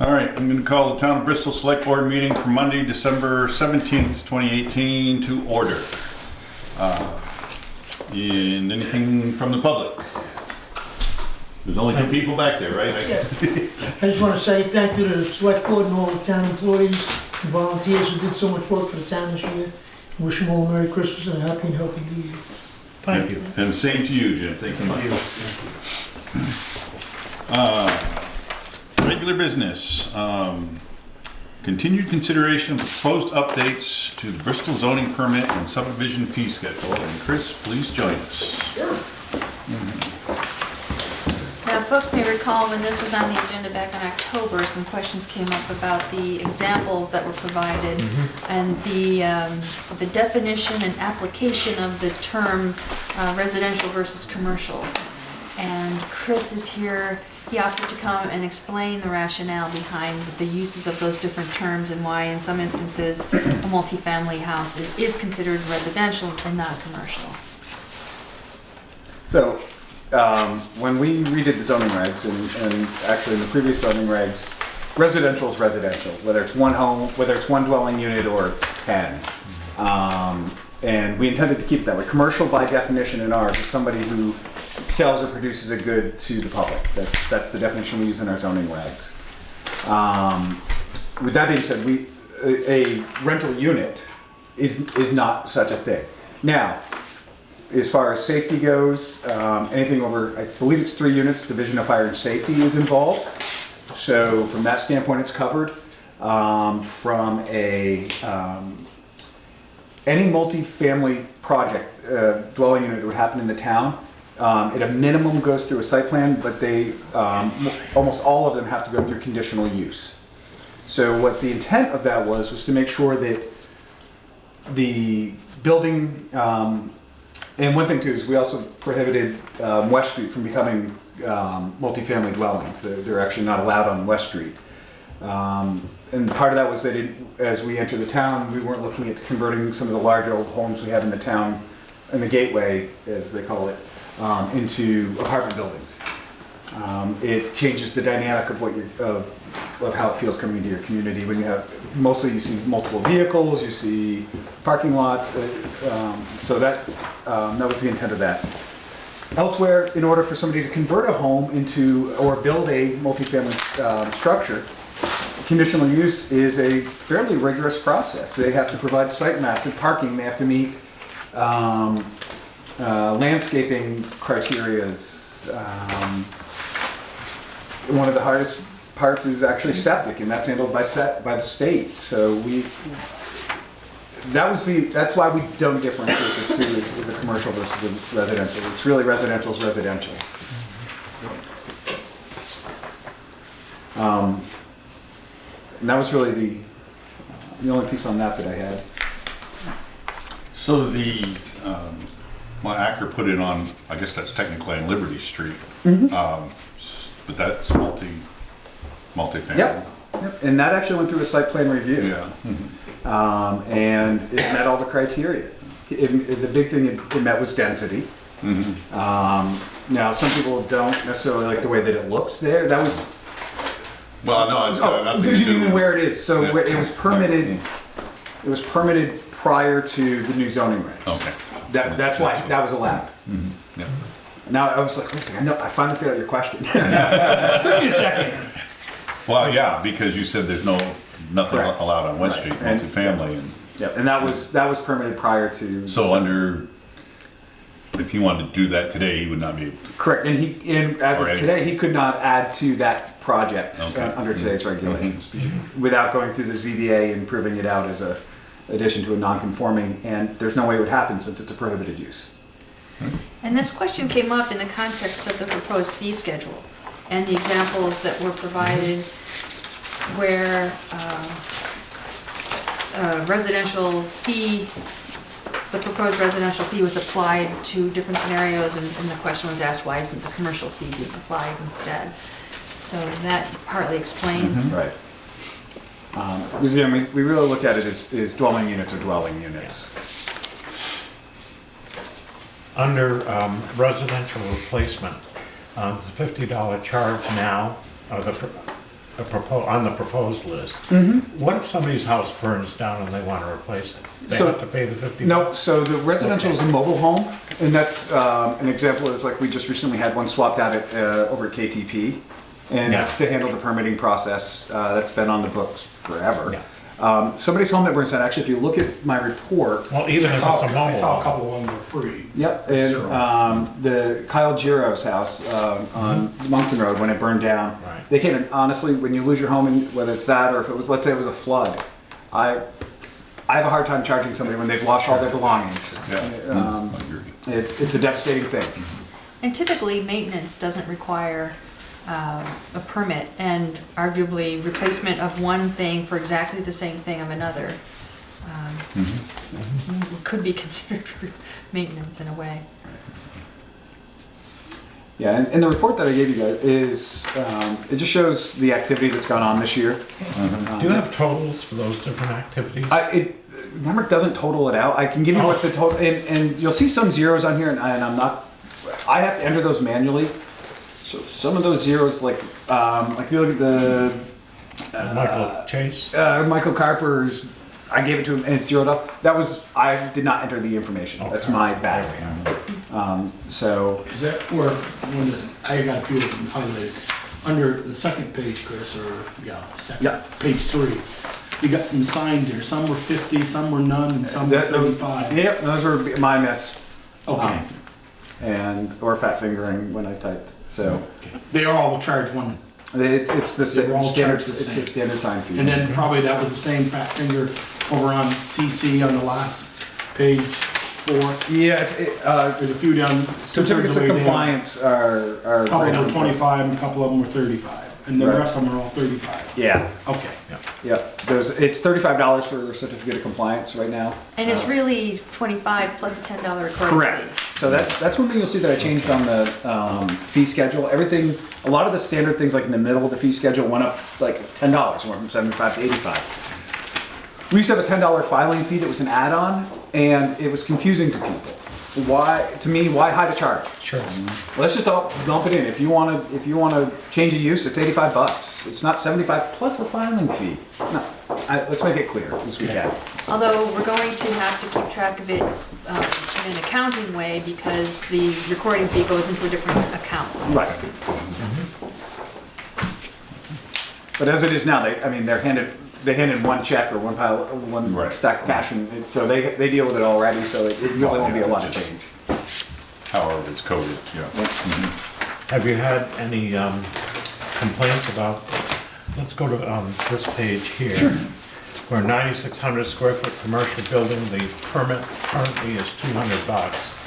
All right, I'm going to call the Town of Bristol Select Board meeting for Monday, December 17th, 2018 to order. And anything from the public? There's only two people back there, right? Yeah. I just want to say thank you to the Select Board and all the town employees and volunteers who did so much work for the town this year. Wish them all a Merry Christmas and a happy and healthy New Year. Thank you. And same to you, Jim. Thank you much. Regular business. Continued consideration of proposed updates to the Bristol zoning permit and subdivision fee schedule. And Chris, please join us. Sure. Now, folks may recall when this was on the agenda back in October, some questions came up about the examples that were provided and the definition and application of the term residential versus commercial. And Chris is here. He offered to come and explain the rationale behind the uses of those different terms and why in some instances a multifamily house is considered residential and not commercial. So, when we redid the zoning regs, and actually in the previous zoning regs, residential is residential, whether it's one home, whether it's one dwelling unit or 10. And we intended to keep it that way. Commercial by definition in ours is somebody who sells or produces a good to the public. That's the definition we use in our zoning regs. With that being said, a rental unit is not such a thing. Now, as far as safety goes, anything over, I believe it's 3 units, Division of Fire and Safety is involved. So from that standpoint, it's covered. From any multi-family project, dwelling unit that would happen in the town, at a minimum goes through a site plan, but they, almost all of them have to go through conditional use. So what the intent of that was to make sure that the building, and one thing too is we also prohibited West Street from becoming multifamily dwellings. They're actually not allowed on West Street. And part of that was that as we enter the town, we weren't looking at converting some of the larger old homes we have in the town, in the gateway, as they call it, into apartment buildings. It changes the dynamic of of how it feels coming into your community. When you have, mostly you see multiple vehicles, you see parking lots, so that was the intent of that. Elsewhere, in order for somebody to convert a home into, or build a multifamily structure, conditional use is a fairly rigorous process. They have to provide site maps and parking, they have to meet landscaping criterias. One of the hardest parts is actually septic, and that's handled by the state. So that's why we don't differentiate the two as a commercial versus a residential. It's really residential is residential. And that was really the only piece on that I had. So well, Acker put it on, I guess that's technically on Liberty Street, but that's multifamily. Yep. And that actually went through a site plan review. Yeah. And it met all the criteria. The big thing it met was density. Now, some people don't necessarily like the way that it looks there. That was... Well, no, it's got nothing to do with where it is. So yeah. It was permitted. It was permitted prior to the new zoning regs. Okay. That's why that was allowed. Yeah. Now I was like, wait a second, I finally figured out your question. Took me a second. Well, yeah, because you said there's nothing Correct. allowed on West Street, And- multifamily, and Yep, and that was permitted prior to. so if you wanted to do that today, he would not be. Correct, and as of Already. today, he could not add to that project Okay. under today's regulations without going through the ZBA and proving it out as a addition to a non-conforming, and there's no way it would happen since it's a prohibited use. And this question came up in the context of the proposed fee schedule and the examples that were provided where residential fee, the proposed residential fee was applied to different scenarios, and the question was asked, why isn't the commercial fee being applied instead? So that partly explains. Right. Because we really look at it as dwelling units or dwelling units. Under residential replacement, there's a $50 charge now. on the proposed list. What if somebody's house burns down and they want to replace it? They So- have to pay the $50? No, so the residential Okay. is a mobile home, and that's an example is like we just recently had one swapped out at over at KTP, and Yeah. that's to handle the permitting process. That's been on the books forever. Yeah. Somebody's home that burns down. Actually, if you look at my report, Well, even if it's a I saw a mobile, couple of them were free. yep, and the Kyle Giro's house on Moncton Road when it burned down, Right. they came in. Honestly, when you lose your home, and whether it's that or if it was, let's say it was a flood, I have a hard time charging somebody when they've lost all their belongings. Yeah. Um, I agree. It's a devastating thing. And typically, maintenance doesn't require a permit, and arguably replacement of one thing for exactly the same thing of another could be considered maintenance in a way. Yeah, and the report that I gave you guys is, it just shows the activity that's gone on this year. do you have totals for those different activities? Nemrick doesn't total it out. I can give you what the total, and you'll see some zeros on here, and I'm not, I have to enter those manually. So some of those zeros, like if you look at the Michael Chase? Michael Carper's, I gave it to him and it's zeroed up. That was, I did not enter the information. That's Okay. my bad. So, Is that where, I got a few of them highlighted, under the second page, Chris, or, second, Yeah. page 3. You got some signs there, some were 50, some were none, and some were 35. Yep, those were my miss. Okay, Or fat fingering when I typed. So they all charge one, it's the They were all standard. charged the It's the same. standard time fee. and then probably that was the same fat finger over on CC on the last page 4. Yeah, There's a few down. certificates of two-thirds way down. compliance are. A couple right of on them were 25 and a couple of them were 35, and then the Right. rest of them are all 35. Yeah, Okay. yeah. It's $35 for a certificate of compliance right now. And it's really 25 plus a $10 recording Correct. fee. So that's one thing you'll see that I changed on the fee schedule. Everything, a lot of the standard things like in the middle of the fee schedule went up like $10, went from 75 to 85. We used to have a $10 filing fee that was an add-on, and it was confusing to people. Why, to me, why hide a charge? Sure. Let's just dump it in. If you want to change a use, it's $85. It's not 75 plus a filing fee. No, let's make it clear as we can. Although we're going to have to keep track of it in an accounting way because the recording fee goes into a different account. Right. But as it is now, they handed one check or one Right. stack of cash, and so they deal with it already. So it really won't be a lot of change. However it's coded, yeah. Have you had any complaints about, let's go to this page here. Sure. Where 9,600 square foot commercial building, the permit currently is $200.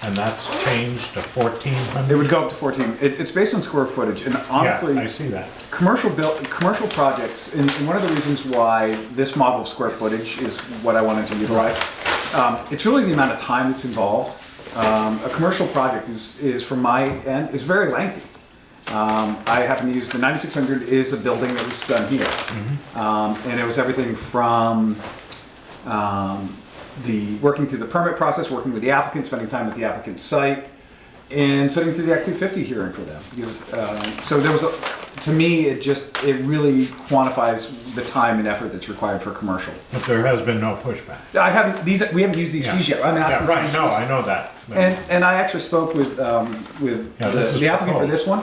And that's changed to 1,400? It would go up to 14. It's based on square footage, and honestly, Yeah, I see that. commercial projects, and one of the reasons why this model of square footage is what I wanted to utilize. It's really the amount of time that's involved. A commercial project is from my end, is very lengthy. I happen to use the 9600 is a building that was done here. And it was everything from the working through the permit process, working with the applicant, spending time at the applicant's site, and sitting through the Act 250 hearing for them. Because, so there was, to me, it really quantifies the time and effort that's required for commercial. But there has been no pushback. We haven't used these fees yet. I'm asking. Yeah, for right, these no, fees. I know that. But- And I actually spoke with this is the applicant for proposed. this one,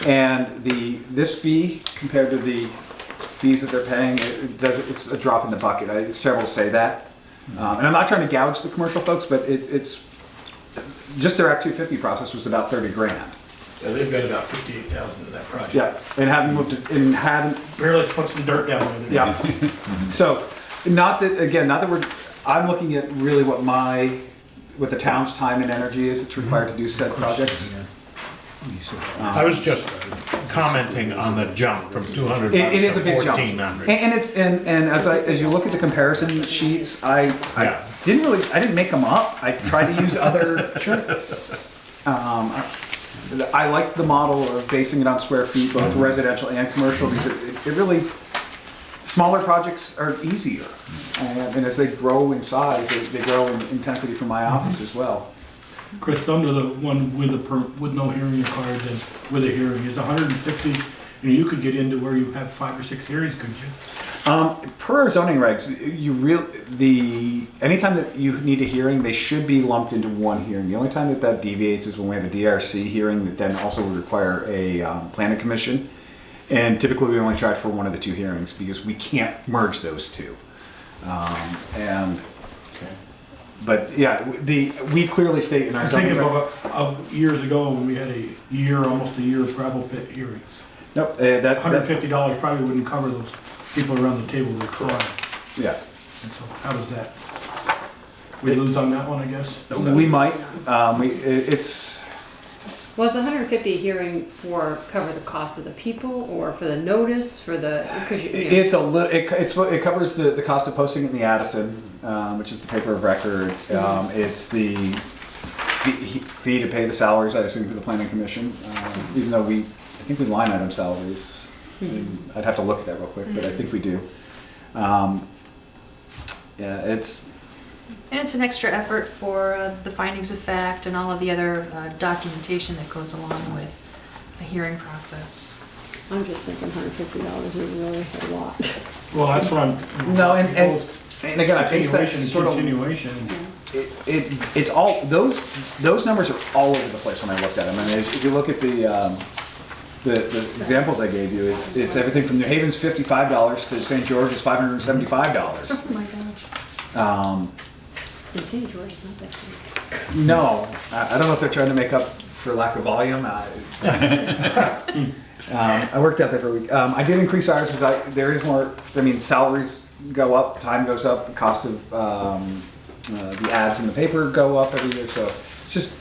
and this fee compared to the fees that they're paying, it's a drop in the bucket. It's terrible to say that, and I'm not trying to gouge the commercial folks, but it's just their Act 250 process was about 30 grand. Yeah, they've got about 58,000 in that project. Yeah, and haven't moved it, and haven't. Barely put some dirt down there. Yeah. So, not that I'm looking at really what the town's time and energy is that's required to do said projects. I was just commenting on the jump from 200 It is to a big jump. 1,400. And as you look at the comparison sheets, I Yeah. didn't make them up. I tried to use other. I like the model of basing it on square feet, both residential and commercial, because it really, smaller projects are easier. And as they grow in size, they grow in intensity for my office as well. Chris, under the one with no hearing required, then with a hearing, is 150 You could get into where you have 5 or 6 hearings, couldn't you? Per our zoning regs, anytime that you need a hearing, they should be lumped into one hearing. The only time that deviates is when we have a DRC hearing that then also would require a planning commission. And typically we only charge for one of the 2 hearings because we can't merge those 2. But yeah, we clearly state in our I'm zoning thinking regs. of years ago when we had almost a year of gravel pit hearings. Nope, $150 probably wouldn't cover those people around the table that cry. yeah. And so how does that? We lose on that one, I guess? We might, it's, Was the 150 hearing for cover the cost of the people or for the notice, for the, because you know. it covers the cost of posting it in the Addison, which is the paper of record. It's the fee to pay the salaries, I assume, for the planning commission, even though I think we line item salaries. I'd have to look at that real quick, but I think we do. Yeah, it's. And it's an extra effort for the findings of fact and all of the other documentation that goes along with a hearing process. I'm just thinking $150 is really a lot. Well, that's what I'm. No, and again, I think that's sort of. Continuation. It's all, those numbers are all over the place when I looked at them. I mean, if you look at the examples I gave you, it's everything from New Haven's $55 to St. George's $575. Oh my gosh. And St. George is not that big. No, I don't know if they're trying to make up for lack of volume. I worked out there for a week. I did increase ours because there is more, salaries go up, time goes up, the cost of the ads in the paper go up every year. So it's just,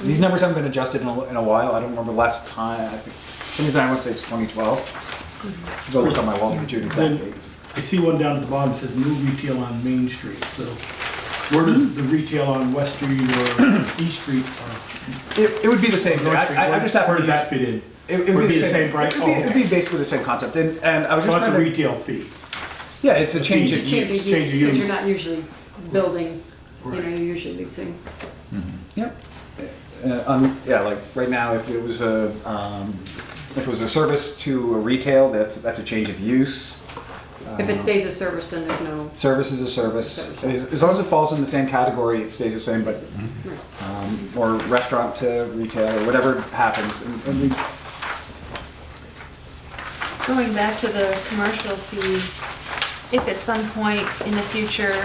these numbers haven't been adjusted in a while. I don't remember the last time. I think, for some reason I want to say it's 2012. Go look on my wall, June exactly. I see one down at the bottom that says new retail on Main Street, so where does the retail on West Street or East Street or It would be the same. North Street? I just happen Where to does that fit in? It would be the same price? It would be basically the same concept. And I was So just that's trying a to. retail fee. Yeah, it's a change of Change of use. Change of use, because use. you're not usually building, Right. you're usually leasing. Yep. Yeah, like right now, if it was a service to a retail, that's a change of use. If it stays a service, then there's no. Service is a service. As long as it falls in the same category, it stays the same. But Right. or restaurant to retail or whatever happens. And we, Going back to the commercial fee, if at some point in the future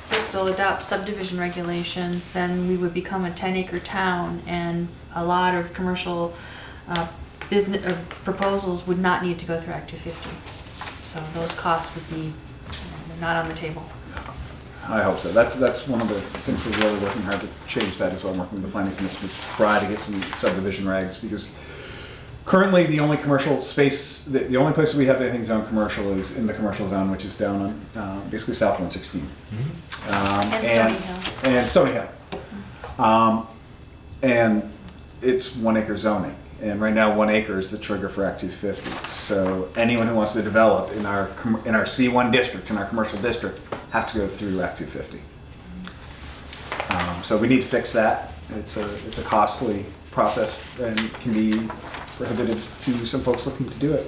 Bristol adopts subdivision regulations, then we would become a 10-acre town and a lot of commercial business proposals would not need to go through Act 250. So those costs would be not on the table. I hope so. That's one of the things we're really working hard to change that as well. I'm working with the planning commission to try to get some subdivision regs because currently the only commercial space, the only place we have anything zoned commercial is in the commercial zone, which is down on basically South 116. And Stony Hill. And Stony Hill. And it's 1 acre zoning. And right now 1 acre is the trigger for Act 250. So anyone who wants to develop in our C1 district, in our commercial district, has to go through Act 250. So we need to fix that. It's a costly process and can be prohibitive to some folks looking to do it.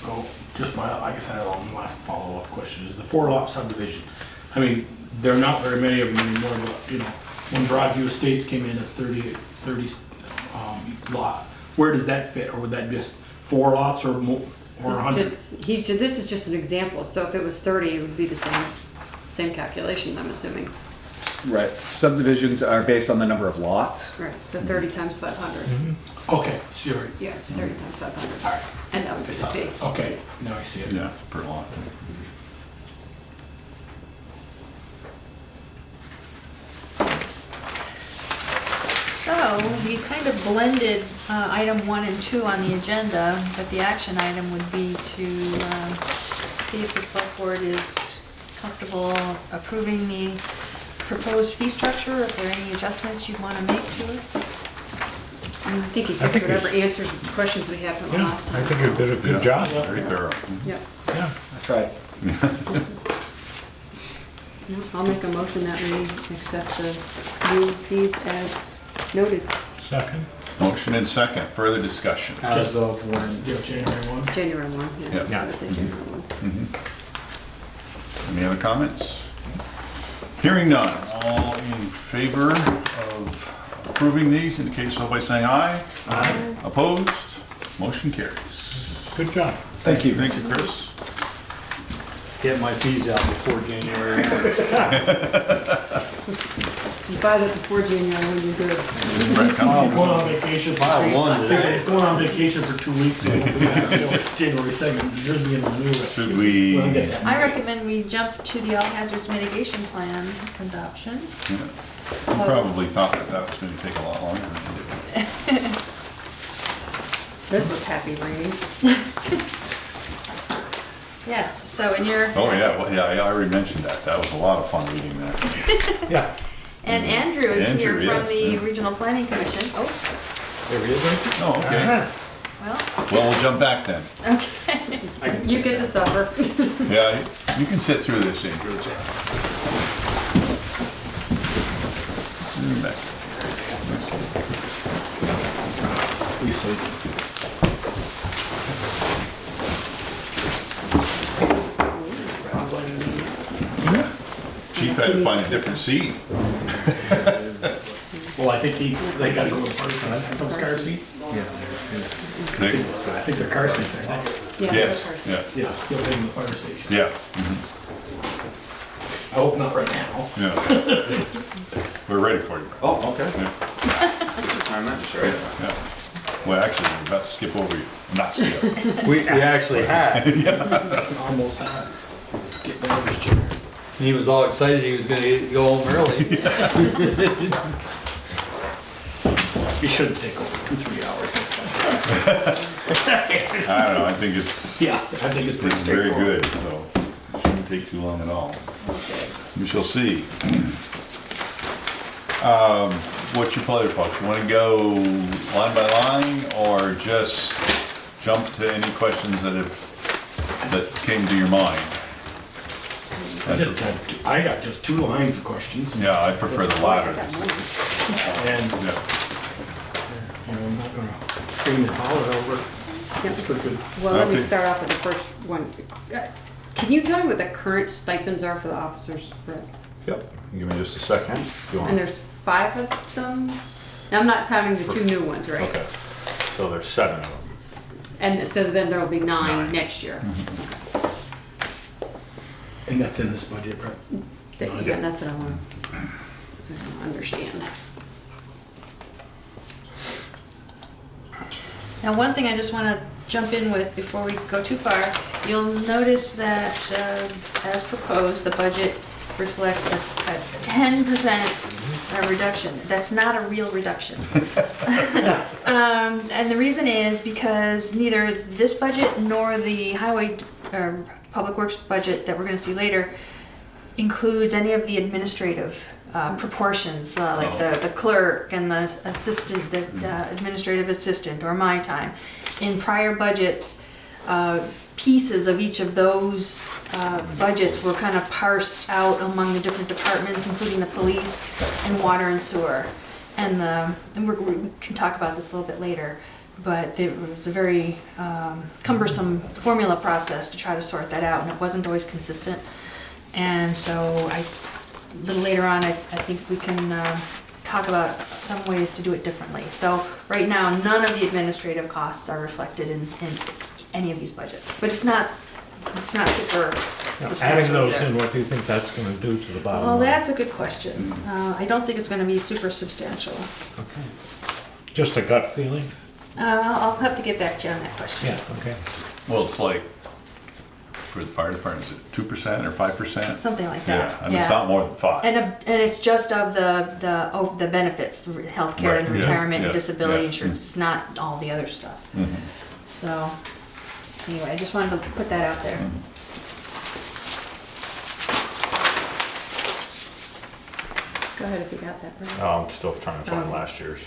Oh, just I guess I have one last follow-up question, is the 4-lot subdivision. I mean, there are not very many of them anymore, but, when Broadview Estates came in at 30 lot, where does that fit? Or would that be just 4 lots or more, or 100? This is just an example, so if it was 30, it would be the same calculation, I'm assuming. Right. Subdivisions are based on the number of lots. Right, so 30 times 500. Okay, sure. Yeah, it's 30 times 500. All right. And that would be the fee. Okay, now I see it. Yeah, per lot. So we kind of blended item 1 and 2 on the agenda, but the action item would be to see if the select board is comfortable approving the proposed fee structure, or if there are any adjustments you'd want to make to it. I think he I gives think whatever he's- answers the questions we had from the Yeah, last I time. think you did a good Yeah, job. Very thorough. Yep. Yeah. I tried. Yeah, I'll make a motion that we accept the new fees as noted. Second. Motion and second, further discussion. As of when? Yeah, January 1. January 1, yeah. Yeah. I would say January 1. Any other comments? Hearing none, all in favor of approving these, indicate so by saying aye. Aye. Opposed? Motion carries. Good job. Thank you. Thank you, Chris. Get my fees out before January 1. You buy that before January 1, you're good. Right, come on. Going on vacation. File one today. It's going on vacation for 2 weeks, so we'll be back till January 2nd. Yours being renewed. Should we? We'll get that. I recommend we jump to the all hazards mitigation plan adoption. Yeah. You probably thought that that was gonna take a lot longer than it did. This was happy reading. Yes, so in your. Oh, yeah, well, yeah, I already mentioned that. That was a lot of fun reading that. Yeah. And Andrew is here Andrew, from yes, the yeah. Regional Planning Commission. Oh, There he is, right? Oh, okay. well, Well, we'll jump back then. okay. You get to suffer. Yeah, you can sit through this, Andrew. It's all right. Back. Chief had to find a different seat. Well, I think they gotta go to first, right? Those car seats? They- I think they're car seats, I think. Yeah, Yes, of course. yeah, Yeah, they'll take them to the fire station. yeah, I hope not right now. yeah. We're ready for you. Oh, okay. Yeah, Time that, sure. yeah. Well, actually, we're about to skip over you. Not skip. We actually had. Almost had. Just get out of his chair. He was all excited he was gonna go home early. It shouldn't take over 2-3 hours. I don't know, I think it's Yeah, I think it's pretty It's very straightforward. good, so it shouldn't take too long at all. We shall see. What's your pleasure, folks? You want to go line by line, or just jump to any questions that came to your mind? I got just 2 lines of questions, Yeah, I prefer the latter. and, Yeah. you know, I'm not gonna scream and holler over it. It's pretty good. Well, let me Okay. start off with the first one. Can you tell me what the current stipends are for the officers? Yep. Give me just a second. Go And on. there's 5 of them? Now, I'm not counting the 2 new ones, right? Okay, so there's 7 of them. And so then there'll be 9 next year. And that's in this budget, right? Yeah, that's what I want to understand. Now, one thing I just want to jump in with before we go too far, you'll notice that as proposed, the budget reflects a 10% reduction. That's not a real reduction. And the reason is because neither this budget nor the highway or public works budget that we're going to see later includes any of the administrative proportions, like the clerk and the assistant, the administrative assistant, or my time. In prior budgets, pieces of each of those budgets were kind of parsed out among the different departments, including the police and water and sewer. And we can talk about this a little bit later, but it was a very cumbersome formula process to try to sort that out, and it wasn't always consistent. And so a little later on, I think we can talk about some ways to do it differently. So right now, none of the administrative costs are reflected in any of these budgets, but it's not super Now, substantial adding those either. in, what do you think that's gonna do to the bottom Well, line? that's a good question. I don't think it's gonna be super substantial. Okay. Just a gut feeling? I'll have to get back to you on that question. Yeah, okay. Well, it's like, for the fire department, is it 2% or 5%? Something like Yeah, that. and it's not more than 5. And it's just of the benefits, the healthcare and Right, yeah, retirement and yeah, disability yeah. insurance. It's not all the other stuff. Mhm. So, anyway, I just wanted to put that out there. Go ahead if you got that, Brian. Oh, I'm still trying to find Oh. last year's.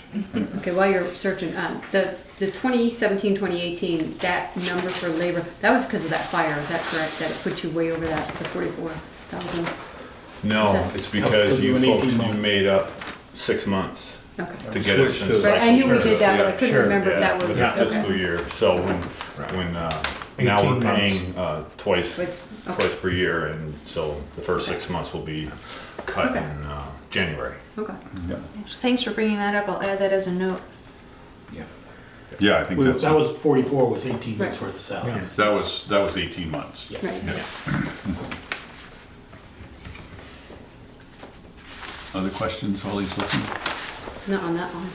Okay, while you're searching, the 2017, 2018, that number for labor, that was because of that fire, is that correct? That it put you way over that, the 44,000? Is No, that- it's That was because you doing folks, 18 you months. made up 6 months. Okay. to get us Switch in to- Right, I knew we cycle. did that, but I Yeah, couldn't sure, remember if Yeah, that was, with the fiscal okay. year, so when, now 18 we're paying, twice Okay. per year, and so the first 6 months will be cut Okay. in, January. Okay. Thanks for bringing that up, I'll add that as a note. Yeah, I think that's, That was 44, was 18 months Right. worth of salary. that was 18 months. Yes. Right. Other questions while he's looking? Not on that line.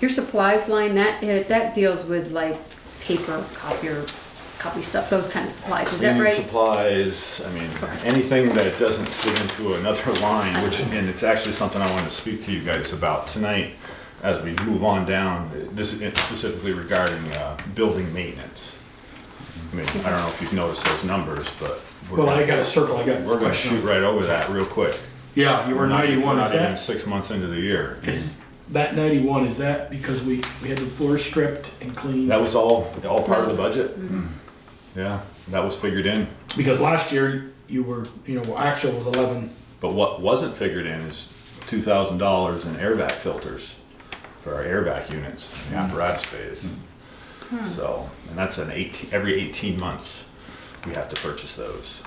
Your supplies line, that deals with like paper, copy stuff, those kind of supplies, is that Cleaning right? supplies, I mean, anything that doesn't fit into another line, which, and it's actually something I wanted to speak to you guys about tonight as we move on down, this is specifically regarding, building maintenance. I mean, I don't know if you've noticed those numbers, but Well, I got a circle, I got. we're gonna shoot right over that real quick. Yeah, you were 91, Not is even that, 6 months into the year. that 91, is that because we had the floor stripped and cleaned? That was all part of the budget? Yeah, that was figured in. Because last year, you were, actual was 11. But what wasn't figured in is $2,000 in air vac filters for our air vac units, in the apparatus bays. So, and that's every 18 months, we have to purchase those.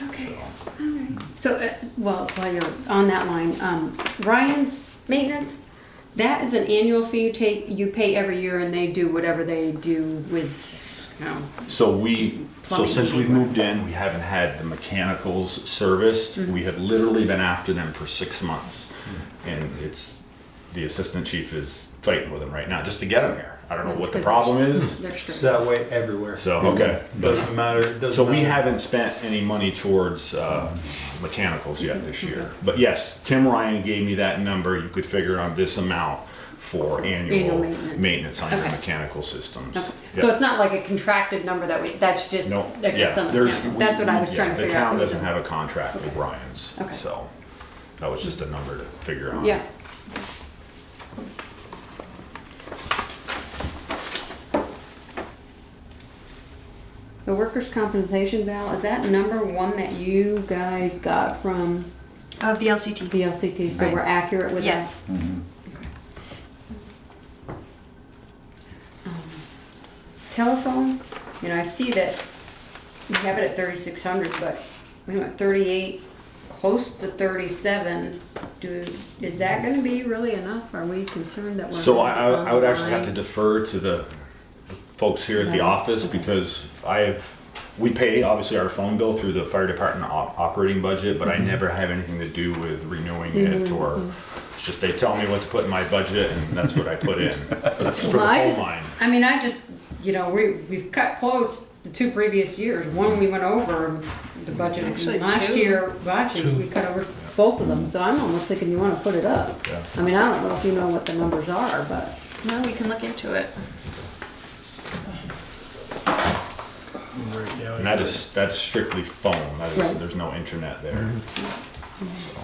Okay, alright. So, well, while you're on that line, Ryan's maintenance, that is an annual fee you pay every year and they do whatever they do with, So Plumbing, since we heating, moved in, we haven't had the mechanicals serviced. We have literally been after them for 6 months. And the assistant chief is fighting with them right now, just to get them here. I don't know what the It's 'cause problem is. they're It's strict. that way everywhere. So, okay. Doesn't matter, it doesn't So we matter. haven't spent any money towards mechanicals yet this year. But yes, Tim Ryan gave me that number. You could figure on this amount for annual maintenance. maintenance on your Okay. mechanical systems. Okay. Yeah. So it's not like a contracted number that's just, No, that gets yeah, on the there's, account. That's what I was trying to figure out. The town from doesn't you. have a contract with Ryan's, Okay. so that was just a number to figure out. Yeah. The workers' compensation, Val, is that number one that you guys got from VLCT. VLCT, so Right. we're accurate with that? Yes. Telephone, I see that you have it at 3,600, but we went 38, close to 37. Is that gonna be really enough? Are we concerned that we're? So I would actually have to behind? defer to the folks here at the Yeah. office because we pay obviously our phone bill through the fire department operating budget, but I never have anything to do with renewing it or it's just they tell me what to put in my budget and that's what I put in for the Well, I phone just, line. I mean, we've cut close the 2 previous years. One we went over the budget. Actually, Last 2. year, actually, we cut over both of them, so I'm almost thinking you wanna put it up. Yeah. I mean, I don't know if you know what the numbers are, but. Well, we can look into it. And that is strictly phone. Right. There's no internet there. So,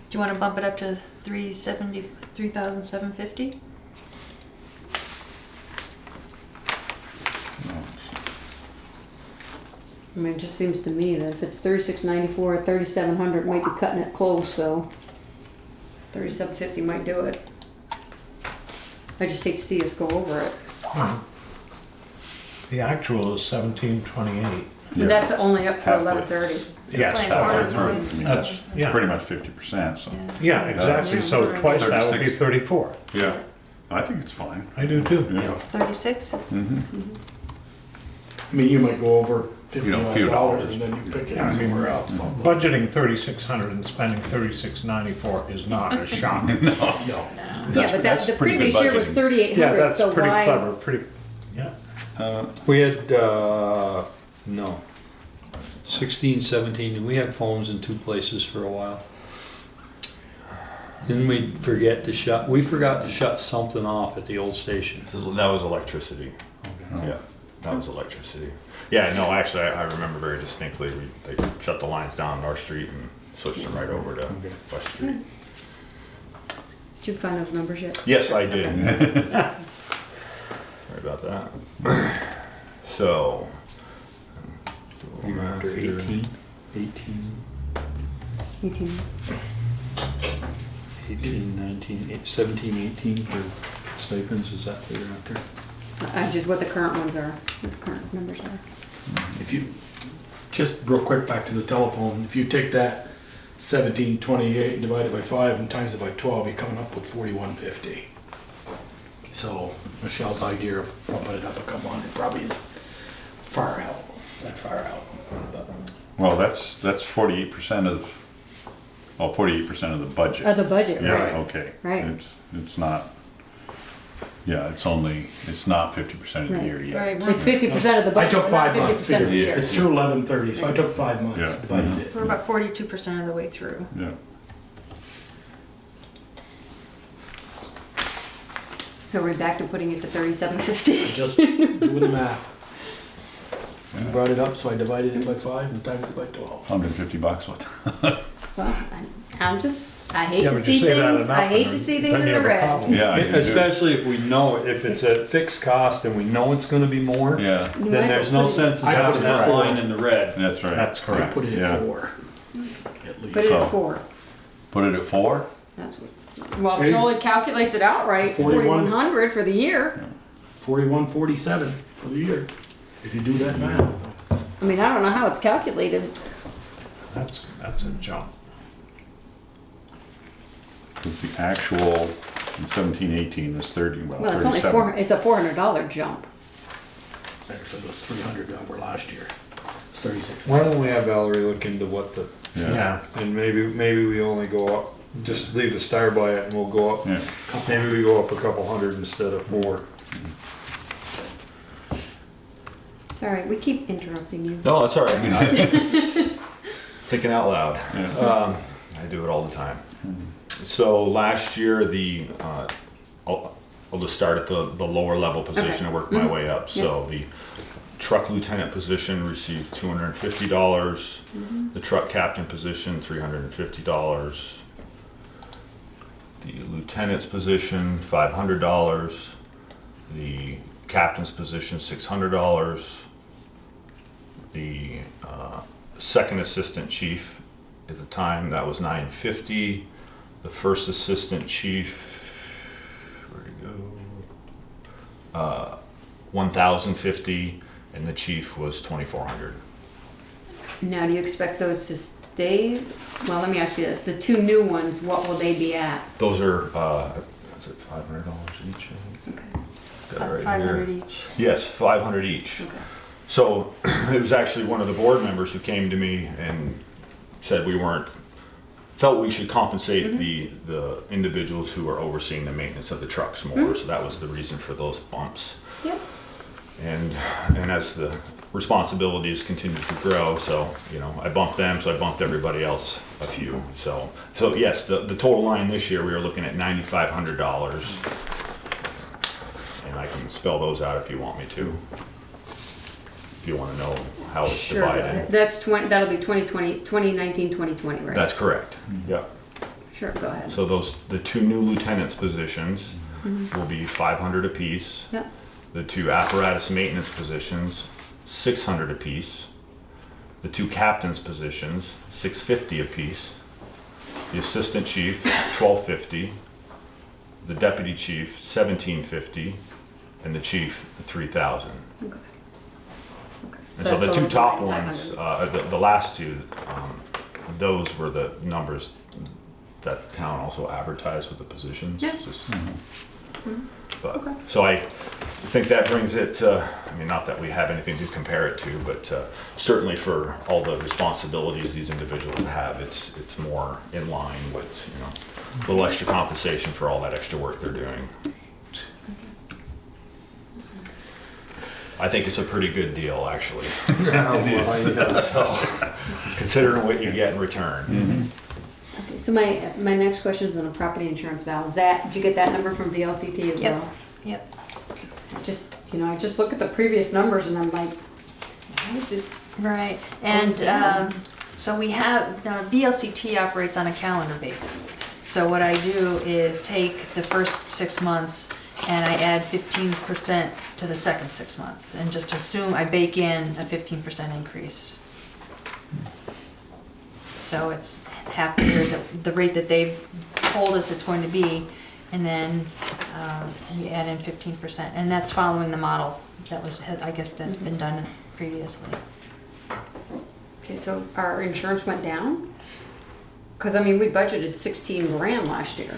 Do you wanna bump it up to 3,750? I mean, it just seems to me that if it's 3694, 3700 might be cutting it close, so 3750 might do it. I just hate to see us go over it. The actual is 1728. Yeah. That's only up to Halfway. 1130. Yes, Playing that part was of I the mean, noise. that's Yeah. pretty much 50%, so, Yeah, exactly, so Yeah. twice that would be 36. 34. yeah. I think it's fine. I do too. Yeah. Is 36? I mean, you might go over Few $50 dollars. and then you pick it somewhere else. Budgeting 3,600 and spending 3,694 is not a shock. No. Yeah, but that's the pretty good previous year was budgeting. 3800, Yeah, that's so pretty why? clever, yeah. We had, no, 16, 17, and we had phones in 2 places for a while. Then we forgot to shut something off at the old station. that was electricity. Yeah, that was electricity. Yeah, no, actually, I remember very distinctly. They shut the lines down North Street and switched them right over to West Street. Did you find those numbers yet? Yes, I did. Sorry about that. So, We were after 18. 18. 18, 19, 17, 18 for stipends, is that what you're after? Just what the current ones are, what the current numbers are. If you, just real quick back to the telephone, if you take that 1728 and divide it by 5 and times it by 12, you're coming up with 4150. So Michelle's idea of bumping it up a couple hundred probably is far out, that far out. Well, that's 48% of, 48% of the budget. The budget, Yeah, right. okay. Right. It's not, yeah, it's not 50% of the Right. year yet. Right, It's 50% of the I budget, took but not 5 months. 50% of the year. It's through 11/30, so I took 5 months, Yeah. divided it. we're about 42% of the way through. Yeah. So we're back to putting it to 3750. Just doing the math. You brought it up, so I divided it by 5 and times it by 12. $150 what? Well, I hate Yeah, to but see you say that things, I enough hate and to see then things in you the have a red. problem. Yeah, I do too. Especially if we know, if it's a fixed cost and we know it's gonna be more, Yeah, You might then as there's well no put it- sense in I having put it that at four. line in the red. that's right. That's I correct. put it Yeah. at 4, at least. Put it So- at 4. Put it at 4? That's what, well, if Jolie calculates it out right, it's 41. 4,100 for the year. 4147 for the year, if you do that math. I mean, I don't know how it's calculated. That's a jump. Because the actual in 1718 was 30, well, Well, it's only 37. it's a $400 jump. Actually, it was 300 over last year. It's 36. Why don't we have Valerie look into what the, Yeah. and maybe we only go up, just leave the star by it and we'll go up. Yeah. Maybe we go up a couple hundred instead of 4. Sorry, we keep interrupting you. No, that's all right. Thinking out loud. Yeah. I do it all the time. So last year, I'll just start at the lower level position and work my way up. So the truck lieutenant position received $250. The truck captain position, $350. The lieutenant's position, $500. The captain's position, $600. The second assistant chief at the time, that was $950. The first assistant chief, where'd he go? $1,050, and the chief was $2,400. Now, do you expect those to stay? Well, let me ask you this. The 2 new ones, what will they be at? Those are, is it $500 each? I think? Okay. Got it right 500 here. each. Yes, 500 each. Okay. So it was actually one of the board members who came to me and said felt we should compensate the individuals who are overseeing the maintenance of the trucks more. So that was the reason for those bumps. Yep. And as the responsibilities continued to grow, so I bumped them, so I bumped everybody else a few. So yes, the total line this year we are looking at $9,500, and I can spell those out if you want me to. If you want to know how it's Sure. divided. That'll be 2019, 2020, right? That's correct. Yeah. Sure, go ahead. So the 2 new lieutenants positions will be 500 apiece. Yep. The 2 apparatus maintenance positions, 600 apiece. The 2 captains positions, 650 apiece. The assistant chief, 1250. The deputy chief, 1750, and the chief, 3000. Okay. And so the 2 totals top 9,500. ones, the last 2, those were the numbers that the town also advertised with the positions. Yeah. Just- Okay. So I think that brings it, not that we have anything to compare it to, but certainly for all the responsibilities these individuals have, it's more in line with, a little extra compensation for all that extra work they're doing. I think it's a pretty good deal, actually. Considering what you get in return. Okay, so my next question is on the property insurance, Val. Did you get that number from VLCT as Yep. well? Yep. I just look at the previous numbers and I'm like, why is it? Right, Going and down. so we have, now VLCT operates on a calendar basis. So what I do is take the first 6 months and I add 15% to the second 6 months and just assume I bake in a 15% increase. So it's half the years at the rate that they've told us it's going to be, and then we add in 15%, and that's following the model that was, I guess that's been done previously. Okay, so our insurance went down? Because, I mean, we budgeted 16 grand last year.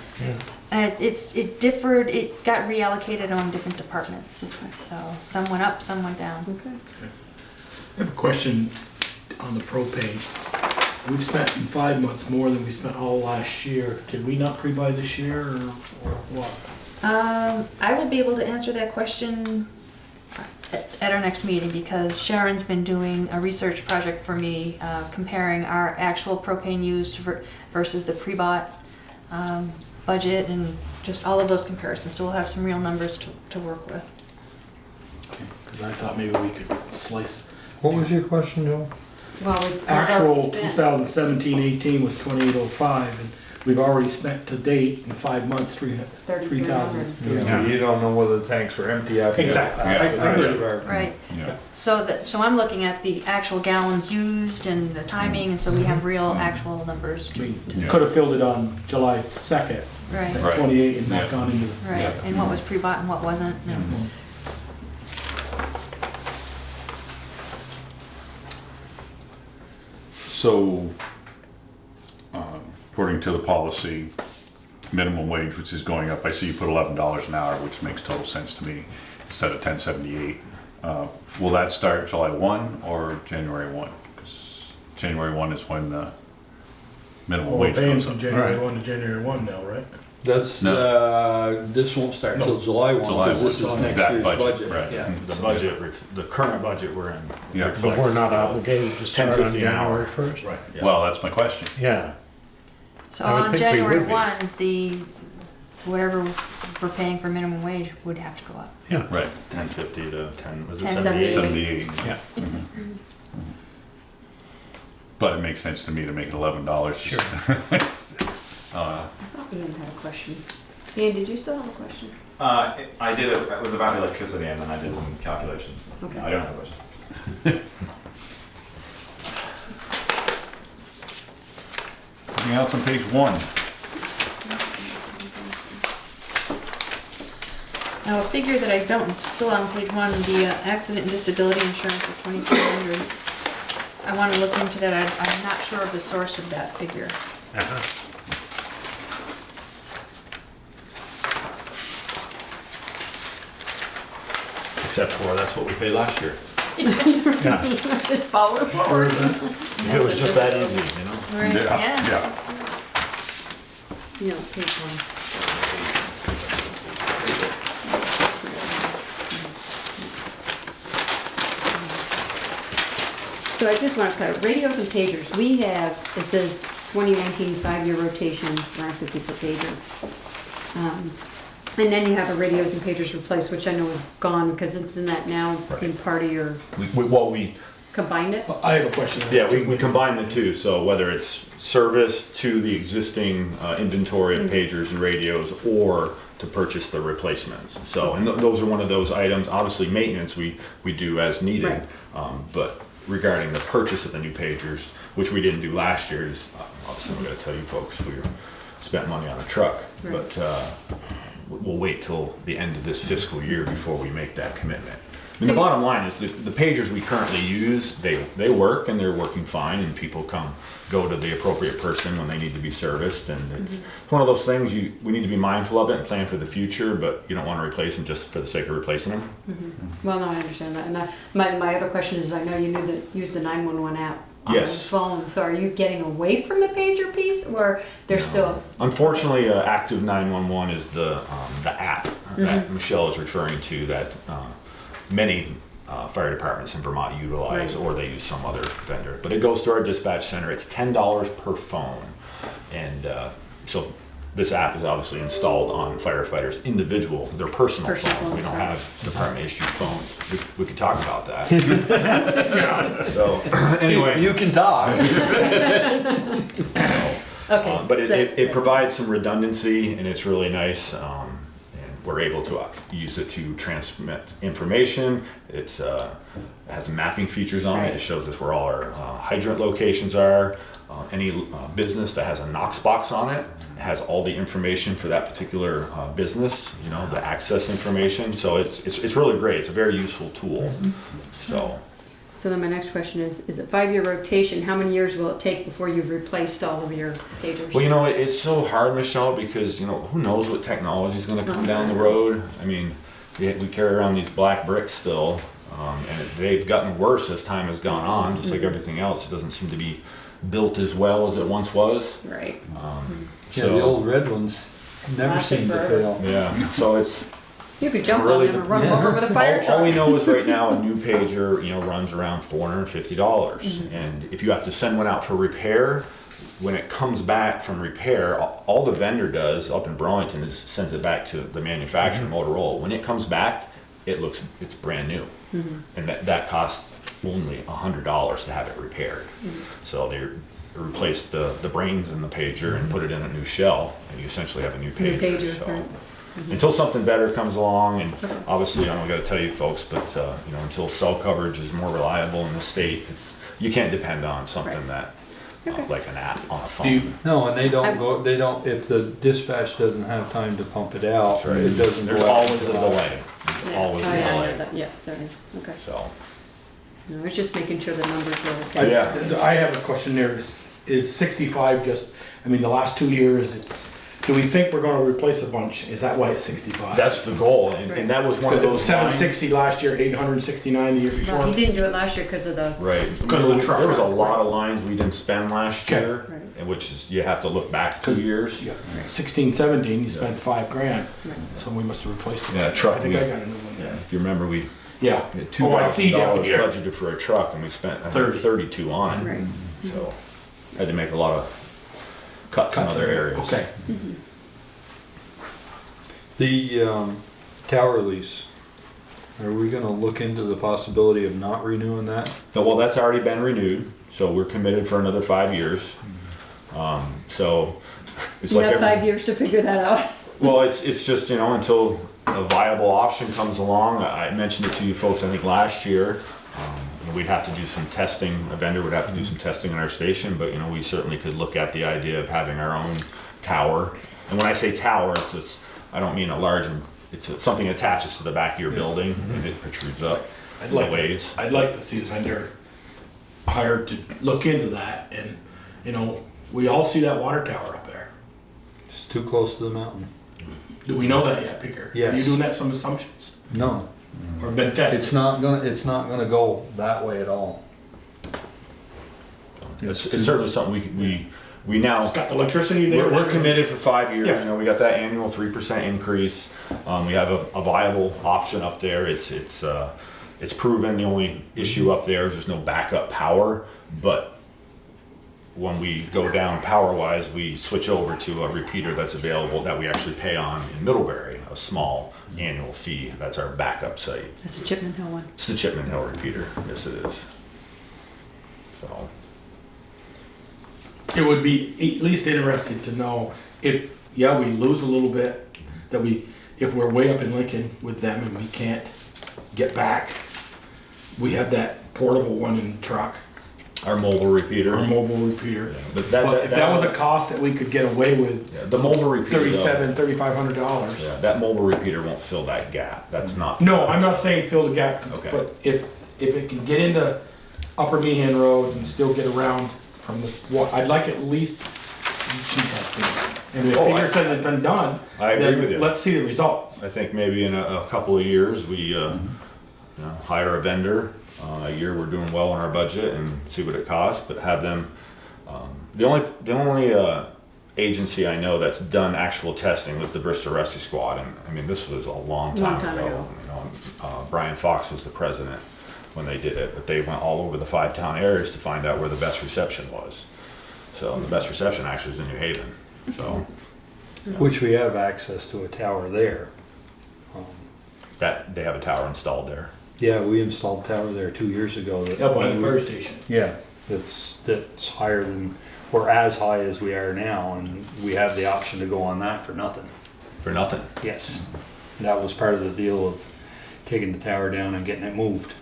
It differed, it got reallocated on different departments. Okay. So some went up, some went down. Okay. I have a question on the propane. We've spent in 5 months more than we spent all last year. Did we not pre-buy this year or what? I will be able to answer that question at our next meeting, because Sharon's been doing a research project for me, comparing our actual propane used versus the pre-bought budget, and just all of those comparisons. So we'll have some real numbers to work with. Because I thought maybe we could slice. What was your question, Joe? Well, we've Actual already spent. 2017-18 was 2805, and we've already spent to date in 5 months 3,000. Yeah. You don't know whether the tanks were empty after. Exactly. Yeah. I agree. Right. Yeah. So I'm looking at the actual gallons used and the timing, and so we have real actual numbers. We Yeah. could have filled it on July 2nd, Right, Right. 28, and not Yeah. gone into. right. And what was pre-bought and what wasn't. Yeah. So, according to the policy, minimum wage, which is going up, I see you put $11 an hour, which makes total sense to me, instead of 10.78. Will that start July 1 or January 1? Because January 1 is when the minimum Well, we're wage paying goes from up. January Right. 1 to January 1 now, right? That's, this won't start until No. July 1, July because this 1, is next that year's budget, budget. right. Yeah. The budget, the current budget we're in. Yeah. But we're not obligated to start on 10.50 an hour. January 1st? Right. Yeah. Well, that's my question. Yeah. So I would on think we January would be. 1, whatever we're paying for minimum wage would have to go up. Yeah. Right. 10.50 to 10, was it 10.78? 78? 78. Yeah. But it makes sense to me to make it $11. Sure. Ian had a question. Ian, did you still have a question? I did, it was about electricity and then I did some calculations. Okay. I don't have a question. Anything else on page 1? Now, a figure that I don't, still on page 1, the accident and disability insurance of 2,200. I want to look into that. I'm not sure of the source of that figure. Uh-huh. Except for that's what we paid last year. Yeah. Just follow it forward. If it was just that easy, you know? Right, yeah. Yeah. No, page 1. So I just want to clarify, radios and pagers, we have, it says 2019 5-year rotation, around 50 per pager. And then you have a radios and pagers replaced, which I know is gone because it's in that now in part of your, We combined it? I have a question. yeah, we combine the two, so whether it's service to the existing inventory of pagers and radios, or to purchase the replacements. So, and those are one of those items, obviously maintenance we do as needed, but regarding the purchase of the new pagers, which we didn't do last year, is obviously I'm gonna tell you folks, we spent money on a truck, Right. but we'll wait till the end of this fiscal year before we make that commitment. And So the bottom line is the pagers we currently use, they work and they're working fine, and people go to the appropriate person when they need to be serviced, and it's one of those things we need to be mindful of it and plan for the future, but you don't want to replace them just for the sake of replacing them. Well, no, I understand that. And my other question is, I know you use the 911 app on Yes. the phone, so are you getting away from the pager piece, or they're still? Unfortunately, Active 911 is the app that Michelle is referring to that many fire departments in Vermont utilize, Right. or they use some other vendor. But it goes to our dispatch center. It's $10 per phone, and so this app is obviously installed on firefighters' their personal Personal phones. We don't phones, right. have department issued phones. We could talk about that. So anyway. You can talk. Okay. But so- it provides some redundancy, and it's really nice. And we're able to use it to transmit information. It has mapping features on it. It shows us where all our hydrant locations are. Any business that has a Knox box on it has all the information for that particular business, you know, the access information. So it's really great. It's a very useful tool. So then my next question is it 5-year rotation? How many years will it take before you've replaced all of your pagers? Well, you know, it's so hard, Michelle, because, you know, who knows what technology is going to come down the road. I mean, we carry around these black bricks still, and they've gotten worse as time has gone on, just like everything else. It doesn't seem to be built as well as it once was. Right. Yeah, the old red ones never Lasted seem to forever. fail. Yeah, so it's You could jump really on them and run them over with a fire truck. all we know is right now a new pager, you know, runs around $450, and if you have to send one out for repair, when it comes back from repair, all the vendor does up in Burlington is sends it back to the manufacturer, Motorola. When it comes back, it's brand new, and that costs only $100 to have it repaired. So they replaced the brains in the pager and put it in a new shell, and you essentially have a new pager. So. Right. Until something better comes along, and obviously I don't got to tell you folks, but you know, until cell coverage is more reliable in the state, you can't depend on something that like an app on a phone. No, and they don't, if the dispatch doesn't have time to pump it out, That's right. it doesn't There's go out. always a delay. There's always a delay. Yeah, there is. Okay. So No, it's just making sure the numbers are okay. yeah. I have a question there. Is 65 just, I mean, the last 2 years, do we think we're gonna replace a bunch? Is that why it's 65? That's the goal, and that was one of Because it was those 760 last year, 869 the year No, before. he didn't do it last year because of the. Right. Because of the truck. There was a lot of lines we didn't spend last Okay. year, Right. and which is you have to look back 2 years. Yeah, 16, 17, you spent $5,000, so we must have replaced it. Yeah, truck, I think we- I got a new one there. If you remember, we Yeah. had Oh, I see down $2,000 here. budgeted for a truck, and we spent I think, 30. 32 on it. Right. So had to make a lot of cuts in other areas. Okay. The tower lease, are we gonna look into the possibility of not renewing that? No, well, that's already been renewed, so we're committed for another 5 years. So it's You like have 5 years to figure that out. well, it's just, you know, until a viable option comes along. I mentioned it to you folks, I think last year. We'd have to do some testing, a vendor would have to do some testing in our station, but you know, we certainly could look at the idea of having our own tower. And when I say tower, I don't mean a large, something attaches to the back of your building and it protrudes up I'd like ways. I'd like to see the vendor hired to look into that, and, you know, we all see that water tower up there. It's too close to the mountain. Do we know that yet, Picker? Are Yes. you doing that some assumptions? No, Or been tested? it's not gonna go that way at all. It's certainly something we now. It's got the electricity there. We're committed for 5 years. Yeah. You know, we got that annual 3% increase. We have a viable option up there. It's proven. The only issue up there is there's no backup power. But when we go down power-wise, we switch over to a repeater that's available that we actually pay on in Middlebury, a small annual fee. That's our backup site. That's the Chipman Hill one. It's the Chipman Hill repeater. Yes, it is. So. It would be at least interesting to know if, we lose a little bit, if we're way up in Lincoln with them and we can't get back, we have that portable one in the truck, Our mobile repeater. our mobile repeater. But But if that was a cost that we could get away with, yeah, the mobile repeater. though, $3,500. Yeah, that mobile repeater won't fill that gap. That's not. No, I'm not saying fill the gap, Okay. but if it can get into Upper Meehan Road and still get around from I'd like at least some testing. And if Peter says it's been done, I agree with then you. let's see the results. I think maybe in a couple of years, we you know, hire a vendor. A year we're doing well on our budget and see what it costs, but have them. The only agency I know that's done actual testing was the Bristol Rescue Squad, and I mean this was a long time ago. You know, Brian Fox was the president when they did it, but they went all over the 5 town areas to find out where the best reception was. So the best reception actually is in New Haven. So Which we have access to a tower there. that they have a tower installed there. Yeah, we installed a tower there 2 years ago. Up by the fire station. Yeah, that's higher than, or as high as we are now, and we have the option to go on that for nothing. For nothing. Yes. That was part of the deal of taking the tower down and getting it moved.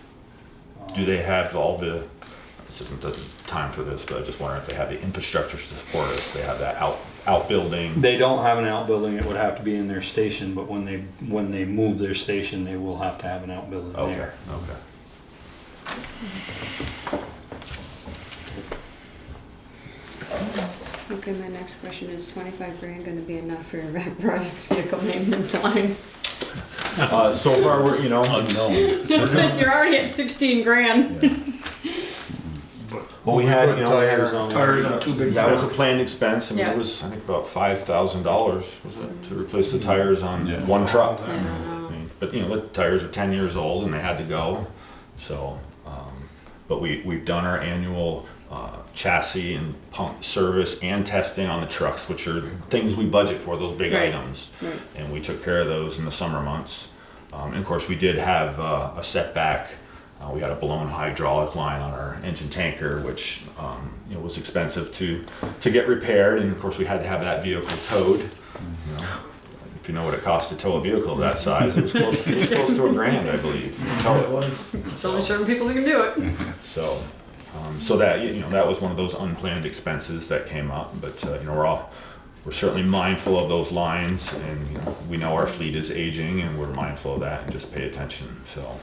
Do they have all the, this isn't the time for this, but I just wonder if they have the infrastructure to support us. They have that outbuilding. They don't have an outbuilding, it would have to be in their station, but when they move their station, they will have to have an outbuilding Okay, there. okay. Okay, my next question is 25 grand gonna be enough for your apparatus vehicle maintenance line? So far, we're, Unknown. Just that you're already at 16 grand. well, we had, Put tires on. Tires on two big that was a trucks. planned expense. I mean, Yeah. it was, I think, about $5,000, was it, to replace the tires on Yeah. one truck. I don't know. But, the tires are 10 years old and they had to go. So, but we've done our annual chassis and pump service and testing on the trucks, which are things we budget for, those big Right. items. Right. And we took care of those in the summer months. And of course, we did have a setback. We had a blown hydraulic line on our engine tanker, which was expensive to get repaired. And of course, we had to have that vehicle towed. If you know what it costs to tow a vehicle that size, it was close to $1,000, I believe. to tow it. It was. There's only certain people who can do it. So, so that that was one of those unplanned expenses that came up. But we're certainly mindful of those lines, and we know our fleet is aging, and we're mindful of that, and just pay attention. So,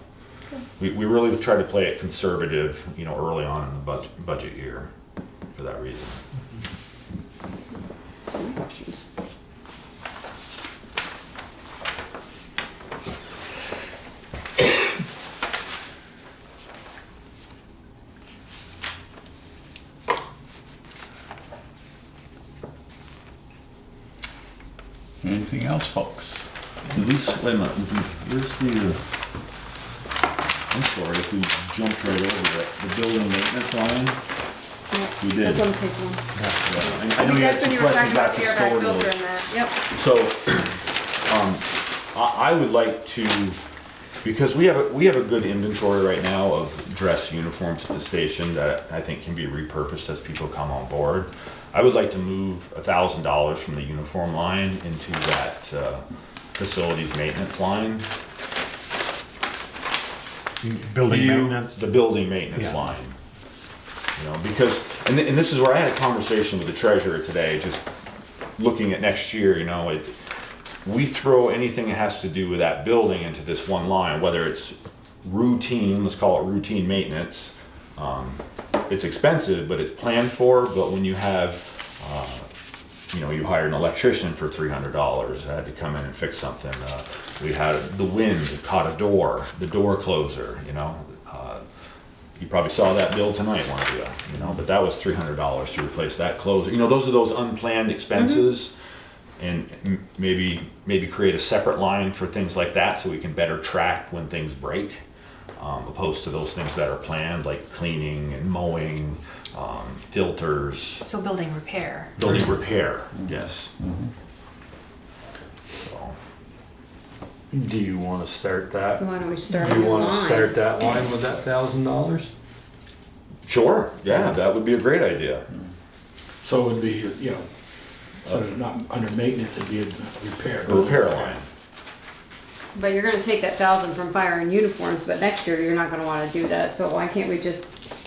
we really try to play it conservative, early on in the budget year, for that reason. Any questions? Anything else, folks? At least, wait a minute, where's the, I'm sorry if we jumped right over that, the building maintenance line? Yep. We did. That's on page 1. Yeah, I know you had That's some when you were questions talking about about the the airbag store filter doors. and that. Yep. So, I would like to, because we have a good inventory right now of dress uniforms at the station that I think can be repurposed as people come on board. I would like to move $1,000 from the uniform line into that facilities maintenance line, Building maintenance. the building maintenance Yeah. line. Because, and this is where I had a conversation with the treasurer today, just looking at next year, we throw anything that has to do with that building into this one line, whether it's routine, let's call it routine maintenance. It's expensive, but it's planned for. But when you have, you hired an electrician for $300, I had to come in and fix something. We had the wind caught a door, the door closer. You probably saw that bill tonight, one of you. But that was $300 to replace that closer. Those are those unplanned expenses. And maybe create a separate line for things like that, so we can better track when things break, opposed to those things that are planned, like cleaning and mowing, filters, So building repair. building repair. Yes. So, Do you want to start that? Why don't we start Do on you the want to line? start that line with that $1,000? sure. Yeah, that would be a great idea. So it would be, sort of not under maintenance, it'd be a repair. A repair line. But you're gonna take that 1,000 from fire and uniforms, but next year you're not gonna wanna do that, so why can't we just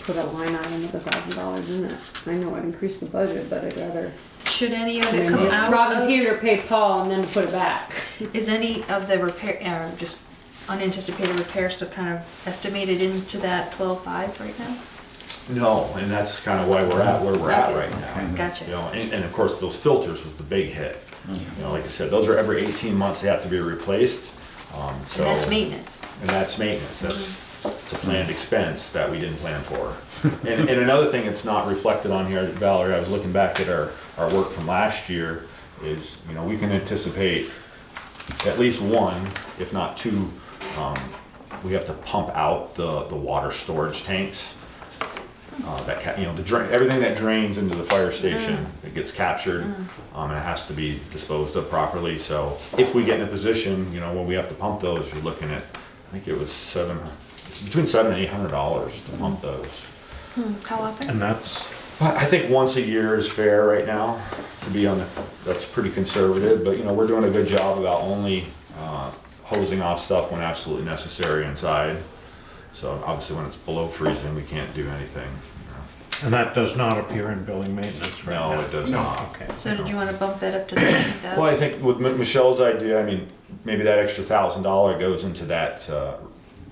put a line item with $1,000 in it? I know it increased the budget, but I'd rather, Should any of I it mean, come out rob of, Peter, pay Paul, and then put it back. is any of the repair, just unanticipated repair stuff kind of estimated into that 12.5 right now? No, and that's kind of why we're at where we're at Okay. right now. Gotcha. And of course, those filters was the big hit. Like I said, those are every 18 months they have to be replaced. So And that's maintenance. And that's maintenance. It's a planned expense that we didn't plan for. And another thing that's not reflected on here, Valerie, I was looking back at our work from last year, is we can anticipate at least one, if not two. We have to pump out the water storage tanks. Everything that drains into the fire station, it gets captured, and it has to be disposed of properly. So if we get in a position, when we have to pump those, you're looking at, I think it was between $700 and $800 to pump those. How often? And that's, I think once a year is fair right now, to be that's pretty conservative, but we're doing a good job about only hosing off stuff when absolutely necessary inside. So obviously when it's below freezing, we can't do anything. And that does not appear in building maintenance right now? No, it does not. Okay. So did you want to bump that up to 13,000? Well, I think with Michelle's idea, I mean, maybe that extra $1,000 goes into that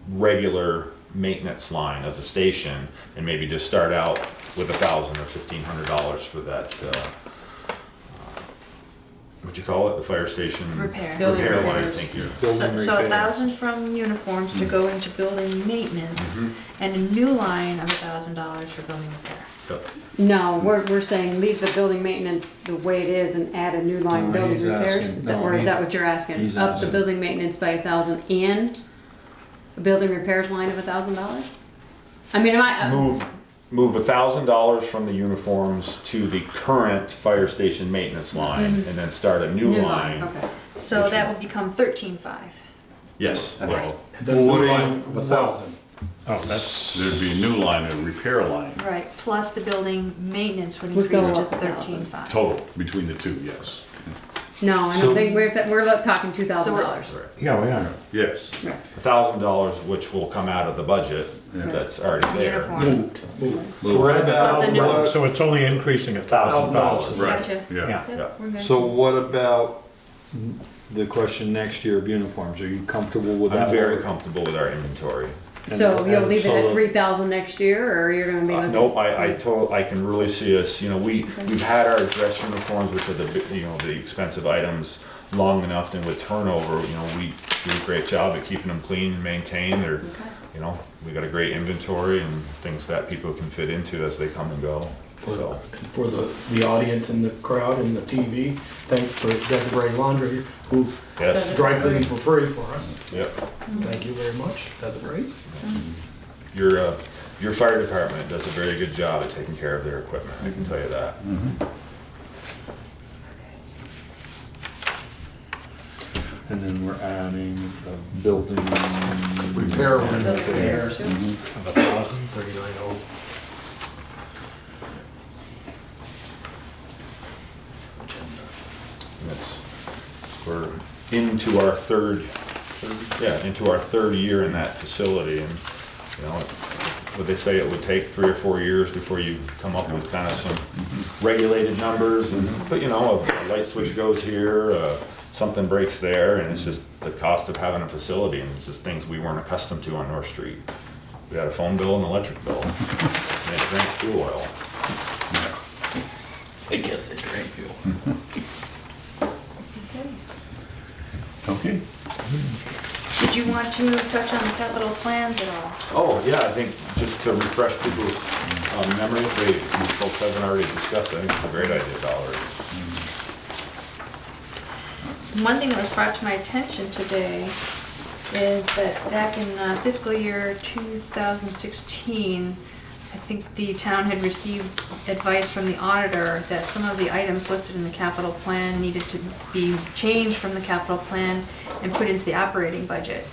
regular maintenance line of the station, and maybe just start out with $1,000 or $1,500 for that. What you call it? The fire station Repair. Building repair line. repairs. Thank you. So 1,000 from uniforms to go into building maintenance, and a new line of $1,000 for building repair. Yep. No, we're saying leave the building maintenance the way it is and add a new line, No, building he's repairs? asking- Is that, no, or is he's- that what you're asking? he's Up the asking. building maintenance by 1,000 and a building repairs line of $1,000? I mean, Move $1,000 from the uniforms to the current fire station maintenance line, and then start a new line. Okay. So that would become 13,500. Yes, Okay. well, And then Well, what new do you- line of 1,000. Oh, that's, There'd be a new line, a repair line, Right, plus the building maintenance would Would go increase to up 13,500. total between the two, yes. No, I So- don't think we're talking $2,000. yeah, we are. Yes. $1,000, which will come out of the budget that's already The there. uniform. So what Plus a new- about, So it's only increasing $1,000. Right, Gotcha. yeah. Yeah. Yep, we're good. so what about the question next year of uniforms? Are you comfortable with that? I'm very comfortable with our inventory. So you'll and leave it so at the- 3,000 next year, or you're gonna be looking? Nope, I can really see us, we've had our dress uniforms, which are the expensive items, long enough, and with turnover, we do a great job at keeping them clean and maintained. They're, we got a great inventory and things that people can fit into as they come and go, so. For the audience and the crowd and the TV, thanks for Desiree Laundry, who Yes, dry cleaning for free for us. yep. Thank you very much, Desiree. Your fire department does a very good job at taking care of their equipment, I can tell you that. And then we're adding a building. Repair line. Repairs. Of 1,000? 39.0. We're into our third year in that facility, and, would they say it would take 3 or 4 years before you come up with kind of some regulated numbers, but a light switch goes here, something breaks there, and it's just the cost of having a facility, and it's just things we weren't accustomed to on North Street. We had a phone bill and an electric bill, and it drank fuel oil. I guess it drank fuel. Okay. Did you want to touch on the capital plans at all? Oh, yeah, I think just to refresh people's memory, if you folks haven't already discussed it, I think it's a great idea, Valerie. One thing that was brought to my attention today is that back in fiscal year 2016, I think the town had received advice from the auditor that some of the items listed in the capital plan needed to be changed from the capital plan and put into the operating budget.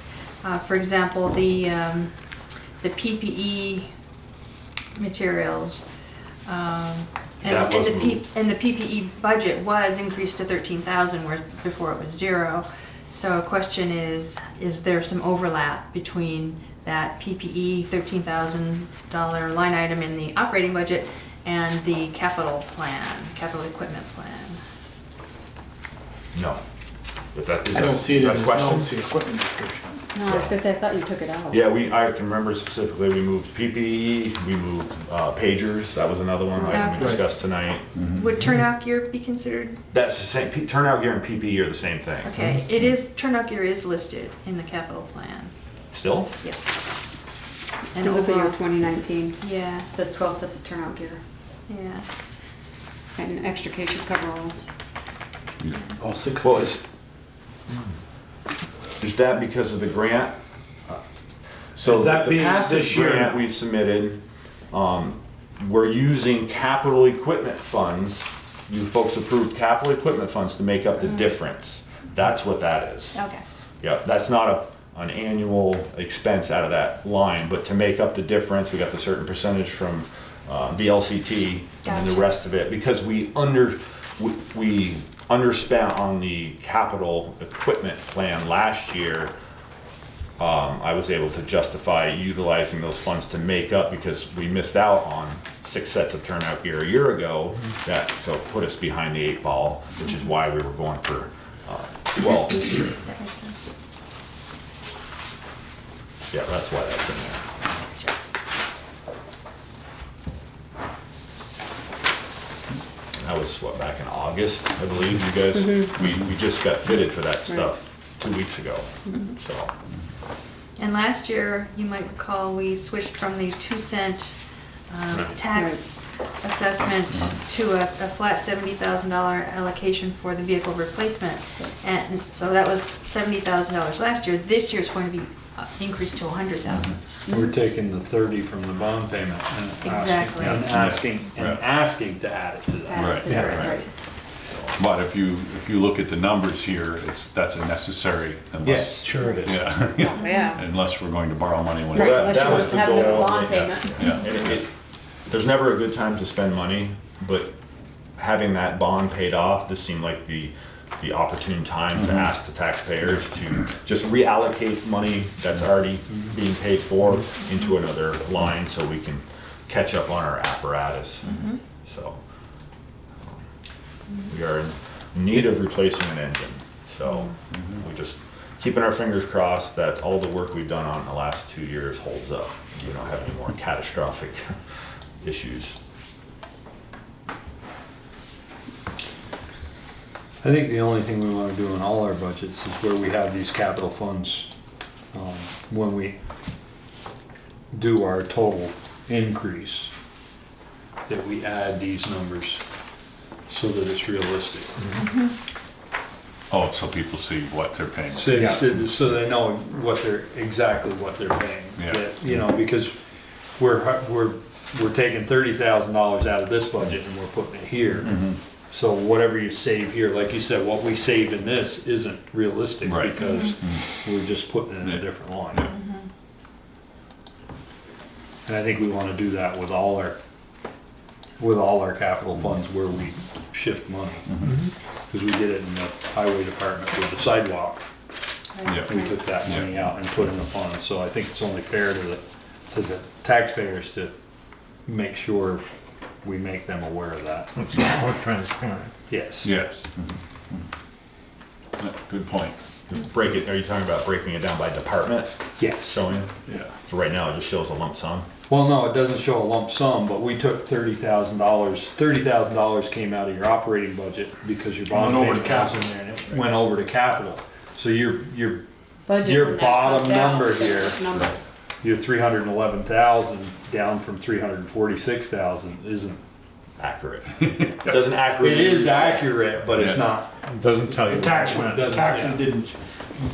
For example, the PPE materials, That was moved. and the PPE budget was increased to 13,000, whereas before it was 0. So a question is there some overlap between that PPE $13,000 line item in the operating budget and the capital equipment plan? No. If that is I don't see it in that his question? notes, the equipment description. No, I was gonna say, I thought you took it out. Yeah, I can remember specifically, we moved PPE, we moved pagers, that was another one item we Okay. discussed tonight. Would turnout gear be considered? That's the same, turnout gear and PPE are the same thing. Okay, turnout gear is listed in the capital plan. Still? Yep. And Fiscal year overall, 2019, yeah, it says 12 sets of turnout gear yeah. and extrication coveralls. All 6. Well, is that because of the grant? So Is that the being passive this year grant now? we submitted, we're using capital equipment funds. You folks approved capital equipment funds to make up the difference. That's what that is. Okay. Yeah, that's not an annual expense out of that line, but to make up the difference, we got the certain percentage from VLCT and then the Gotcha. rest of it, because we underspent on the capital equipment plan last year, I was able to justify utilizing those funds to make up because we missed out on 6 sets of turnout gear a year ago. That so it put us behind the 8 ball, which is why we were going for 12 this year. That makes sense. Yeah, that's why that's in there. That was what, back in August, I believe, you guys, we just got fitted for that stuff 2 weeks ago, so. And last year, you might recall, we switched from the 2-cent tax assessment to a flat $70,000 allocation for the vehicle replacement. And so that was $70,000 last year. This year's going to be increased to $100,000. We're taking the 30 from the bond payment and Exactly. asking to add it to that. Right, Right. But if you look at the numbers here, that's a necessary Yes, unless, sure it is. yeah, Yeah. unless we're going to borrow money when Right, it's unless that you was want the to have the goal, bond yeah. payment. yeah. And there's never a good time to spend money, but having that bond paid off, this seemed like the opportune time to ask the taxpayers to just reallocate money that's already being paid for into another line so we can catch up on our apparatus. So we are in need of replacing an engine. So we're just keeping our fingers crossed that all the work we've done on the last 2 years holds up. You don't have any more catastrophic issues. I think the only thing we want to do in all our budgets is where we have these capital funds, when we do our total increase, that we add these numbers so that it's realistic. Oh, so people see what they're paying. So they know exactly what they're paying. Yeah. That, you know, because we're taking $30,000 out of this budget and we're putting it here. So whatever you save here, like you said, what we save in this isn't realistic Right. because we're just putting it in a different line. Yeah. And I think we wanna do that with all our capital funds where we shift money. Cause we did it in the highway department with the sidewalk. Yeah. We took that money out and put in the fund, so I think it's only fair to the taxpayers to make sure we make them aware of that. It's more transparent. Yes. Yes. Good point. Break it, are you talking about breaking it down by department? Yes. Showing? Yeah. So right now it just shows a lump sum. Well, no, it doesn't show a lump sum, but we took $30,000. $30,000 came out of your operating budget because your bond Went over to payment was in there and it went over to capital. So your Budget Your and that bottom comes out. number here. Number. your 311,000 down from 346,000 isn't. Accurate. Doesn't accurately. It is accurate, but it's Yeah. not. It doesn't tell you. The tax what went, it the went. taxes didn't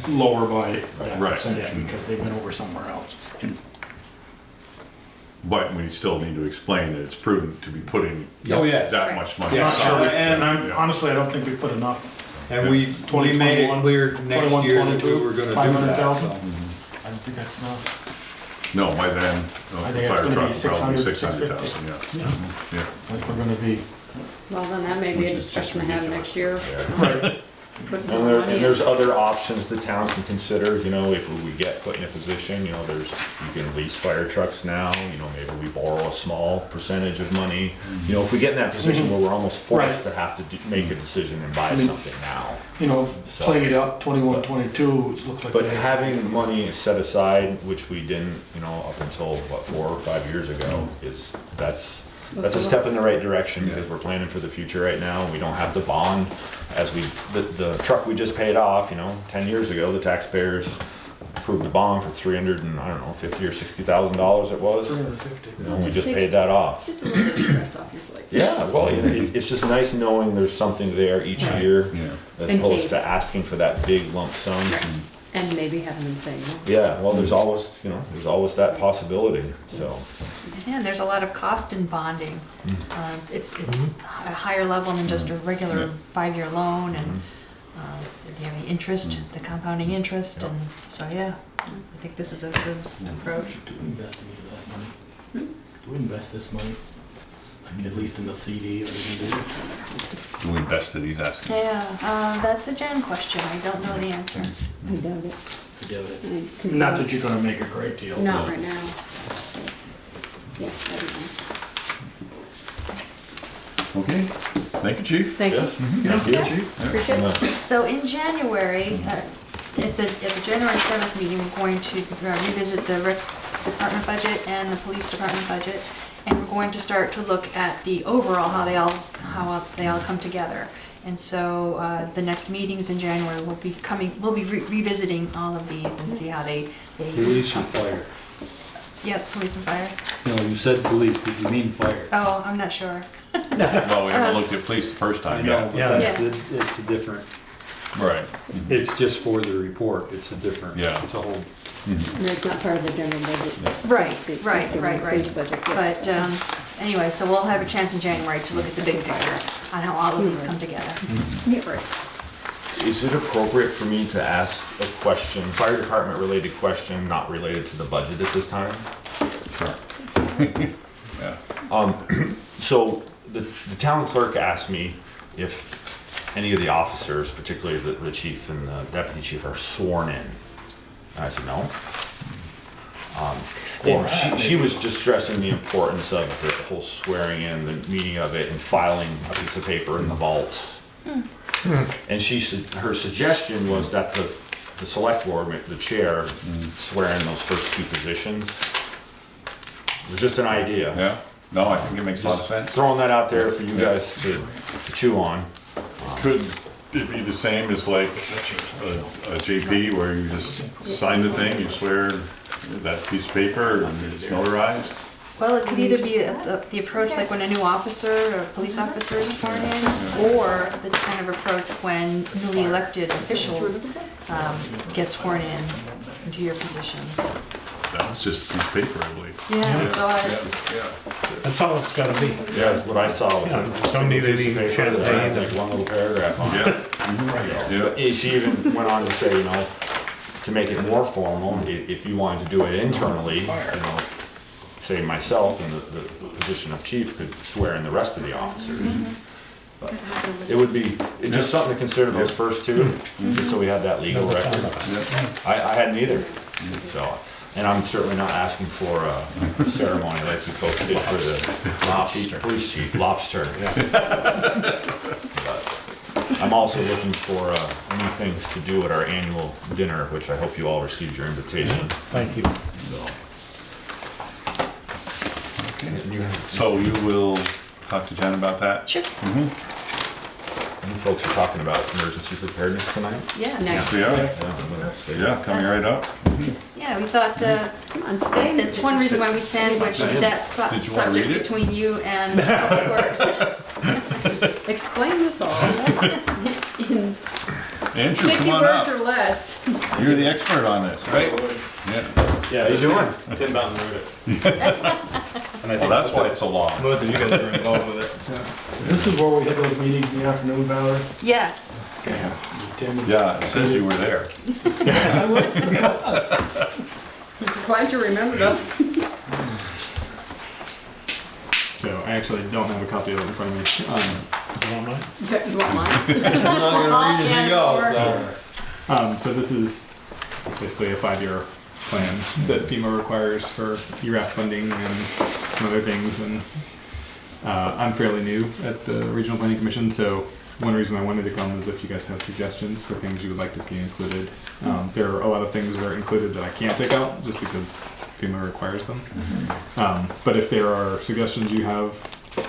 lower by that Right. percentage because they went over somewhere else. And But we still need to explain that it's prudent to be putting Oh, yes. that much money Yeah, aside. and Yeah. honestly, I don't think we put enough. And we made it clear next year that we were gonna do that. 500,000? so. I don't think that's enough. No, by then, I the think it's fire gonna be truck probably 600, 600,000, yeah. Yeah. Yeah. I think we're gonna be. Well, then that may be Which a is just discussion to have ridiculous. next year. Right. Put more And money in. there's other options the town can consider, you know, if we get put in a position, you know, you can lease fire trucks now, you know, maybe we borrow a small percentage of money. You know, if we get in that position where we're almost forced to have to make a decision and buy something now. You know, playing it up, 21, 22, it looks like. But they- having money set aside, which we didn't, you know, up until, what, 4 or 5 years ago, that's a step in the right direction because we're planning for the future right now. We don't have the bond as the truck we just paid off, you know, 10 years ago, the taxpayers approved the bond for $350,000 or $60,000 it was. 350. You know, we just paid that off. Just a little bit of stress off your plate. Yeah, well, it's just nice knowing there's something there each year Yeah. as In opposed to case. asking for that big lump sum. And maybe having them say no. Yeah, well, there's always that possibility, so. Yeah, and there's a lot of cost in bonding. It's a higher level than just a regular 5-year loan and, you know, the interest, the compounding interest, and so, yeah, I think this is a good approach. Do we invest any of that money? Do we invest this money? Like at least in the CD or something. Who invested, he's asking. Yeah, that's a Jen question. I don't know the answer. I doubt it. I doubt it. I could- Not that you're gonna make a great deal. Not right now. Yeah, I don't know. Okay, thank you, chief. Thank you. Thank you. Appreciate it. So in January, at the January 7th meeting, we're going to revisit the rec department budget and the police department budget. And we're going to start to look at the overall, how they all come together. And so the next meetings in January, we'll be revisiting all of these and see how they. Police and fire. Yep, police and fire. No, you said police, did you mean fire? Oh, I'm not sure. Well, we haven't looked at police the first I time know, yet. but Yeah. that's, it's a different, Right. it's just for the report, it's a different, Yeah. it's a whole, It's not part of the general budget. so to Right, speak. right, It's in the right, police right. budget, yeah. But anyway, so we'll have a chance in January to look at the big picture on how all of these come together. Yeah, right. Is it appropriate for me to ask a question, fire department related question, not related to the budget at this time? Sure. Yeah. So the town clerk asked me if any of the officers, particularly the chief and the deputy chief, are sworn in. And I said, no. And she was just stressing the importance of the whole swearing in, the meaning of it, and filing a piece of paper in the vault. And her suggestion was that the select board, the chair, swear in those first two positions. It was just an idea. Yeah, no, I think it makes a lot of Just sense. throwing that out there for you guys to chew on. Could it be the same as like a JP where you just sign the thing, you swear that piece of paper and it's notarized? Well, it could either be the approach like when a new officer or police officer is sworn in, or the kind of approach when newly elected officials get sworn in into your positions. That was just a piece of paper, I believe. Yeah, so That's all it's gotta be. Yeah, that's what I saw. Was Yeah, a don't need piece of any paper that had, champagne. like one little paragraph on it. Yeah, yeah. She even went on to say, to make it more formal, if you wanted to do it internally, say myself in the position of chief could swear in the rest of the officers. But it would be, it's just something to consider those first two, just so we had that legal record. I hadn't either, so. And I'm certainly not asking for a ceremony like you folks did for the police chief, lobster. But I'm also looking for new things to do at our annual dinner, which I hope you all received your invitation. Thank you. So you will talk to Jen about that? sure. You folks are talking about emergency preparedness tonight? Yeah, Next. Yeah, yeah, coming right up. yeah. We thought Come on, stay. that's one reason why we sandwiched that Did you wanna read subject it? between you and Public Works. Explain this all in Andrew, 50 come on words up. or less. You're the expert on this, right? Yeah. Yeah, how you doing? Tim Mountain wrote it. And I Well, that's why it's so long. most of you guys are involved with it, so. This is where we had those meetings in the afternoon, Valerie? Yes. Tim and- Yeah, it says you were there. Glad you remembered them. So I actually don't have a copy of it in front of me. You want mine? You want mine? I'm not gonna read as you go, so. So this is basically a 5-year plan that FEMA requires for ERAF funding and some other things. And I'm fairly new at the Regional Planning Commission, so one reason I wanted to come is if you guys have suggestions for things you would like to see included. There are a lot of things that are included that I can't take out just because FEMA requires them. But if there are suggestions you have,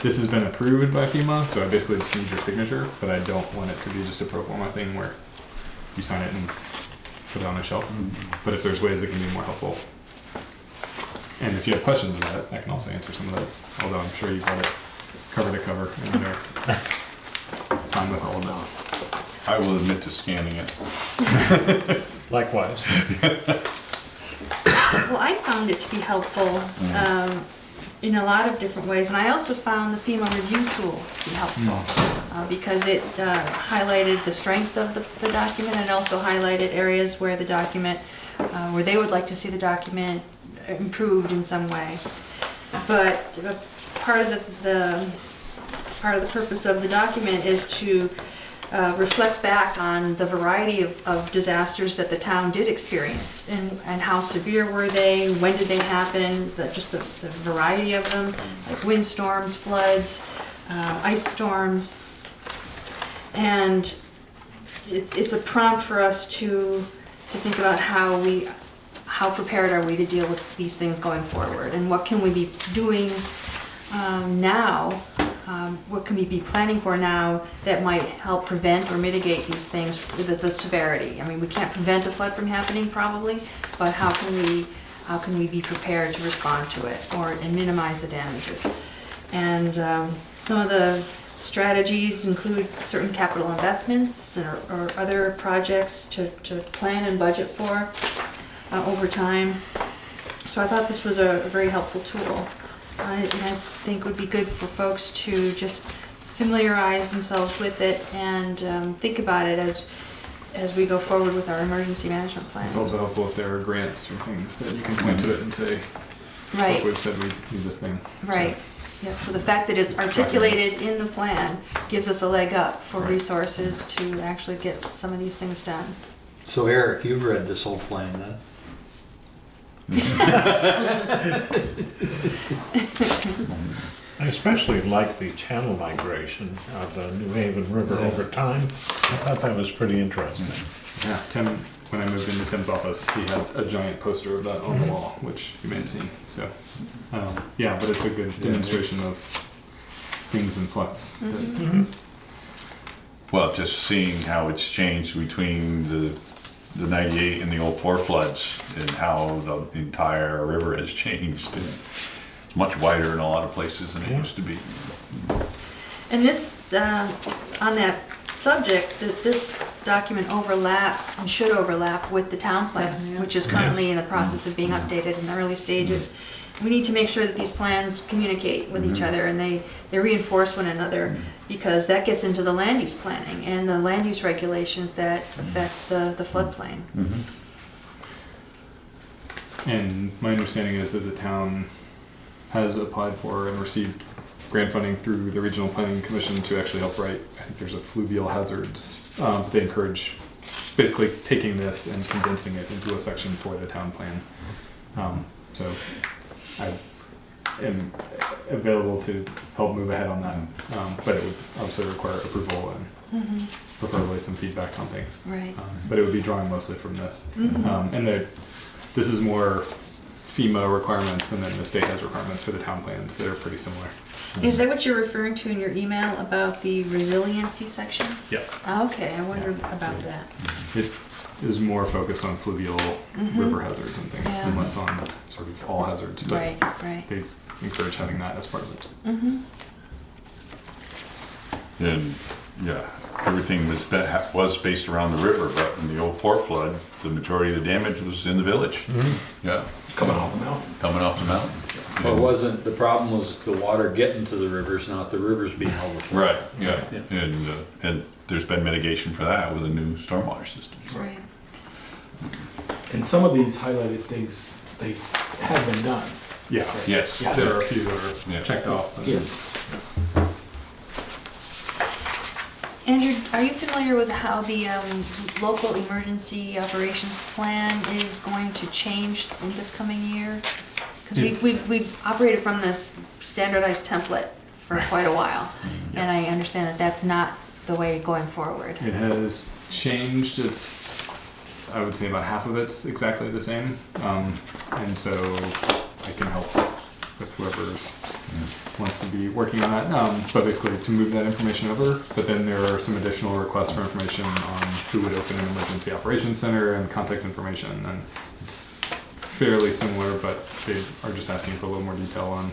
this has been approved by FEMA, so I basically just need your signature, but I don't want it to be just a pro forma thing where you sign it and put it on a shelf. But if there's ways that can be more helpful, and if you have questions about it, I can also answer some of those. Although I'm sure you've got it cover to cover and you're fine with all of it. I will admit to scanning it. Likewise. Well, I found it to be helpful in a lot of different ways, and I also found the FEMA review tool to be helpful because it highlighted the strengths of the document, and it also highlighted areas where the document, where they would like to see the document improved in some way. But part of the purpose of the document is to reflect back on the variety of disasters that the town did experience, and how severe were they, when did they happen, just the variety of them, like windstorms, floods, ice storms. And it's a prompt for us to think about how prepared are we to deal with these things going forward, and what can we be doing now, what can we be planning for now that might help prevent or mitigate these things, the severity. I mean, we can't prevent a flood from happening probably, but how can we be prepared to respond to it and minimize the damages. And some of the strategies include certain capital investments or other projects to plan and budget for over time. So I thought this was a very helpful tool. And I think would be good for folks to just familiarize themselves with it and think about it as we go forward with our emergency management plan. It's also helpful if there are grants or things that you can point to it and say, Right. look, we've said we need this thing. Right. Yeah. So the fact that it's articulated in the plan gives us a leg up for resources to actually get some of these things done. So Eric, you've read this whole plan then? I especially like the channel migration of the New Haven River over time. I thought that was pretty interesting. Yeah, Tim, when I moved into Tim's office, he had a giant poster of that on the wall, which you may have seen. So, yeah, but it's a good demonstration of things in flux. Well, just seeing how it's changed between the 98 and the 04 floods, and how the entire river has changed. And it's much wider in a lot of places than it used to be. And this, on that subject, that this document overlaps and should overlap with the town plan, which is currently in the process of being updated in the early stages. We need to make sure that these plans communicate with each other and they reinforce one another, because that gets into the land use planning and the land use regulations that affect the floodplain. And my understanding is that the town has applied for and received grant funding through the Regional Planning Commission to actually help write, I think there's a fluvial hazards. They encourage basically taking this and condensing it into a section for the town plan. So I am available to help move ahead on that, but it would obviously require approval and preferably some feedback on things. Right. But it would be drawing mostly from this. And this is more FEMA requirements, and then the state has requirements for the town plans that are pretty similar. Is that what you're referring to in your email about the resiliency section? Yep. Okay, I wondered about that. It is more focused on fluvial river hazards and things, Yeah. and less on sort of all hazards. But Right. they encourage having that as part of it. And yeah, everything was based around the river, but in the 04 flood, the majority of the damage was in the village. Yeah, Coming off the mountain. coming off the mountain. But wasn't, the problem was the water getting to the rivers, not the rivers being overflowed. Right, yeah, Yeah. and there's been mitigation for that with a new stormwater system. Right. And some of these highlighted things, they have been done. Yeah. Yes. Yeah. There are a few that are Yeah. checked off. and- Yes. Andrew, are you familiar with how the local emergency operations plan is going to change in this coming year? Because we've operated from this standardized template for quite a while, and I understand that that's not the way going forward. It has changed. It's, I would say about half of it's exactly the same. And so I can help with whoever's wants to be working on that. But basically to move that information over, but then there are some additional requests for information on who would open an emergency operations center and contact information. And it's fairly similar, but they are just asking for a little more detail on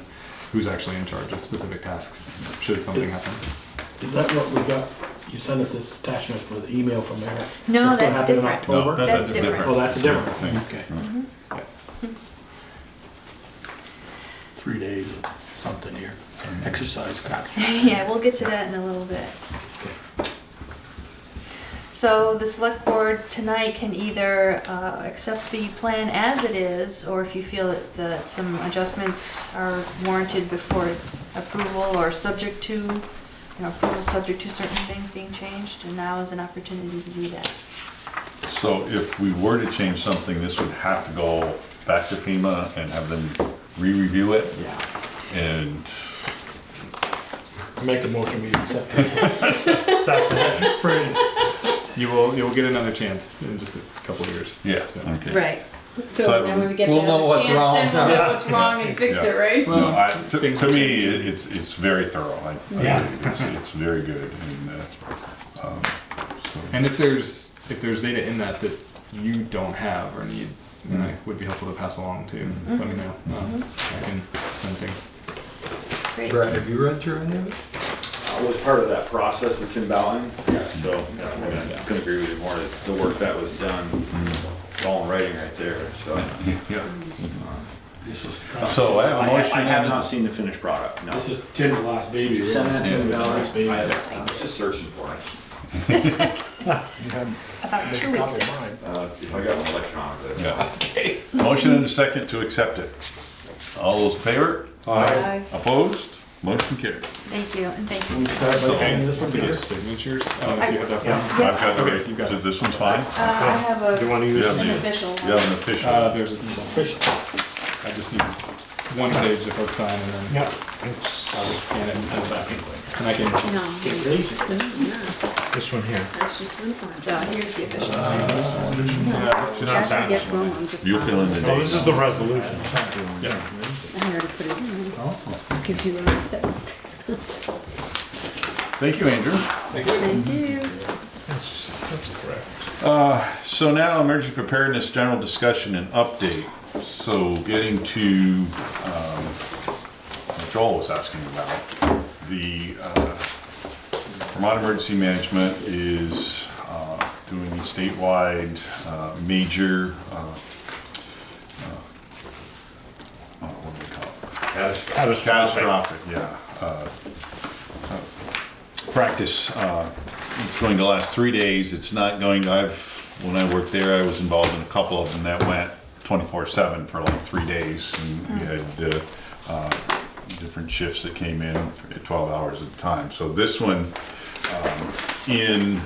who's actually in charge of specific tasks should something happen. Is that what we got? You sent us this attachment for the email from Eric. No, That's what that's happened in different. October? No, That's different. Oh, that's a different thing. thing. Okay. 3 days of something here. Exercise capsule. Yeah, we'll get to that in a little bit. So the select board tonight can either accept the plan as it is, or if you feel that some adjustments are warranted before approval or subject to, approval subject to certain things being changed, and now is an opportunity to do that. So if we were to change something, this would have to go back to FEMA and have them re-review it? Yeah. And Make the motion, we accept it. Second. You will get another chance in just a couple of years. yeah, So- okay. Right. So So now when we get we'll the know other what's chance, wrong. then we'll know Yeah. what's wrong and fix Yeah. it, right? No, to me, it's very thorough. Yeah. It's very good. So, And if there's data in that you don't have or need, then it would be helpful to pass along to. Let me know. I can send things. Great. Brett, have you read through any of it? I was part of that process with Tim Bowden, so I couldn't agree with you more, that the work that was done, it's all in writing right there, so. yeah. This was, So I have a motion. I have not seen the finished product, no. this is Tim's last baby. really. Send that to him, Tim's last baby. I was just searching for it. About 2 weeks ago. If I got an electronic, Yeah. Motion and a second to accept it. All those in favor? Aye. Opposed? Motion carried. Thank you, and thank Can you. we start by signing this one For the here? signatures, I don't know if you have that Yeah. form. I've got, Okay, okay, you got it. this one's fine? I have Do you want to use Yeah. it? an official one. You have an official. There's a fish. I just need one page to folks sign, and then Yeah. I'll just scan it and send it back. And I can. No, Racing. This one here. that's just one part. So here's the official. Yeah, Actually, get one, I'm just. You fill in the Oh, this dates. is the resolution. yeah. I already put it in. Gives you a set. Thank you, Andrew. Thank you. That's correct. So now emergency preparedness, general discussion and update. So getting to, what Joel was asking about, the Vermont Emergency Management is doing a statewide major, what do we call it? Catastrophic, yeah. Practice, it's going to last 3 days. It's not going, when I worked there, I was involved in a couple of them that went 24/7 for like 3 days. And we had different shifts that came in at 12 hours at a time. So this one, in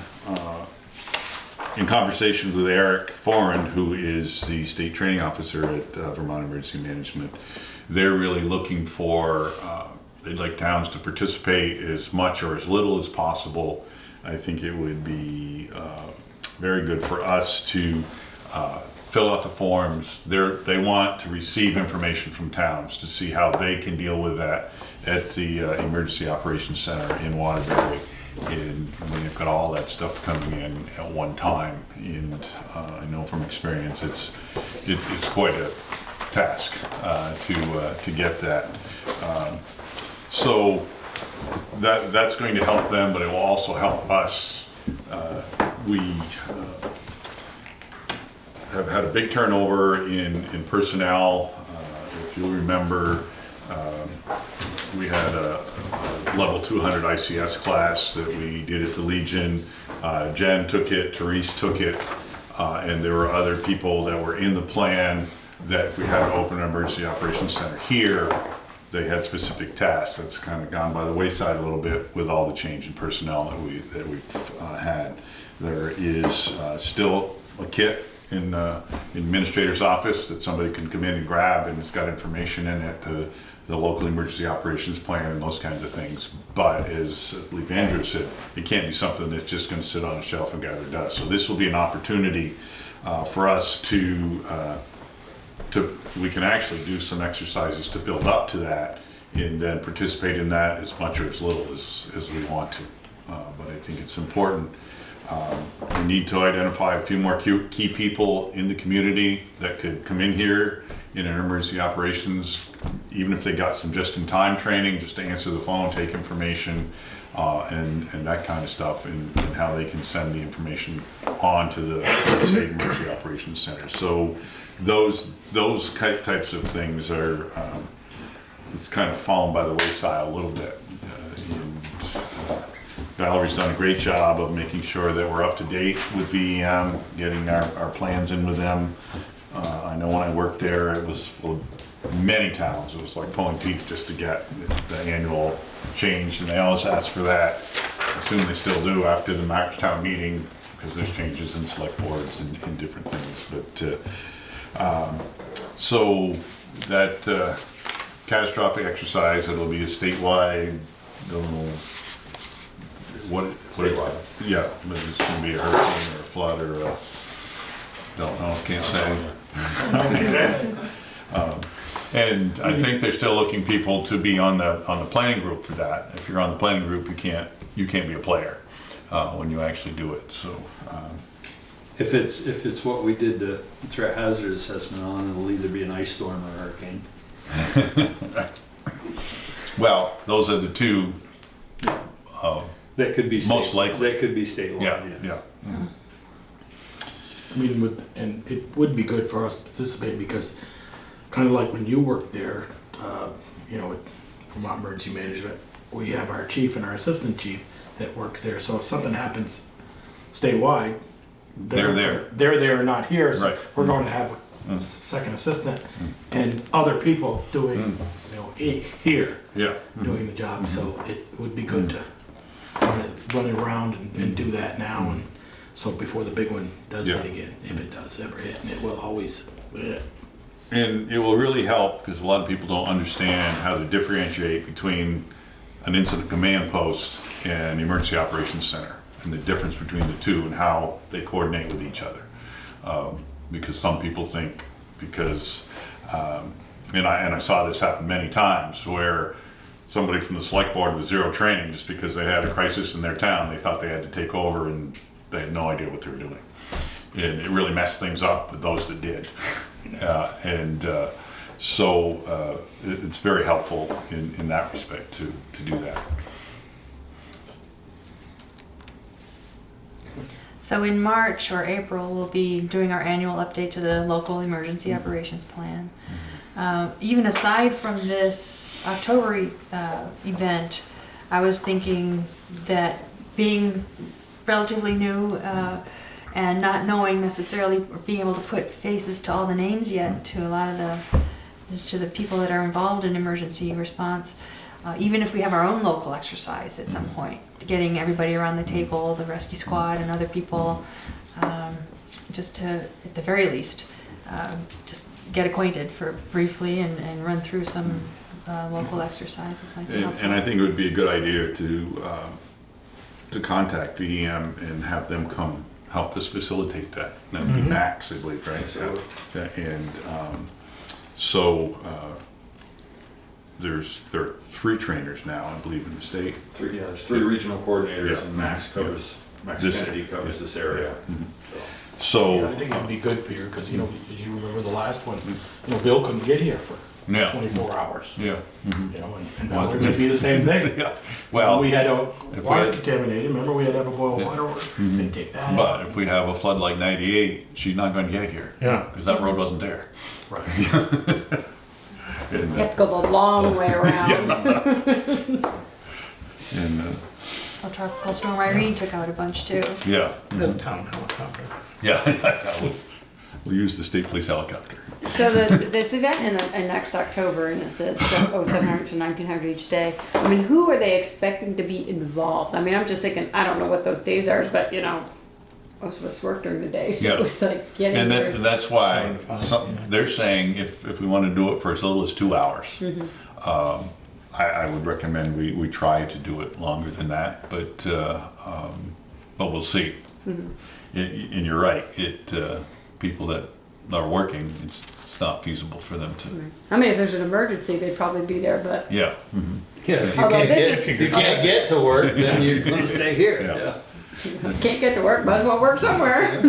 conversations with Eric Foran, who is the state training officer at Vermont Emergency Management, they're really looking for, they'd like towns to participate as much or as little as possible. I think it would be very good for us to fill out the forms. They want to receive information from towns to see how they can deal with that at the Emergency Operations Center in Waterbury. And when you've got all that stuff coming in at one time, and I know from experience, it's quite a task to get that. So that's going to help them, but it will also help us. We have had a big turnover in personnel. If you'll remember, we had a level 200 ICS class that we did at the Legion. Jen took it, Therese took it, and there were other people that were in the plan that if we had an open emergency operations center here, they had specific tasks. That's kind of gone by the wayside a little bit with all the change in personnel that we've had. There is still a kit in the administrator's office that somebody can come in and grab, and it's got information in it, the local emergency operations plan and those kinds of things. But as I believe Andrew said, it can't be something that's just going to sit on a shelf and gather dust. So this will be an opportunity for us to we can actually do some exercises to build up to that, and then participate in that as much or as little as we want to. But I think it's important. We need to identify a few more key people in the community that could come in here in an emergency operations, even if they got some just-in-time training, just to answer the phone, take information, and that kind of stuff, and how they can send the information on to the state emergency operations center. So those types of things are it's kind of fallen by the wayside a little bit. Valerie's done a great job of making sure that we're up to date with VEM, getting our plans in with them. I know when I worked there, it was for many towns, it was like pulling teeth just to get the annual change, and they always ask for that. I assume they still do after the March town meeting, because there's changes in select boards and different things, but, so that catastrophic exercise, it'll be a statewide, don't know, what it's, yeah, but it's gonna be a hurricane or a flood or a, don't know, can't say. And I think they're still looking people to be on the planning group for that. If you're on the planning group, you can't be a player when you actually do it, so. If it's what we did the threat hazard assessment on, it'll either be an ice storm or a hurricane. Well, those are the two. That could be Most likely. That could be statewide. Yeah, yes. yeah. I mean, and it would be good for us to participate because kind of like when you worked there, you know, from emergency management, we have our chief and our assistant chief that works there. So if something happens statewide, They're there. They're there and not here. So Right. we're going to have a second assistant and other people doing, you know, here Yeah. doing the job. So it would be good to run it around and do that now, and so before the big one does Yeah. hit again, if it does ever hit, and it will always hit. And it will really help, because a lot of people don't understand how to differentiate between an incident command post and emergency operations center, and the difference between the two and how they coordinate with each other. Because some people think, and I saw this happen many times, where somebody from the select board with zero training, just because they had a crisis in their town, they thought they had to take over and they had no idea what they were doing. And it really messed things up with those that did. So it's very helpful in that respect to do that. So in March or April, we'll be doing our annual update to the local emergency operations plan. Even aside from this October event, I was thinking that being relatively new and not knowing necessarily, or being able to put faces to all the names yet to a lot of the people that are involved in emergency response, even if we have our own local exercise at some point, getting everybody around the table, the rescue squad and other people, just to, at the very least, just get acquainted for briefly and run through some local exercises might be helpful. And I think it would be a good idea to contact VEM and have them come help us facilitate that. That would be Max, I believe, right? Yeah. And there are 3 trainers now, I believe, in the state. There's 3 regional coordinators, Yeah. and Max Kennedy covers this area. So I think it'd be good, Peter, because, you know, as you remember the last one, you know, Bill couldn't get here for Yeah. 24 hours. Yeah. You know, and now we're gonna be the same thing. Yeah. Well, We had a if water we had- contaminated, remember we had to have a boil water order, they take that out. but if we have a flood like '98, she's not going to get here. Yeah. Because that road wasn't there. Right. And, You have to go the long way around. Well, Tropical Storm Irene took out a bunch too. yeah. The town helicopter. Yeah. We'll use the state police helicopter. So this event in next October, and it says 700 to 1900 each day. I mean, who are they expecting to be involved? I mean, I'm just thinking, I don't know what those days are, but you know, most of us work during the day, so Yeah. it's like getting And there. that's why Yeah. they're saying if we want to do it for as little as 2 hours, I would recommend we try to do it longer than that, but we'll see. And you're right, people that are working, it's not feasible for them to, I mean, if there's an emergency, they'd probably be there, but yeah. Yeah, if you Although can't this get, is- if you can't get to work, then you're gonna stay here. Yeah. can't get to work, might as well work somewhere.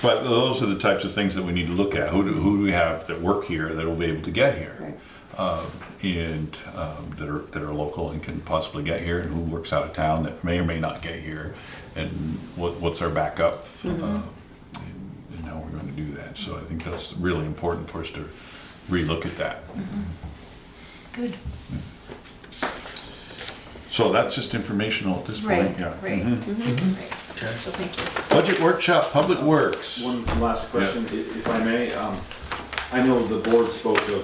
But those are the types of things that we need to look at. Who do we have that work here that will be able to get here? Right. And that are local and can possibly get here, and who works out of town that may or may not get here, and what's our backup, and how we're going to do that. So I think that's really important for us to relook at that. Good. So that's just informational at this Right, point, yeah. right. Mhm. Right. So thank you. Budget workshop, Public Works. One last question, if I may. I know the board spoke of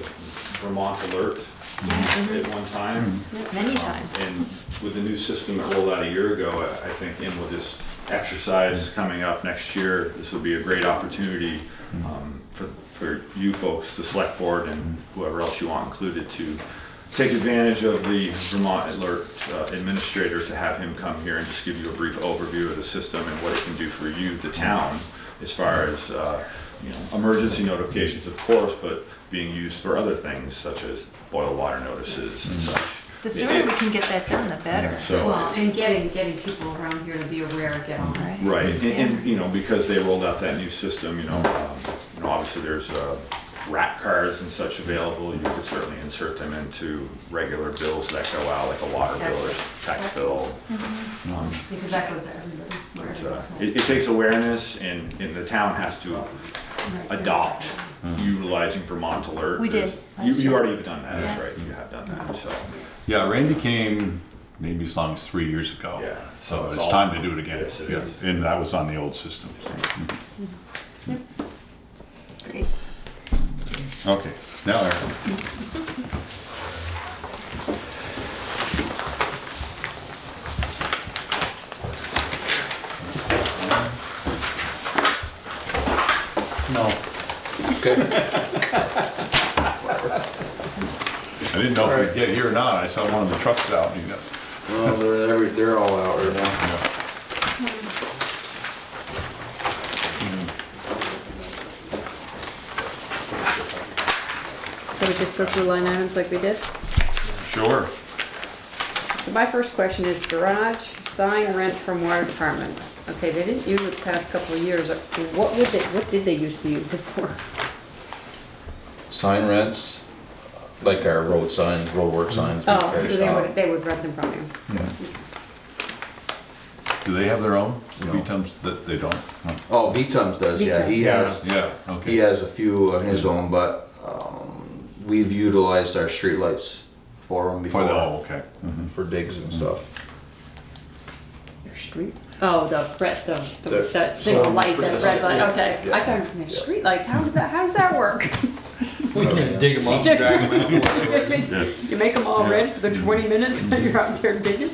Vermont Alert at one time. Many times. And with the new system that rolled out a year ago, I think, and with this exercise coming up next year, this would be a great opportunity for you folks, the select board and whoever else you want included, to take advantage of the Vermont Alert administrator, to have him come here and just give you a brief overview of the system and what it can do for you, the town, as far as emergency notifications, of course, but being used for other things such as boil water notices and such. The sooner we can get that done, the better. So, Well, and getting people around here to be aware, get on it. right, and because they rolled out that new system, obviously there's rat cards and such available. You could certainly insert them into regular bills that go out, like a water bill or tax bill. Because that goes to everybody, wherever it's going. It takes awareness, and the town has to adopt utilizing Vermont Alert. We did You last year. already have done that, that's Yeah. right, you have done that, so. Yeah, Randy came maybe as long as 3 years ago. Yeah. So It's it's all- time to do it again. Yes, it Yeah, is. and that was on the old system. So. Great. Okay, now Eric. No. I didn't know if we'd get here or not. I saw one of the trucks out. Well, they're all out right now. So we just go through line items like we did? Sure. So my first question is garage, sign rent from water department. Okay, they didn't use it the past couple of years. What did they used to use it for? Sign rents, like our road signs, road work signs. Oh, repair so shop. they would rent them from you. Yeah. Do they have their own? No. VTUMs that they don't? Huh. Oh, VTUMs does, yeah, he has, Yeah, okay. he has a few on his own, but, we've utilized our streetlights for him before. Oh, okay. Mhm. For digs and stuff. Your street? Oh, The- that single light, that red light, Yeah. okay. Yeah. I thought from their street lights, how does that work? We can dig them up, drag them out. You make them all red for the 20 minutes when you're out there digging?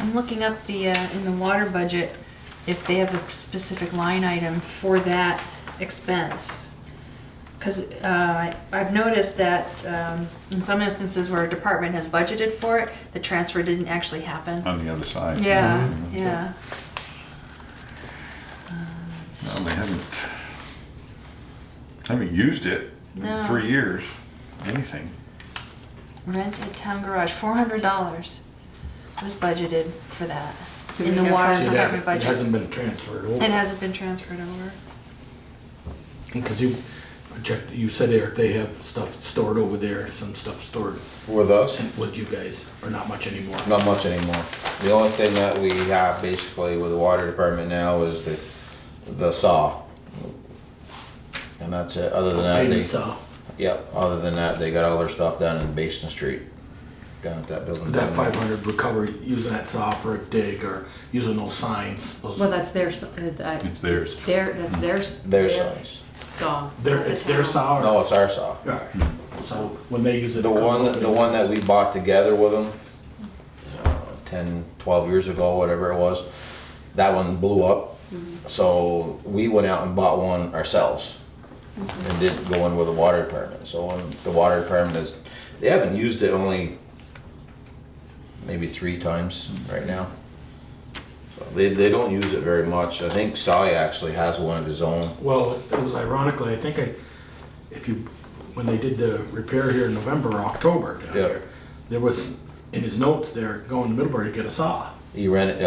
I'm looking up in the water budget, if they have a specific line item for that expense. Because I've noticed that in some instances where a department has budgeted for it, the transfer didn't actually happen. On the other side. Yeah, yeah. No, they haven't used it No. in 3 years, anything. Rented town garage, $400 was budgeted for that in the Yeah, water See, It department hasn't, it budget. hasn't been transferred It over. hasn't been transferred over. Because I checked, you said they have stuff stored over there, some stuff stored With us, with you guys, or not much anymore. not much anymore. The only thing that we have basically with the water department now is the saw. And that's it, other than that, they, Payment saw. yep, other than that, they got all their stuff down in Basin Street. Down at that building. That down there. 500 would cover using that saw for a dig or using those signs. Those, Well, that's their, It's theirs. that's theirs. Their size. Saw. it's their saw? or- No, it's our saw. Right. So when they use it. The it comes one, up the with- one that we bought together with them, 10, 12 years ago, whatever it was, that one blew up. So we went out and bought one ourselves and didn't go in with the water department. So when the water department is, they haven't used it only maybe 3 times right now. So they don't use it very much. I think Sally actually has one of his own. Well, it was ironically, I think when they did the repair here in November or October down Yeah. here, there was, in his notes there, going to Middlebury to get a saw. He rented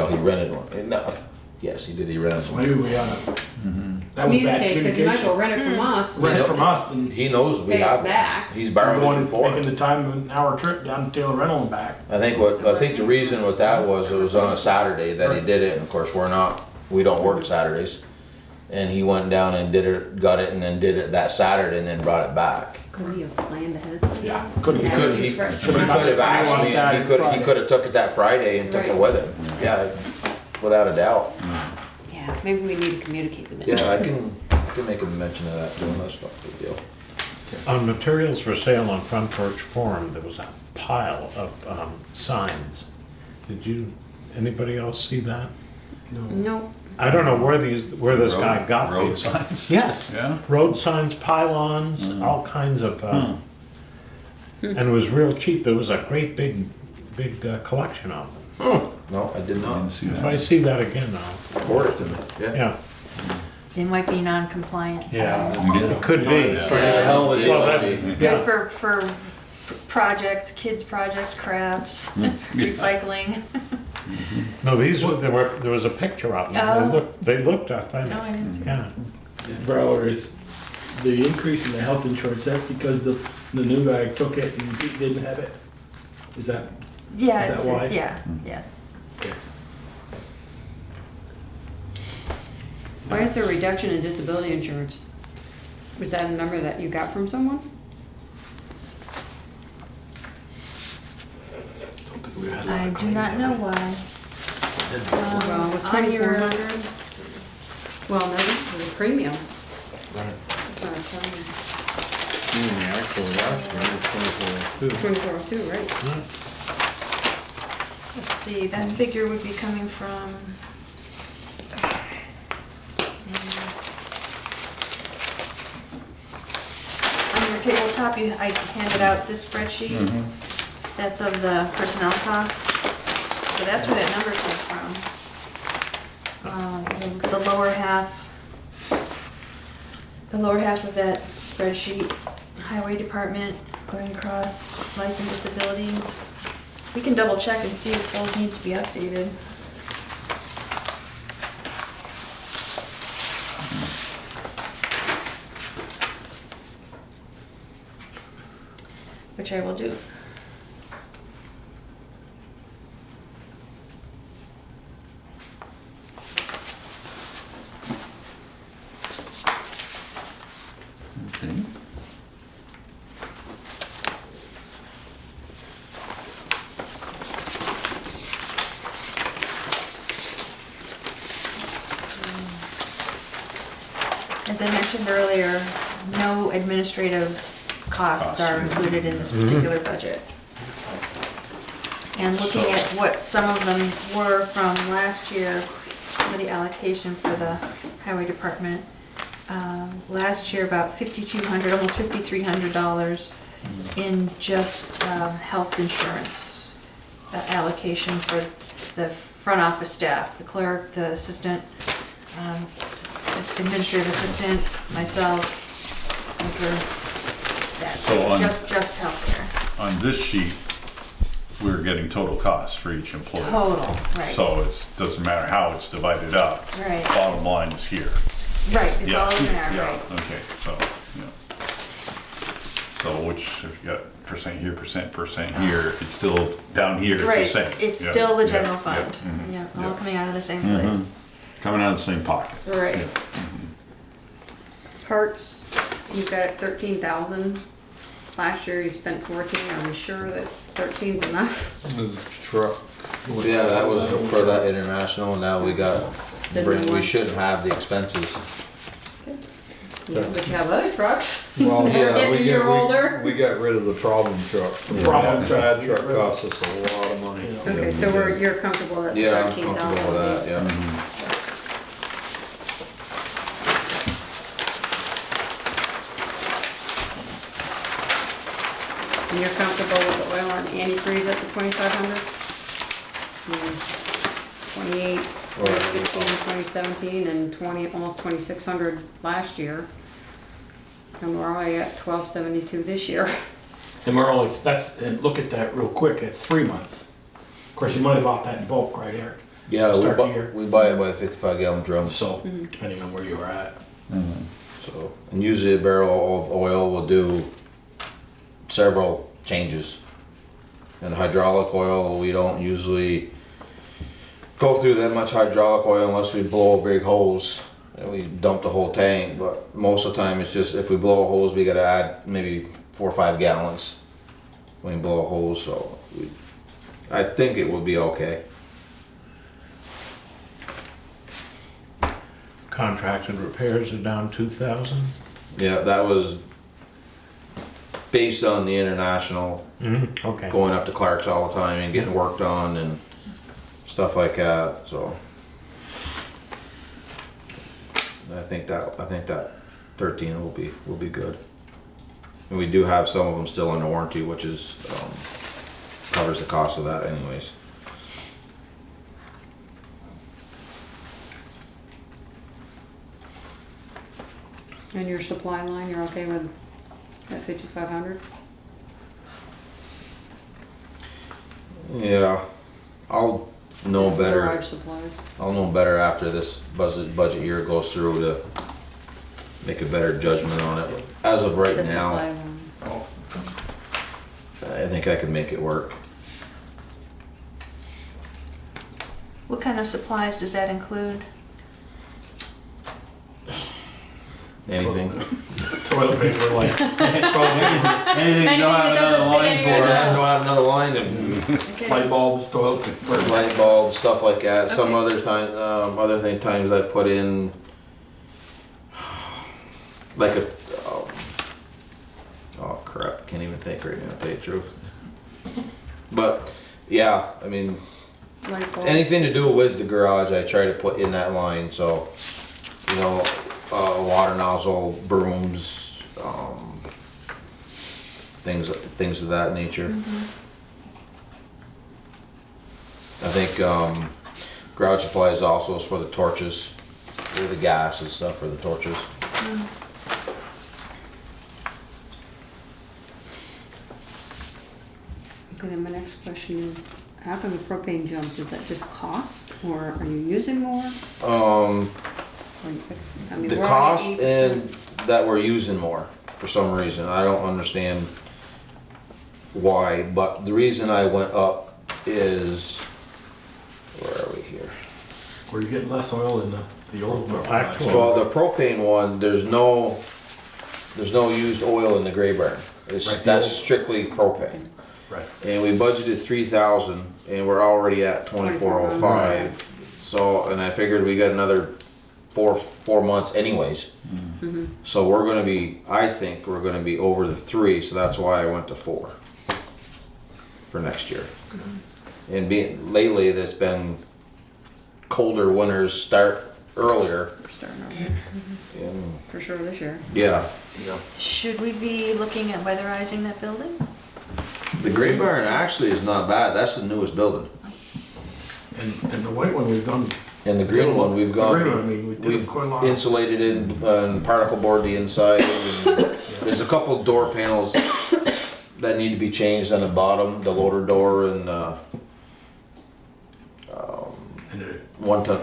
one. No, yes, he did, he rented So one. maybe we ought to, that was bad Communicate, because you might as well communication. rent it from us. Rent it from us, then He knows we Pay us have back. it. He's borrowed it going, before. making the time of an hour trip down to Taylor Rental and back. I think the reason with that was it was on a Saturday that he did it, and of course, we don't work Saturdays. And he went down and got it and then did it that Saturday and then brought it back. Could he have planned ahead? Yeah, couldn't Yeah. be. Could, he Fresh. could have asked me, Saturday, he Friday. could have took it that Friday and took it Right. with him. Yeah, without a doubt. Yeah, maybe we need to communicate with him. Yeah, I can make a mention of that to him, that's not a big deal. On materials for sale on Front Porch Forum, there was a pile of signs. Anybody else see that? Nope. I don't know where this guy got Road these. signs? Yes. Yeah? Road signs, pylons, all kinds of, and it was real cheap. There was a great big collection of them. No, I did I not. didn't see If I that. see that again, I'll, Forward it to me, yeah. yeah, They might be non-compliant yeah, signs. it could be. Hell of a Well, deal, that- maybe. Good yeah. for projects, kids' projects, crafts, recycling. No, there was a picture of them. Oh. They looked authentic. No, I didn't see Yeah. Valor, is the increase in the health insurance, that because the new guy took it and he didn't have it? Is that, Yeah, Is it's, that why? yeah. Why is there a reduction in disability insurance? Was that a number that you got from someone? don't think we had a lot I of do claims not know on it. why. Well, it was On your- 2,400. Well, no, this is a premium. Right. It's not a premium. Actually, last year it was 24.2. 2402, right? Let's see, that figure would be coming from. On your tabletop, I handed out this spreadsheet. That's of the personnel costs. So that's where that number comes from. The lower half of that spreadsheet, highway department, going across life and disability. We can double check and see if those need to be updated. Which I will do. Okay. As I mentioned earlier, no administrative costs are included in this particular budget. And looking at what some of them were from last year, some of the allocation for the highway department, last year about $5,200, almost $5,300 in just health insurance allocation for the front office staff, the clerk, the assistant, administrative assistant, myself, for that. So on- Just healthcare. On this sheet, we're getting total costs for each employee. Total, right. So it doesn't matter how it's divided up. Right. Bottom line is here. Right, it's Yeah, all in there, yeah, right. okay, so, yeah. So which, if you got percent here, percent here, it's still, down here, it's the Right, same. it's Yeah, still the yeah, general yeah, fund. mhm, Yeah, all yeah. coming out of the same place. Coming out of the same pocket. Right. Yeah. Parts, you've got 13,000. Last year you spent 14. Are we sure that 13's enough? The truck. Yeah, that was for that international, now we got, The new we one. shouldn't have the expenses. Yeah, but you have other trucks. Well, Yeah, a year older. We got rid of the problem truck. Problem That truck. truck cost us a lot of money. Okay, so you're comfortable that Yeah, I'm 13,000? comfortable with that, yeah. And you're comfortable with the oil and antifreeze at the 2,500? 28, 2016, 2017, and 20, almost 2,600 last year. And we're already at 1,272 this year. And we're only, and look at that real quick, it's 3 months. Of course, you might have bought that in bulk, right, Eric? Yeah, Start the year. we buy it by 55 gallon drums, So, depending on where you were at. so, and usually a barrel of oil will do several changes. And hydraulic oil, we don't usually go through that much hydraulic oil unless we blow a big hose. And we dump the whole tank, but most of the time it's just, if we blow a hose, we gotta add maybe 4 or 5 gallons when you blow a hose, so I think it will be okay. Contracted repairs are down 2,000. Yeah, that was based on the international, Okay. going up to Clark's all the time and getting worked on and stuff like that, so. I think that 13 will be good. And we do have some of them still under warranty, which is, covers the cost of that anyways. And your supply line, you're okay with that 5,500? Yeah, I'll know better. Garage supplies. I'll know better after this budget year goes through to make a better judgment on it. As of right The supply now, line. I think I can make it work. What kind of supplies does that include? Anything. Toilet paper, like, Anything you don't have another line for. I don't have another line of light bulbs, toilet paper. light bulbs, stuff like that. Some other time, times I've put in like a, oh crap, can't even think right now, to tell you the truth. But yeah, I mean, Light bulb. anything to do with the garage, I try to put in that line, so, you know, water nozzle, brooms, things of that nature. I think, garage supplies also is for the torches, or the gas and stuff for the torches. Okay, then my next question is, how come the propane jumped? Is that just cost, or are you using more? Or I mean, The we're cost already at 8%. and that we're using more for some reason. I don't understand why, but the reason I went up is, where are we here? Were you getting less oil in the old one? Actual. Well, the propane one, there's no used oil in the gray barn. Right, That's the old- strictly propane. Right. And we budgeted 3,000 and we're already at 2,405. So, and I figured we got another four months anyways. So we're gonna be, I think we're gonna be over the 3, so that's why I went to 4 for next year. And lately, there's been colder winters start earlier. We're starting over. And For sure this year. yeah, Should we be looking at weatherizing that building? the gray barn actually is not bad. That's the newest building. And the white one we've done. And the green one, we've The green one, I gone, mean, we did we've quite a lot. insulated in particle board the inside. And there's a couple door panels that need to be changed on the bottom, the loader door and And it-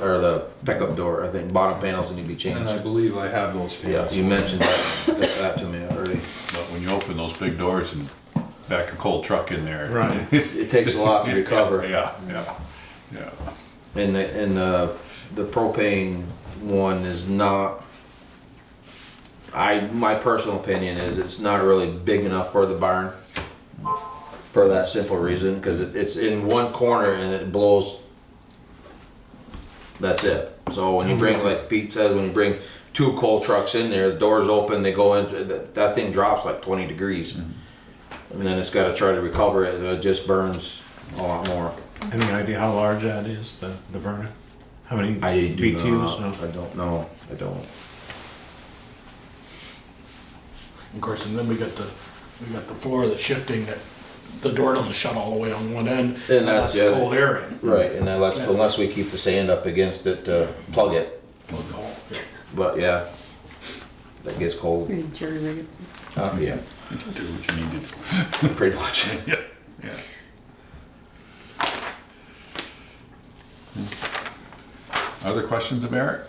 or the pickup door. I think bottom panels need to be And I changed. believe I have those Yeah, panels. you mentioned that to me already. But when you open those big doors and back a cold truck in there. Right. It takes a lot to recover. Yeah. And the propane one is not, my personal opinion is it's not really big enough for the barn. For that simple reason, because it's in one corner and it blows. That's it. So when you bring, like Pete says, when you bring 2 coal trucks in there, the doors open, they go into, that thing drops like 20 degrees. And then it's gotta try to recover it, it just burns a lot more. Any idea how large that is, the burner? How many I do BTUs? not, No. I don't know, I don't. Of course, and then we got the floor that's shifting, that the door doesn't shut all the way on one end. And that's the other- cold air in. Right, and then unless we keep the sand up against it to plug it, but yeah, that gets cold. You're jerry rigging. Yeah, Do what you need to do. pretty much. Yeah. Other questions of Eric?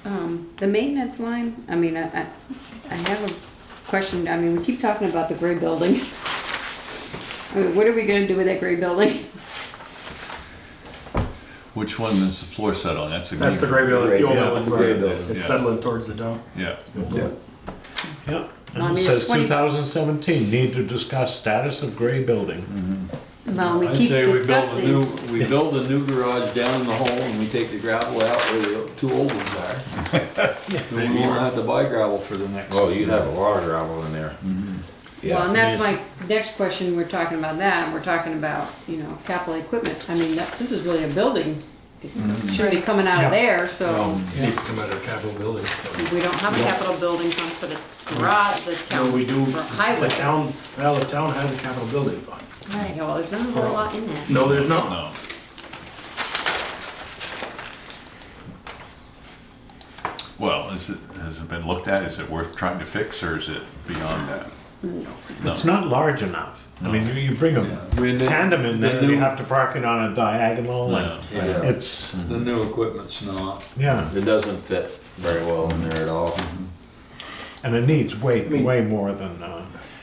The maintenance line, I mean, I have a question. I mean, we keep talking about the gray building. I mean, what are we gonna do with that gray building? Which one is the floor set on? That's That's the gray building, the old Yeah, building. the gray right. building, It's yeah. settling towards the dump. Yeah. Yeah. Yeah. I mean, It it's says 20 2017, need to discuss status of gray building. Well, we I keep say discussing. we build a new garage down in the hole and we take the gravel out where the two old ones are. Then we won't have to buy gravel for the next. Oh, you'd have a lot of gravel in there. Well, and that's my next question, we're talking about that, and we're talking about, you know, capital equipment. I mean, this is really a building. It should be coming out of there, so It needs to come out of capital building. we don't have a capital building fund for the garage, the No, town, we do, for highway. the town has a capital building fund. Right. Yeah, well, there's not a whole lot in there. No, there's not. No. Well, has it been looked at? Is it worth trying to fix, or is it beyond that? No. It's not large enough. I mean, you bring a I mean, tandem in there, the you new- have to park it on a diagonal, and Yeah. it's, The new equipment's not. yeah, It doesn't fit very well in there at all. and it needs way more than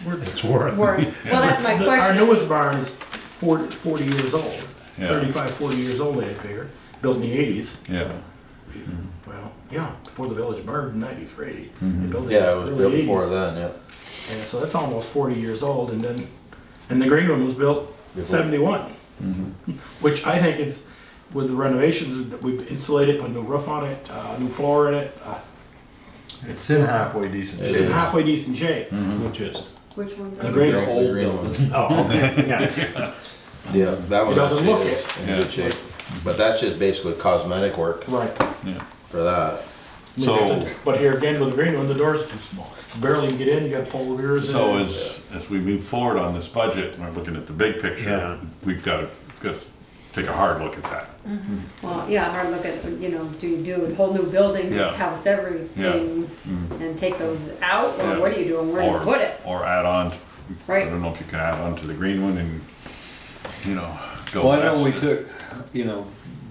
it's worth. Well, that's my Our question. newest barn is 40 years old, Yeah. 35, 40 years old, I figure, built in the 80s. Yeah. Well, yeah, before the village burned in 93. They built Yeah, it was early built before 80s. then, yeah. And so that's almost 40 years old, and the green one was built Before. 71. Which I think it's, with the renovations, we've insulated, put a new roof on it, new floor in it. It's in halfway decent It's in halfway decent shape. Which is, Which one? The green The one. Old green building. oh, okay, yeah. Yeah, that one It doesn't actually look is it. in good shape. But that's just basically cosmetic work Right. for that. So, But here again, with the green one, the door's too small. Barely can get in, you gotta pull the mirrors in. so as we move forward on this budget, and we're looking at the big picture, Yeah. we've got to take a hard look at that. Well, yeah, hard look at, you know, do you do a whole new building, Yeah. just house everything, and take those out, or what are you doing, where do you put it? Or add on, I Right. don't know if you can add on to the green one and, you know, go Well, I know we west. took, you know,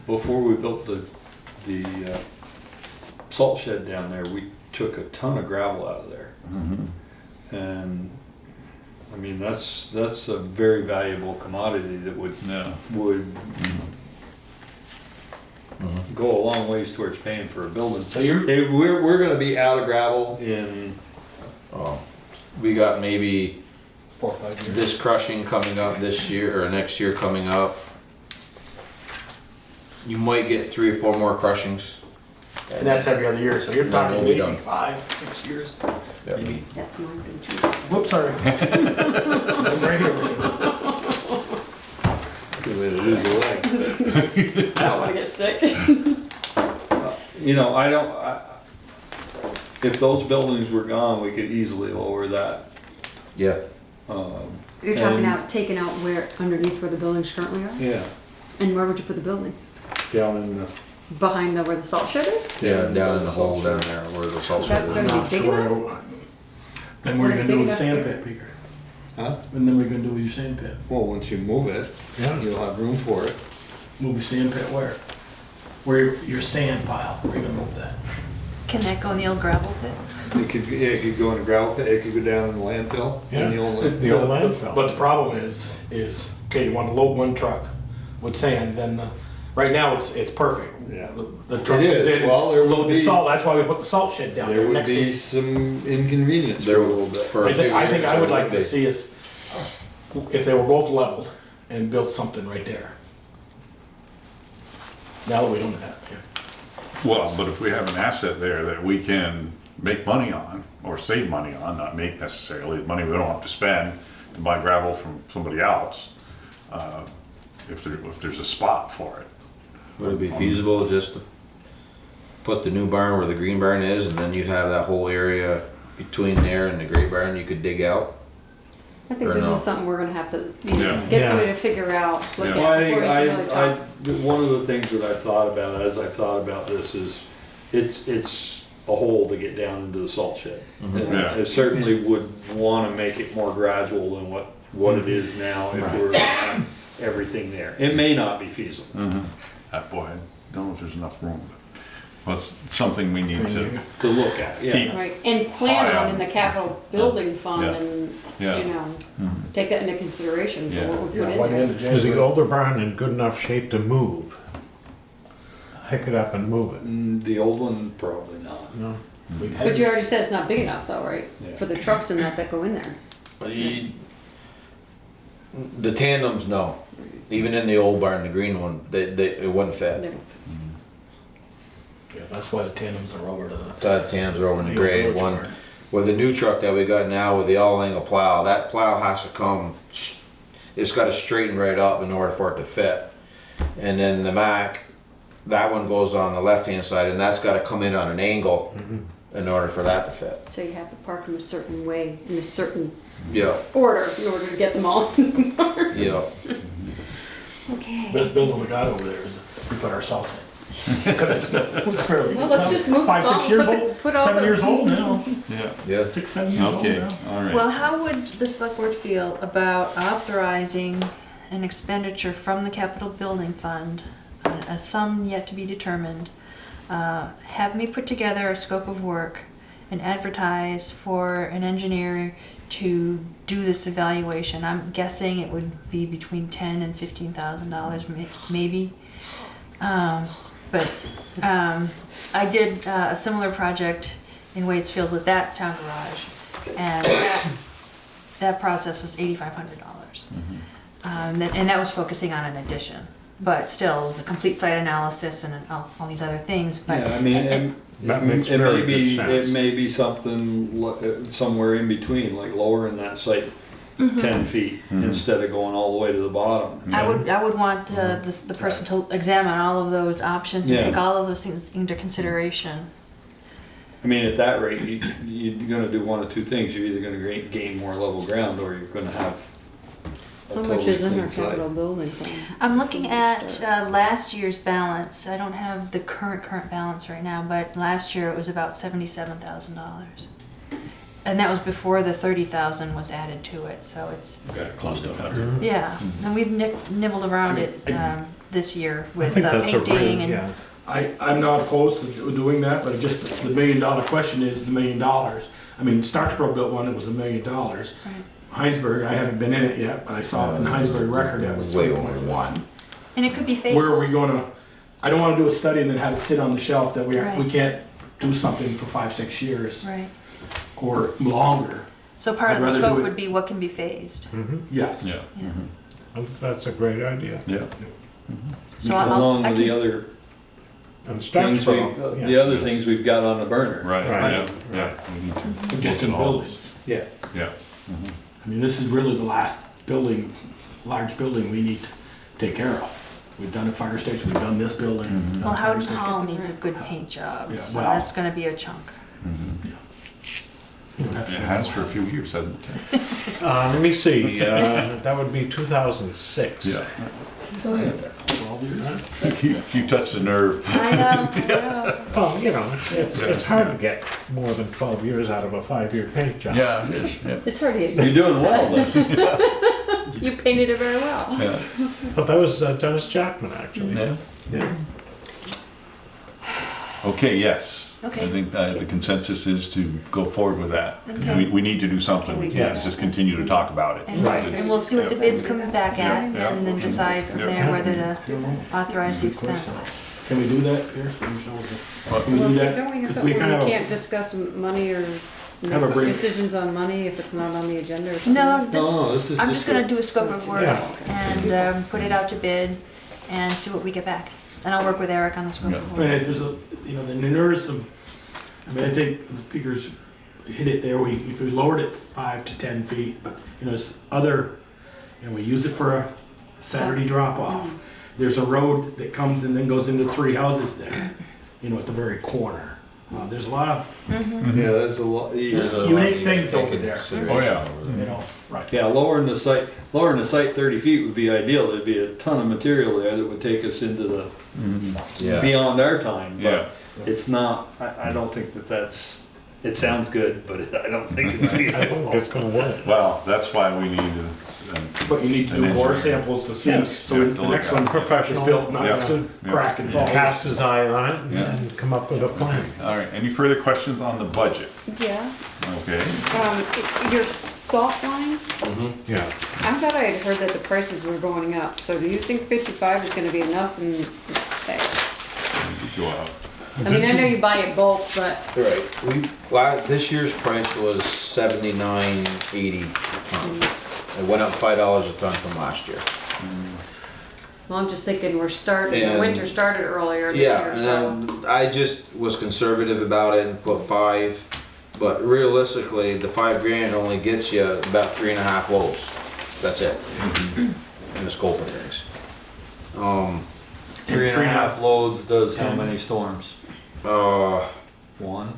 before we built the salt shed down there, we took a ton of gravel out of there. And, I mean, that's a very valuable commodity that would Yeah. go a long ways towards paying for a building. So you're, We're gonna be out of gravel in, Oh, we got maybe 4 or 5 years. this crushing coming up this year, or next year coming up. You might get 3 or 4 more crushings. And that's every other year, so you're No, talking we'll be maybe done. 5, 6 years. Yeah. Maybe. That's my big cheat. Whoops, sorry. I'm right here. I don't wanna get sick. you know, if those buildings were gone, we could easily lower that. Yeah, You're talking And- out, taking out where, underneath where the buildings currently are? Yeah. And where would you put the building? Down in the. Behind where the salt shed is? yeah, down in the hole down there where the salt Is that shed gonna is. be Not big sure. enough? Then what are you gonna do with the Big sand enough pit, Peter? Huh? And then what are you gonna do with your sand pit? Well, once you move it, Yeah. you'll have room for it. Move your sand pit where? Where your sand pile, where are you gonna move that? Can that go in the old gravel pit? It could go in a gravel pit, it could go down in the landfill. Yeah. And the old The old landfill. But the problem is, okay, you wanna load one truck with sand, then, right now, it's perfect. Yeah. The truck It comes is. in, Well, there would load the be- salt, that's why we put the salt shed down There there would next to be the. some inconvenience for There a little bit. for a few I think years, I would there like to be. see us, if they were both leveled, and built something right there. Now that we don't have, yeah. Well, but if we have an asset there that we can make money on, or save money on, not make necessarily, money we don't have to spend to buy gravel from somebody else, if there's a spot for it. Would it be feasible just to put the new barn where the green barn is, and then you'd have that whole area between there and the gray barn you could dig out? I think Or this no? is something we're gonna have to Yeah. get Yeah. somebody to figure out, look at Yeah. Well, I before think you really talk. one of the things that I've thought about as I've thought about this is it's a hole to get down into the salt shed. And Yeah. I certainly would want to make it more gradual than what it is now if we're doing everything there. It may not be feasible. Boy, I don't know if there's enough room, but it's something we need to, To look at, yeah. Keep- Right, and plan High on on- in the capital building fund Yeah. and, Yeah. you know, take that into consideration for Yeah. what we Yeah, put by in the there. end of Is the January. older barn in good enough shape to move? Pick it up and move it? The old one, probably not. No? We've had But you this- already said it's not big enough though, right? Yeah. For the trucks and that go in there. The tandems, no. Even in the old barn, the green one, it wouldn't fit. Yeah, that's why the tandems are over to the. The tandems are over in the old gray village one. barn. With the new truck that we got now with the all-angle plow, that plow has to come, it's got to straighten right up in order for it to fit. And then the Mack, that one goes on the left-hand side, and that's got to come in on an angle in order for that to fit. So you have to park them a certain way, in a certain Yeah, order, in order to get them all. yeah. Okay. Best building we got over there is we put our salt in. 'Cause it's fairly. Well, let's just move 5, salt 6 years and old, put all 7 the- years old now. Yeah. Yeah. 6, 7 years old Okay, now. all right. Well, how would the select board feel about authorizing an expenditure from the capital building fund, a sum yet to be determined, have me put together a scope of work and advertise for an engineer to do this evaluation? I'm guessing it would be between $10,000 and $15,000 maybe. But I did a similar project in Waitsfield with that town garage, and that process was $8,500. And that was focusing on an addition, but still, it was a complete site analysis and all these other things, but. Yeah, I mean, That makes it very may be, good it sense. may be something somewhere in between, like lowering that site 10 feet instead of going all the way to the bottom. I would want the person to examine all of those options and Yeah. take all of those things into consideration. I mean, at that rate, you're gonna do one of two things. You're either gonna gain more level ground, or you're gonna have a How much totally is in our clean site. capital building fund? I'm looking at last year's balance. I don't have the current balance right now, but last year it was about $77,000. And that was before the 30,000 was added to it, so it's, Got it close to that. yeah. And we've nibbled around it this year I with think that's a painting really, and. yeah. I'm not opposed to doing that, but just the $1 million question is the $1 million. I mean, Starksboro built one that was $1 million. Heinsberg, I haven't been in it yet, but I saw it in the Heinsberg record that was Way over 3.1. And it could be phased. Where are we gonna, I don't wanna do a study and then have it sit on the shelf that we Right. can't do something for 5, 6 years Right. or longer. So part I'd of the rather scope do it- would be what can be phased. Yes. Yeah, Yeah. I think that's a great idea. yeah. So Along I with the can, other And things Starksboro, the other things we've got on the burner. Right, Right. yeah, yeah. We need to Just in look at all buildings. Yeah. this. Yeah. I mean, this is really the last building, large building we need to take care of. We've done the fire station, we've done this building. we've done well, the fire Howden station. Hall needs a good paint job, Yeah, so well- that's gonna be a chunk. You don't have It to- has for a few years, hasn't it? let me see, that would be 2006. Yeah. 12 years. You touched the nerve. I know. Well, you know, it's hard to get more than 12 years out of a 5-year paint job. Yeah, it is, yeah. It's hard to You're doing well then. You painted it very well. Yeah. But that was Dennis Jackman, actually. Yeah. Yeah. Okay, yes. Okay. I think the consensus is to go forward with that. 'Cause Okay. we need to do something. We can't Yes. just continue to talk about it. And, Right. and we'll see what the bids come back at, Yeah. and then decide from there whether to authorize the expense. Can we do that here? Can we Well, do that? don't we have 'Cause something we where kind you of- can't discuss money or Have a make brief- decisions on money if it's not on the agenda or something? No, No, this is I'm just just gonna do a scope of work Yeah. and put it out to bid and see what we get back. And I'll work with Eric on the scope of And work. there's a, you know, then there is some, I mean, I think the speakers hit it there, if we lowered it 5 to 10 feet, but, you know, there's other, you know, we use it for a Saturday drop off. There's a road that comes and then goes into 3 houses there, you know, at the very corner. There's a lot of, Yeah, there's a lot. There's a lot Unique you things take over into there. consideration Oh, yeah. over there. you know, right. Yeah, lowering the site 30 feet would be ideal. There'd be a ton of material there that would take us into the Yeah. beyond our time. But Yeah. it's not. I don't think that's. It sounds good, but I don't think it's I think feasible. it's gonna work. Well, that's why we need to. But you need to do more samples to see, Yes. so Yeah, the to look next at. one is Professional. built, not Yeah. gonna crack and fall. Cast his eye on it Yeah. and come up with a plan. All right, any further questions on the budget? Yeah. Okay. Your salt line, Yeah. I thought I had heard that the prices were going up, so do you think 55 is gonna be enough and, okay. Go out. I mean, I know you buy it bulk, but Right, this year's price was $79.80 a ton. It went up $5 a ton from last year. well, I'm just thinking we're starting, the And- winter started earlier this Yeah, year, and so. then I just was conservative about it and put 5, but realistically, the $5,000 only gets you about 3.5 loads. That's it, in the scope of things. 3.5 loads does how many storms? One?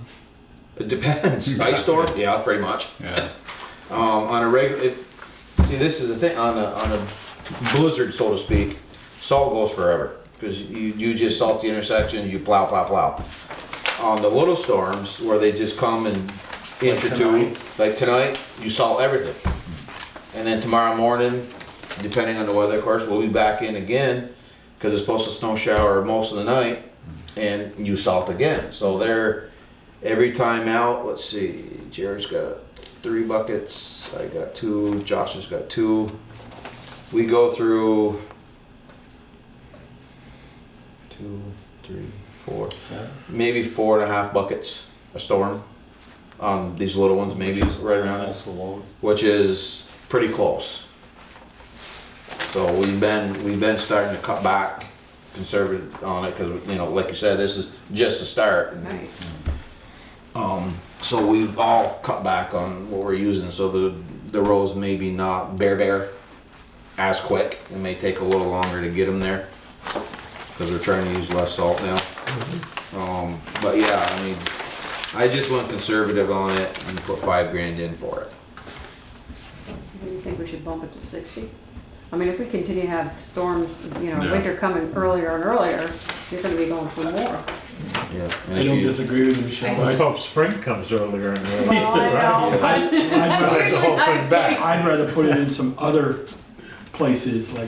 It depends. Ice storm? Yeah, pretty much. Yeah. On a regular, see, this is the thing, on a blizzard, so to speak, salt goes forever. Cause you just salt the intersections, you plow, plow, plow. On the little storms, where they just come and inch or two, like tonight, you salt everything. And then tomorrow morning, depending on the weather, of course, we'll be back in again, cause it's supposed to snow shower most of the night, and you salt again. So they're, every time out, let's see, Jared's got 3 buckets, I got 2, Josh has got 2. We go through 2, 3, 4, maybe 4.5 buckets a storm on these little ones, maybe right around it, Almost a load. which is pretty close. So we've been starting to cut back conservative on it because, you know, like you said, this is just a start. Right. So we've all cut back on what we're using, so the rows maybe not bare as quick. It may take a little longer to get them there, because we're trying to use less salt now. But yeah, I mean, I just went conservative on it and put $5,000 in for it. Do you think we should bump it to 60? I mean, if we continue to have storms, you know, Yeah. winter coming earlier and earlier, you're gonna be going for more. Yeah. and I if don't you- disagree with you, Michelle. Let's hope spring comes earlier and earlier. Well, I know, but I'd it's rather- usually not the case. I'd rather put it in some other places, like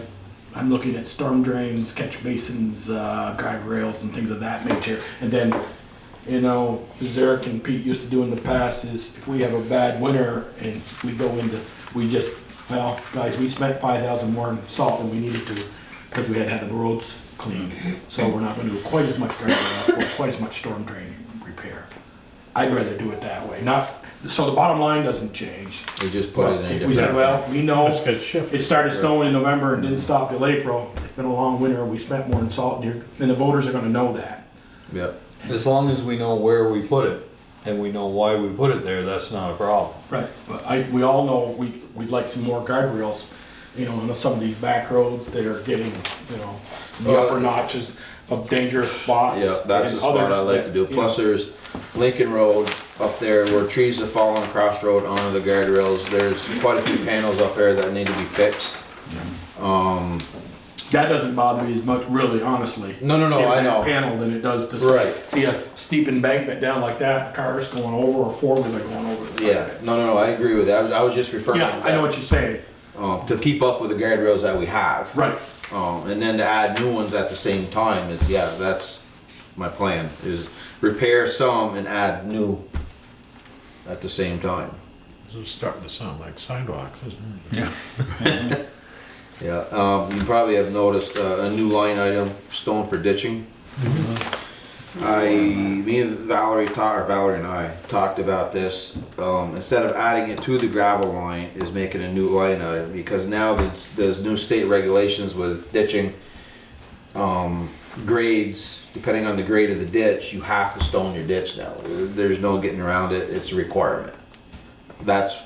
I'm looking at storm drains, catch basins, guide rails and things of that nature. And then, you know, as Eric and Pete used to do in the past is if we have a bad winter and we go into, we just, well, guys, we spent 5,000 more in salt than we needed to because we had to have the roads cleaned. So we're not gonna do quite as much guide rail or quite as much storm drain repair. I'd rather do it that way, not, so the bottom line doesn't change. We just put it in a If we said, different. well, we know Let's get shifted. it started snowing in November and didn't stop till April, it's been a long winter, we spent more in salt, and the voters are gonna know that. Yep. As long as we know where we put it and we know why we put it there, that's not a problem. Right. But we all know we'd like some more guardrails, you know, on some of these back roads that are getting, you know, the Well, upper notches of dangerous spots. Yeah, that's and the spot I others like that, to do. you Plus know, there's Lincoln Road up there where trees have fallen across road onto the guardrails. There's quite a few panels up there that need to be fixed. that doesn't bother me as much, really, honestly. No, See a I bad know. panel than it does to Right. see a steep embankment down like that, cars going over or four-wheeler going over the side Yeah, of it. no, I agree with that. I was just referring Yeah, to I know that, what you're saying. to keep up with the guardrails that we have. Right. And then to add new ones at the same time is, yeah, that's my plan, is repair some and add new at the same time. This is starting to sound like sidewalks, isn't it? Yeah, you probably have noticed a new line item, stone for ditching. Me and Valerie and I talked about this. Instead of adding it to the gravel line, is making a new line item, because now there's new state regulations with ditching. Grades, depending on the grade of the ditch, you have to stone your ditch now. There's no getting around it, it's a requirement. That's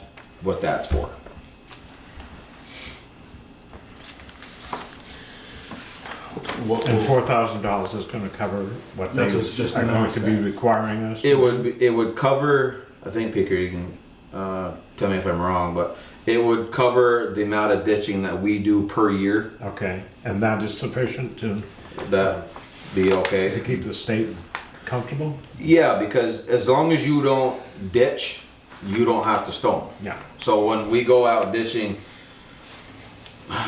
what that's for. And $4,000 is gonna cover what they That's what's just are going announced to be that. requiring us. It would cover, I think, Picker, you can tell me if I'm wrong, but it would cover the amount of ditching that we do per year. Okay, and that is sufficient to That be okay? keep the state comfortable? Yeah, because as long as you don't ditch, you don't have to stone. Yeah. So when we go out ditching,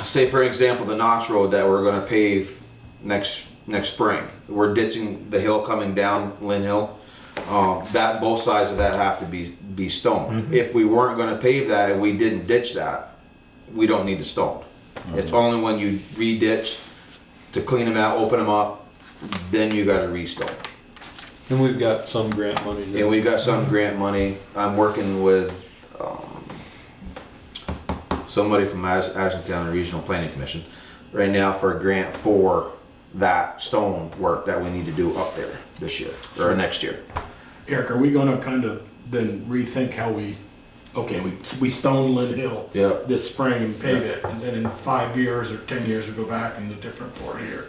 say for example, the Notch Road that we're gonna pave next spring, we're ditching the hill coming down Lynn Hill. That both sides of that have to be stoned. If we weren't gonna pave that and we didn't ditch that, we don't need to stone. It's only when you re-ditch to clean them out, open them up, then you gotta restone. And we've got some grant money. And we got some grant money. I'm working with somebody from Ashland County Regional Planning Commission right now for a grant for that stone work that we need to do up there this year or next year. Eric, are we gonna kind of then rethink how we stone Lynn Hill Yep. this spring and pave it, and then in 5 years or 10 years we go back in a different part here?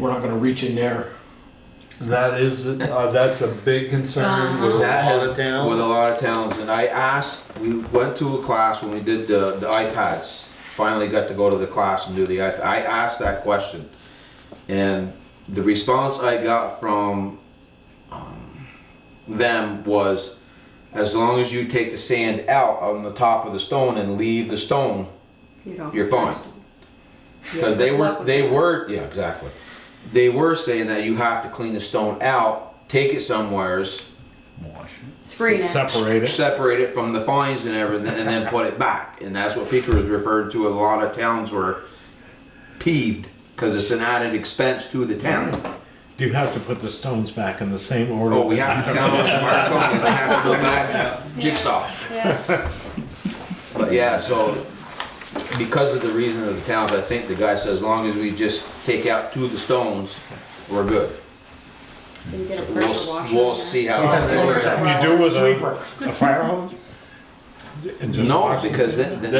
We're not gonna reach in there. That is, that's a big concern with a That lot has, of towns. with a lot of towns, and I asked, we went to a class when we did the iPads, finally got to go to the class and do the iPad. I asked that question, and the response I got from them was, as long as you take the sand out on the top of the stone and leave the stone, You don't. you're fine. Because they were, yeah, exactly. They were saying that you have to clean the stone out, take it somewheres, Wash it. Screen it. Separate it. separate it from the fines and everything, and then put it back. And that's what Peter was referring to. A lot of towns were peeved because it's an added expense to the town. Do you have to put the stones back in the same order? Oh, we have to count them, mark them, and they have to go back, jigsaw. Yeah. But yeah, so because of the reason of the towns, I think the guy said as long as we just take out 2 of the stones, we're good. Can you get a So pressure washer we'll in there? see how that goes. Can you do with a fire hose? And just No, wash the because sand? then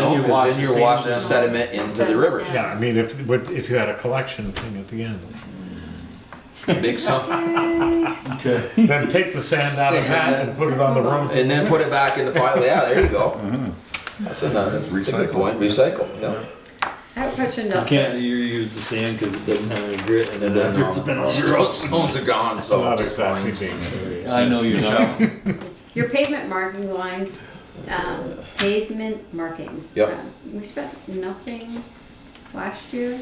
you're washing the sediment into the rivers. Yeah, I mean, if you had a collection thing at the end, Big sum, Okay. then take the sand out of that and put it on the roads. and then put it back in the pile. Yeah, there you go. That's another Recycle. good point. Recycle. Yeah. I have a question You though. can't use the sand because it doesn't have any grit in it. And then It's been all on the the road. stones are gone. So Not it's exactly fine. being. I know you're not. Your pavement marking lines, pavement markings. Yep. We spent nothing last year,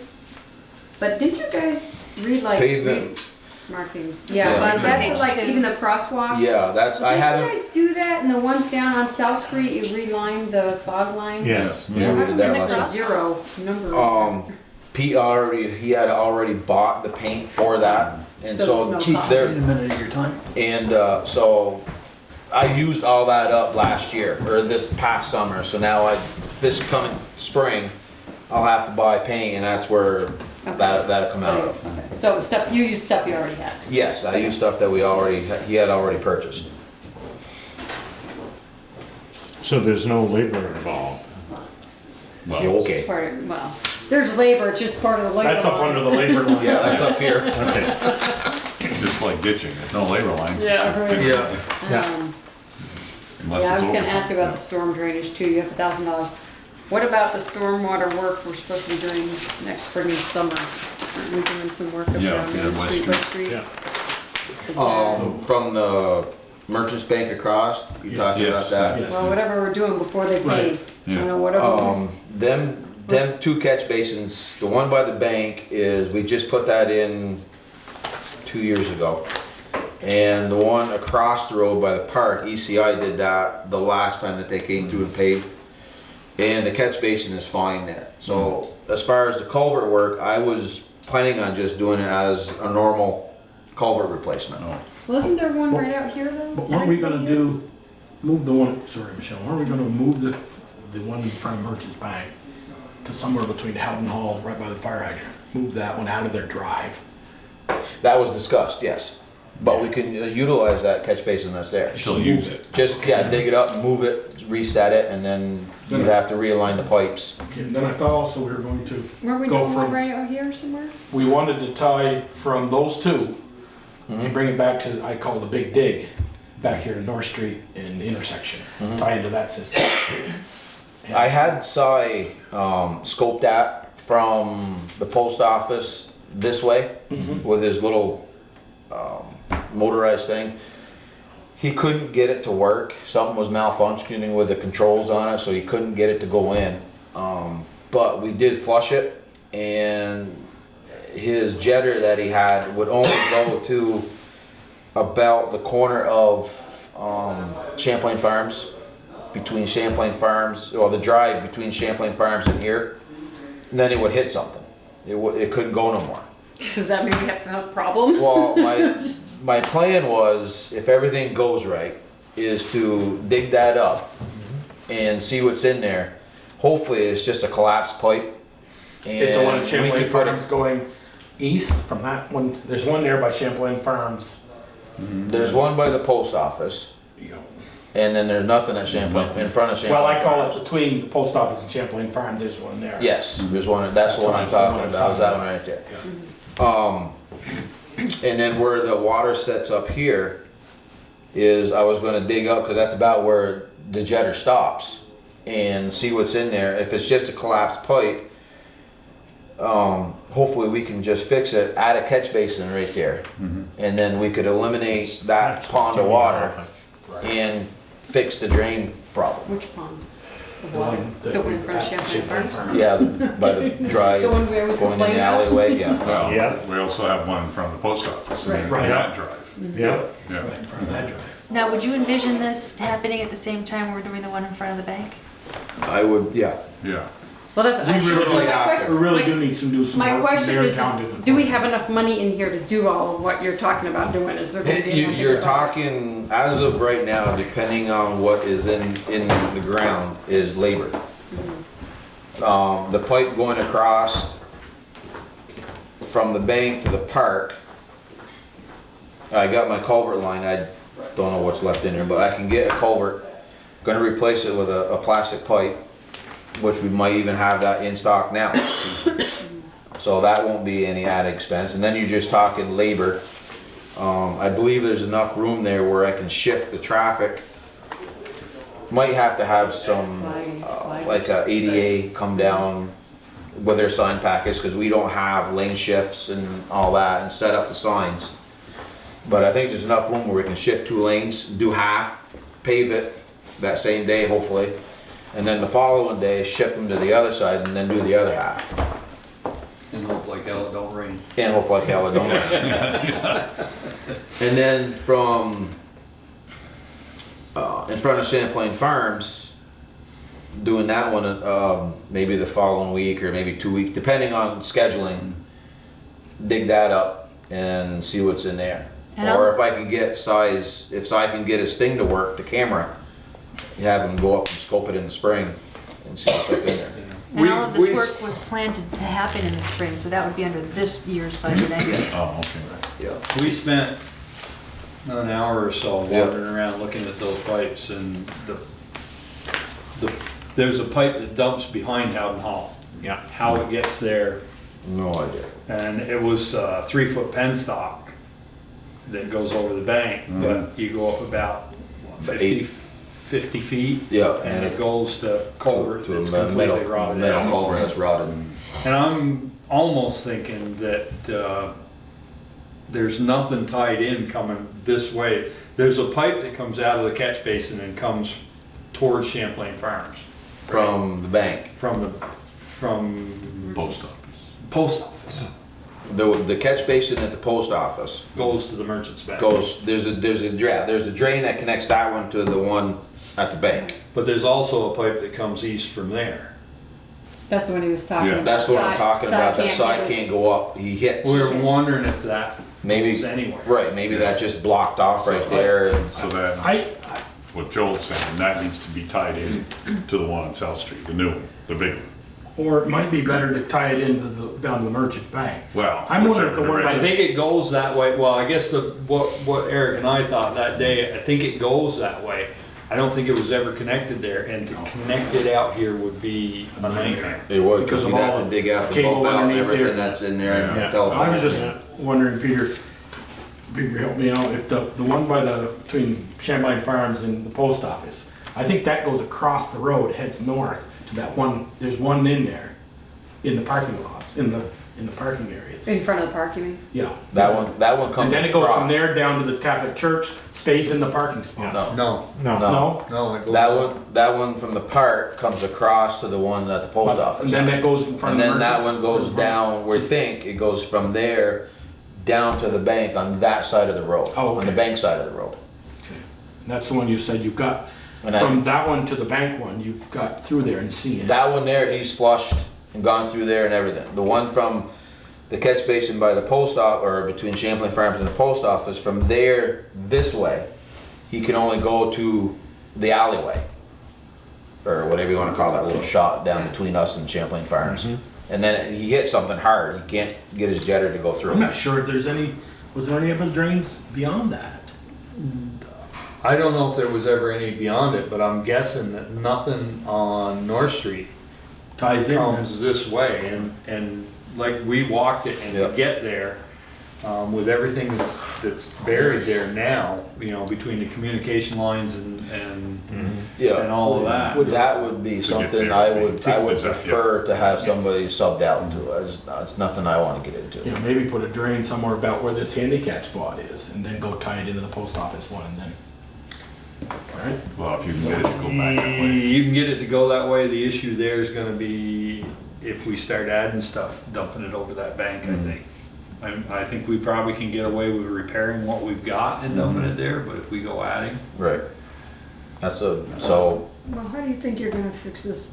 but didn't you guys read like Pavement. markings? Yeah. Yeah, was that Page for like 2. even the crosswalks? Yeah, that's I Did you haven't. guys do that? And the ones down on South Street, you relined the fog line? Yes. Yeah, we did that And the last cross- time. Zero number. Pete he had already bought the paint for that, and So so, there's no cost. there. a minute of your time. And so I used all that up last year or this past summer. So now this coming spring, I'll have to buy paint, and that's where that'll come out of. Okay. So it's stuff, you use stuff you already had. Yes, I used stuff that he had already purchased. So there's no labor involved. Okay. Part of, well, there's labor, it's just part of the labor. That's up line. under the labor line. Yeah, that's up here. Okay. Just like ditching, there's no labor line. Yeah, right. Yeah. Unless Yeah, I it's was gonna over. ask about the storm drainage too, you have $1,000. What about the stormwater work we're supposed to be doing next spring and summer? Aren't we doing some work up Yeah, around yeah, Main West Street, West Street? Yeah. Is that- From the Merchants Bank across, you talking Yes. about that? Yes. Well, whatever we're doing before they Right. pave, Yeah. you know, whatever. Them 2 catch basins, the one by the bank we just put that in 2 years ago. And the one across the road by the park, ECI did that the last time that they came through and paved. And the catch basin is fine there. So as far as the culvert work, I was planning on just doing it as a normal culvert replacement. Wasn't there one right out here though? But weren't we gonna move the one, sorry Michelle, weren't we gonna move the one in front of Merchants Bank to somewhere between Howden Hall, right by the fire hydrant? Move that one out of their drive. That was discussed, yes. But we can utilize that catch basin that's there. Still use it. Just, dig it up, move it, reset it, and then you'd have to realign the pipes. Okay, and then I thought also we were going to Weren't we go doing one from, right out here somewhere? we wanted to tie from those 2 and bring it back to, I call it the Big Dig, back here to North Street and the intersection, tie into that system. I had Cy scope that from the post office this way with his little motorized thing. He couldn't get it to work. Something was malfunctioning with the controls on it, so he couldn't get it to go in. But we did flush it, and his jetter that he had would only go to about the corner of Champlain Farms, between Champlain Farms, or the drive between Champlain Farms and here. And then it would hit something. It couldn't go no more. Does that mean we have to have a problem? Well, my plan was, if everything goes right, is to dig that up and see what's in there. Hopefully, it's just a collapsed pipe. It's the one at And we Champlain could put Farms going east from that one. There's one there by Champlain Farms. there's one by the post office, You know. and then there's nothing at Champlain, in front of Champlain. Well, I call Farms. it between the post office and Champlain Farm, there's one there. Yes, there's one, that's the one I'm talking about, is that one right there. And then where the water sets up here is, I was gonna dig up, cause that's about where the jetter stops, and see what's in there. If it's just a collapsed pipe, hopefully we can just fix it, add a catch basin right there. And then we could eliminate that pond of water and fix the drain problem. Which pond? The water, the one in front of Champlain Farms? Yeah, by the drive, The one we always going in the complain about? alleyway, yeah. Well, Yeah. we also have one in front of the post office, and Right. that drive, Yeah. yeah. Right in front of that drive. Now, would you envision this happening at the same time we're doing the one in front of the bank? I would, yeah. Yeah. Well, that's, We really so my have question- to. We really my- do need to do some My work. question There is, down to the- do we have enough money in here to do all of what you're talking about doing? Is there gonna be enough? You're talking, as of right now, depending on what is in the ground, is labor. The pipe going across from the bank to the park, I got my culvert line, I don't know what's left in there, but I can get a culvert. Gonna replace it with a plastic pipe, which we might even have that in stock now. So that won't be any added expense, and then you're just talking labor. I believe there's enough room there where I can shift the traffic. Might have to have some, like a ADA come down with their sign package, because we don't have lane shifts and all that, and set up the signs. But I think there's enough room where we can shift 2 lanes, do half, pave it that same day hopefully, and then the following day shift them to the other side and then do the other half. And hope like hell it don't rain. And hope like hell it don't rain. And then from in front of Champlain Farms, doing that one maybe the following week or maybe 2 weeks, depending on scheduling. Dig that up and see what's in there. And Or I'll- if I can get size, if I can get his thing to work, the camera, have him go up and scope it in the spring and see what's up in there. And all of this work was planned to happen in the spring, so that would be under this year's budget anyway. Oh, okay. Yeah. We spent an hour or so Yeah. wandering around looking at those pipes, and there's a pipe that dumps behind Howden Hall. Yeah. How it gets there, No idea. and it was a 3-foot penstock that goes over the bank, but you go up about what, 50 feet. Yeah, And it goes to culvert to that's a completely metal rotted metal out. culvert that's rotted. And I'm almost thinking that there's nothing tied in coming this way. There's a pipe that comes out of the catch basin and comes towards Champlain Farms From the bank. from Post office. post office. The catch basin at the post office Goes to the merchant's bank. there's a drain that connects that one to the one at the bank. But there's also a pipe that comes east from there. That's the one he was talking Yeah. about. That's what I'm talking about. That side get can't go up. He hits. We're wondering if that Maybe, goes anywhere. right, maybe that just blocked off right there. And So that, what Joel's saying, that needs to be tied in to the one on South Street, the new one, the big one. Or it might be better to tie it into down to the merchant's bank. Well, I'm wondering if the whichever one by I the think it goes that way. Well, I guess what Eric and I thought that day, I think it goes that way. I don't think it was ever connected there, and to connect it out here would be a nightmare. it would, Because because of you'd have all to dig out the cable bump out and underneath everything there. that's in there and the Yeah. telephone. I was just wondering, Peter, help me out, if the one between Champlain Farms and the post office, I think that goes across the road, heads north to that one, there's one in there, in the parking lots, in the parking areas. In front of the park, you mean? Yeah. That one comes And then it goes from across. there down to the Catholic church, stays in the parking spots. No, No, No? no, it goes. that one from the park comes across to the one at the post And office. then that goes in front And of the then that merchants. one goes down, we think it goes from there down to the bank on that side of the road. Oh, On the okay. bank side of the road. That's the one you said you've got, And from that one to the bank one, you've got through there and seen it. that one there, he's flushed and gone through there and everything. The one from the catch basin by the post office, or between Champlain Farms and the post office, from there this way, he can only go to the alleyway, or whatever you want to call that little shot down between us and Champlain Farms. And then he hits something hard, he can't get his jetter to go through. I'm not sure if there's any, was there any other drains beyond that? I don't know if there was ever any beyond it, but I'm guessing that nothing on North Street Ties in. comes this way, and like we walked it and Yep. to get there, with everything that's buried there now, you know, between the communication lines and Yeah, all of that. that would be something there, I they would take this up, prefer to have somebody subbed out to. It's nothing I want to get into. You know, maybe put a drain somewhere about where this handicap spot is, and then go tie it into the post office one, and then. Right? Well, if you can get it to go back that way. You can get it to go that way. The issue there is gonna be if we start adding stuff, dumping it over that bank, I think. I think we probably can get away with repairing what we've got and dumping it there, but if we go adding, Right. So Well, how do you think you're gonna fix this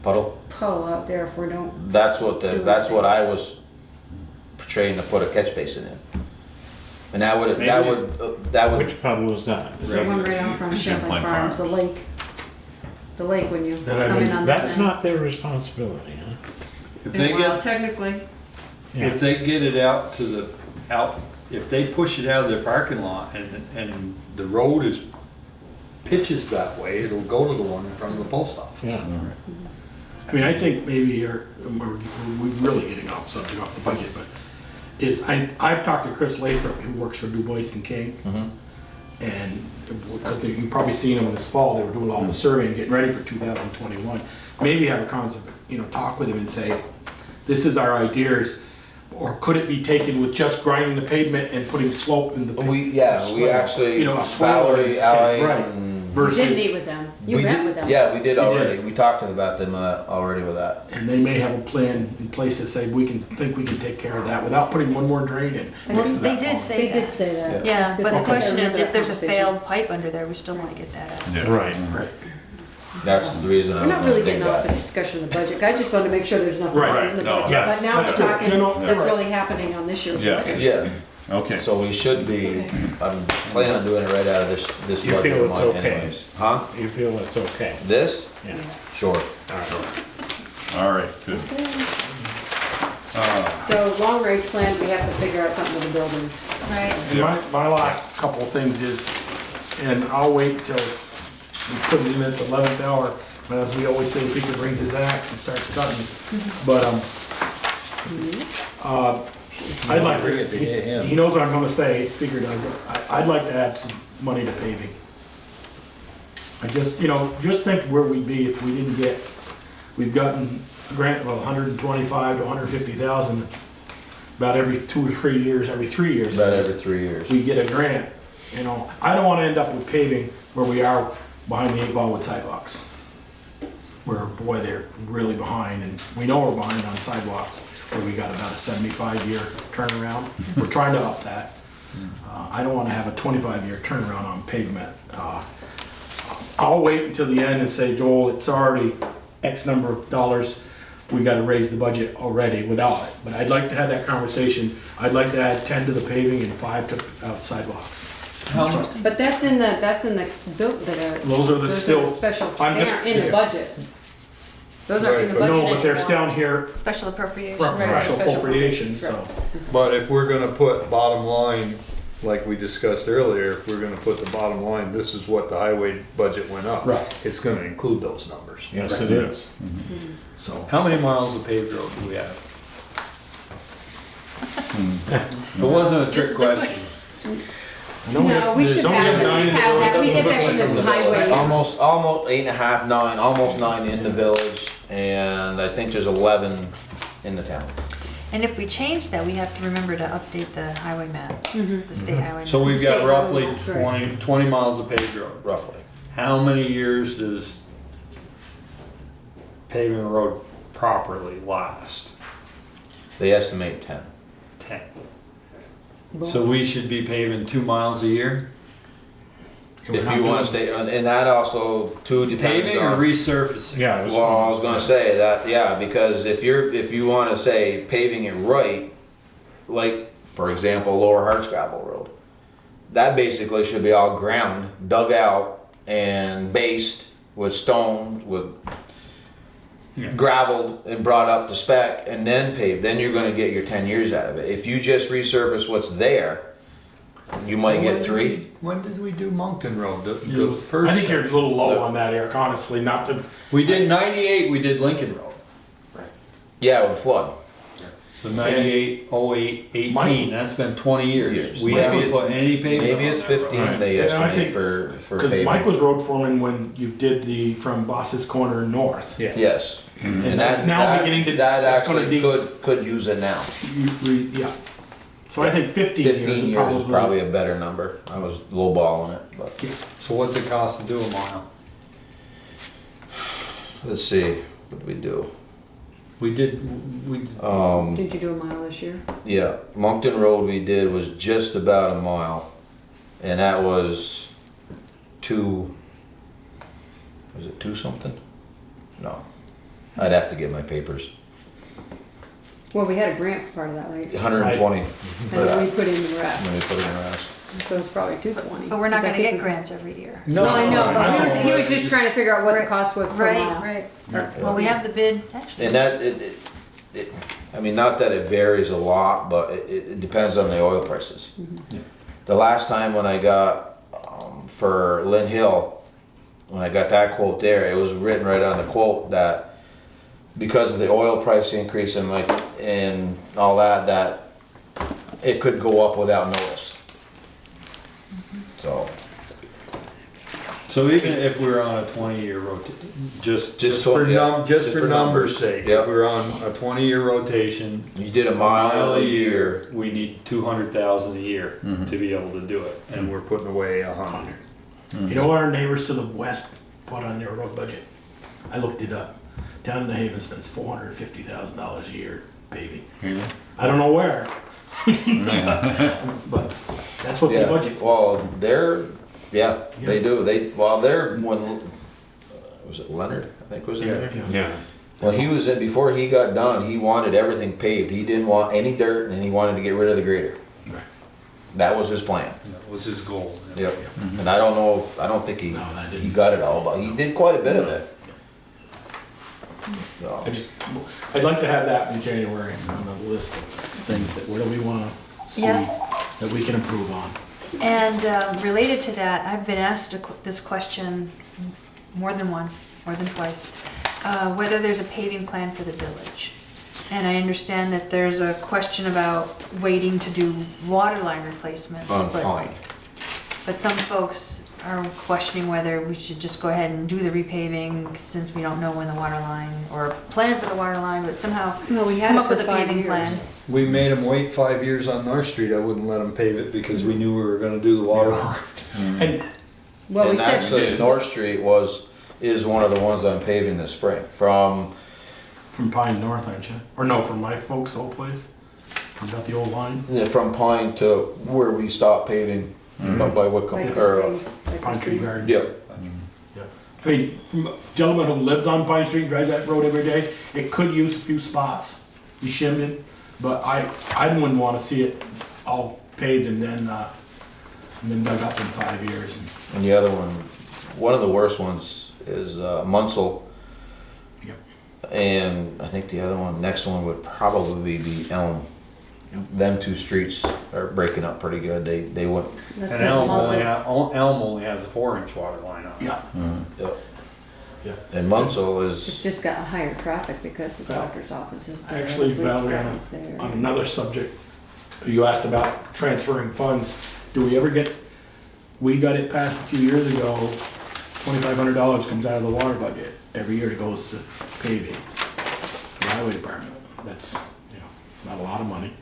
puddle. puddle out there if we don't? That's what I was portraying to put a catch basin in. And that would Which puddle is that? Is The that- one right out from Champlain Champlain Farms, the Farms. lake. The lake when you That I come in mean, on this That's end. not their responsibility, huh? if they Well, get, technically, Yeah. if they get it out to the, if they push it out of their parking lot and the road is, pitches that way, it'll go to the one in front of the post office. Yeah. I mean, I think maybe we're really getting off subject, off the budget, but I've talked to Chris Lathrop, who works for Du Bois and King. And because you've probably seen them this fall, they were doing all the surveying, getting ready for 2021. Maybe have a talk with him and say, this is our ideas, or could it be taken with just grinding the pavement and putting slope in the pavement? we actually You know, a swale Valerie, and- Ally, right. and you Versus, did meet with them. You we met did. with them. Yeah, we did We already. did. We talked about them already with that. and they may have a plan in place to say, we can take care of that without putting one more drain in. Well, next to they that did pond. say They that. did say that. Yeah, That's but good. the I question is, remember if there's a that failed pipe under there, we still wanna get that out. Yeah. Right. Right. That's the reason I We're not really did getting off that. the discussion of the budget. I just wanted to make sure there's nothing Right. in the No, budget. yes, But now we're that's true. talking, You know, that's right. really happening on this year's Yeah. budget. Yeah. Okay. So we should be. I'm planning on doing it right out of this You budget feel of it's mine okay? anyways. Huh? You feel it's okay? This? Yeah. Sure. All right, good. So long range plan, we have to figure out something with the buildings. Right, And my last couple of things is, and I'll wait till we put it in at the 11th hour, but as we always say, Peter brings his axe and starts cutting. But, I'd like, Bring it to him. he knows what I'm gonna say, Peter does, I'd like to add some money to paving. I just think where we'd be if we didn't get, we've gotten a grant of 125 to 150,000 about every 2 or 3 years, every 3 years. About every 3 years. We get a grant, I don't wanna end up with paving where we are behind the 8 ball with sidewalks. Where, boy, they're really behind, and we know we're behind on sidewalks, where we got about a 75-year turnaround. We're trying to up that. I don't wanna have a 25-year turnaround on pavement. I'll wait until the end and say, Joel, it's already X number of dollars, we gotta raise the budget already without it. But I'd like to have that conversation. I'd like to add 10 to the paving and 5 to sidewalks. But that's in the bill, Those are the still. special, I'm they just- aren't in the yeah. budget. Those aren't in the But budget no, but they're anymore. down here, special appropriation. special special appropriations, so. But if we're gonna put bottom line, like we discussed earlier, if we're gonna put the bottom line, this is what the highway budget went up. Right. It's gonna include those numbers. Yes, it is. So, How many miles of paved road do we have? It wasn't a trick This is a question. I know No, we should there's only have that, 9 we in the have that, village. we get that from the highway. Almost 8.5, 9, almost 9 in the village, and I think there's 11 in the town. And if we change that, we have to remember to update the highway map, the state highway map. So we've got State roughly highway, that's right. 20 miles of paved road. Roughly. How many years does paving a road properly last? They estimate 10. 10. So we should be paving 2 miles a year? If you want to stay, and that also too depends Paving or on. resurfacing? Yeah. it was- Well, I was gonna say that, yeah, because if you want to say paving it right, like, for example, Lower Hardscrabble Road. That basically should be all ground, dug out, and based with stones, with gravelled and brought up to spec, and then paved. Then you're gonna get your 10 years out of it. If you just resurface what's there, you might get 3. When did we do Moncton Road? The I first. think you're a little low on that, Eric, honestly, not to, We did 98, we did Lincoln Road. Yeah, with the flood. So 98, 08, 18, Mike- that's been 20 years. Years. We Maybe haven't it- put any pavement Maybe on it's that road. 15 they Yeah, I estimate think- for because paving. Mike was road foreman when you did the, from Boss's Corner north. Yeah. Yes. And that's now beginning to, That that's gonna actually be, could use it now. yeah. So I think 15 years 15 is years is probably a better number. I was lowballing it, but So what's it cost to do a mile? let's see, what did we do? We did. Did you do a mile this year? Yeah, Moncton Road we did was just about a mile, and that was 2. Was it 2 something? No, I'd have to get my papers. Well, we had a grant for part of that, right? 120 for And then we that. put in the rest, When we put it in the rest. so it's probably 220. But we're not 'Cause I gonna think get we- grants every year. No, I know, I but know. he was just trying to figure out what the Right. cost was per mile. Right. Well, we have the bid, actually. And that I mean, not that it varies a lot, but it depends on the oil prices. The last time when I got for Lynn Hill, when I got that quote there, it was written right on the quote that because of the oil price increase and all that it could go up without notice. So even if we're on a 20-year rotation, just for- yeah, just just for for numbers' numbers. sake, Yeah. if we're on a 20-year rotation, You did a mile a year. we need 200,000 a year to be able to do it, and we're putting away 100. You know what our neighbors to the west put on their road budget? I looked it up. Down in the Haven spends $450,000 a year paving. I don't know where. But that's what they Yeah, budget for. well, they do. When was it Leonard? I think was in there. Yeah. When he was in, before he got done, he wanted everything paved. He didn't want any dirt, and he wanted to get rid of the grader. Right. That was his plan. That was his goal. Yep. And I don't think he No, that didn't- he got it all, but he did quite a bit of it. So, I'd like to have that in January on the list of things that, where do we wanna see Yeah. that we can improve on. And related to that, I've been asked this question more than once, more than twice, whether there's a paving plan for the village. And I understand that there's a question about waiting to do water line replacements. on but- Pine. But some folks are questioning whether we should just go ahead and do the repaving since we don't know when the water line, or plan for the water line, but somehow No, we had come it up for with a 5 paving years. plan. We made him wait 5 years on North Street. I wouldn't let him pave it because we knew we were going to do the water line. And Well, we And said, actually, North Street is one of the ones I'm paving this spring. From from Pine North, aren't you? Or no, from my folks' old place? About the old line? Pine to where we stopped paving up by Wickham. like or, Pine Tree Gardens. yeah. Yeah. I mean, from a gentleman who lives on Pine Street, drives that road every day, it could use a few spots. You shimmed it, but I wouldn't wanna see it all paved and then dug up in 5 years. And the other one of the worst ones is Munsell. Yep. And I think the other one, next one would probably be Elm. Yep. Them 2 streets are breaking up pretty good. They went. that's And because Elm Moses- only has a 4-inch water line on it. Yeah. Yep. Yeah. And Munsell It's is just got higher traffic because the doctor's offices there. Actually, the police Valerie, department's there. On another subject, you asked about transferring funds. Do we ever get, we got it passed a few years ago, $2,500 comes out of the water budget every year. It goes to paving, the highway department. That's, not a lot of money.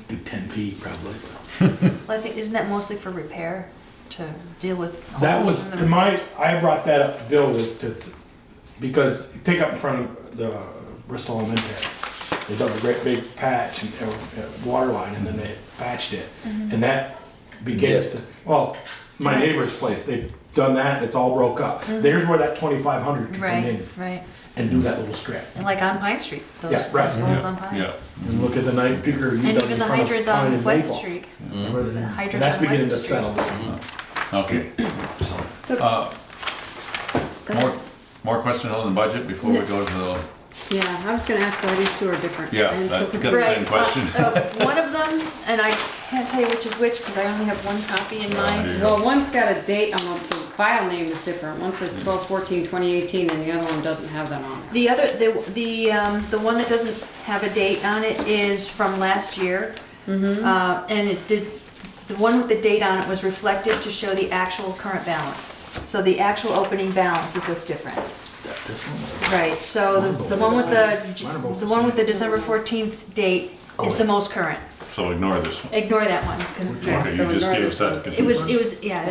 Do 10 feet probably. Well, I think, isn't that mostly for repair, to deal with That holes was, in the to my, repairs? I brought that up to Bill, was because take up in front of the Bristol Elementary. They dug a great big patch, and water line, and then they patched it. And that begins to, well, my neighbor's place, they done that, and it's all broke up. There's where that 2,500 could come in Right, right. and do that little strip. And like on Pine Street, those Yeah, right. those holes on Pine. Yeah. And look at the night peaker you And done even in the front of hydrant Pine on and West Maple. Street. And The hydrant that's on beginning to West Street. settle. Okay. So, Go ahead. More questions on the budget before we go to the, yeah, I was gonna ask why these two are different. yeah, And so that could- got the same Right, question. one of them, and I can't tell you which is which, because I only have one copy in mine. There you go. Well, one's got a date on the file name is different. One says 12/14/2018 and the other one doesn't have that on it. The other, the one that doesn't have a date on it is from last year. And it did, the one with the date on it was reflected to show the actual current balance. So the actual opening balance is what's different. This one. Right, so the one with the one with the December 14th date is the most current. So ignore this one. Ignore that one, because Okay. Okay, so you just ignore gave us this that to it was, confuse. yeah,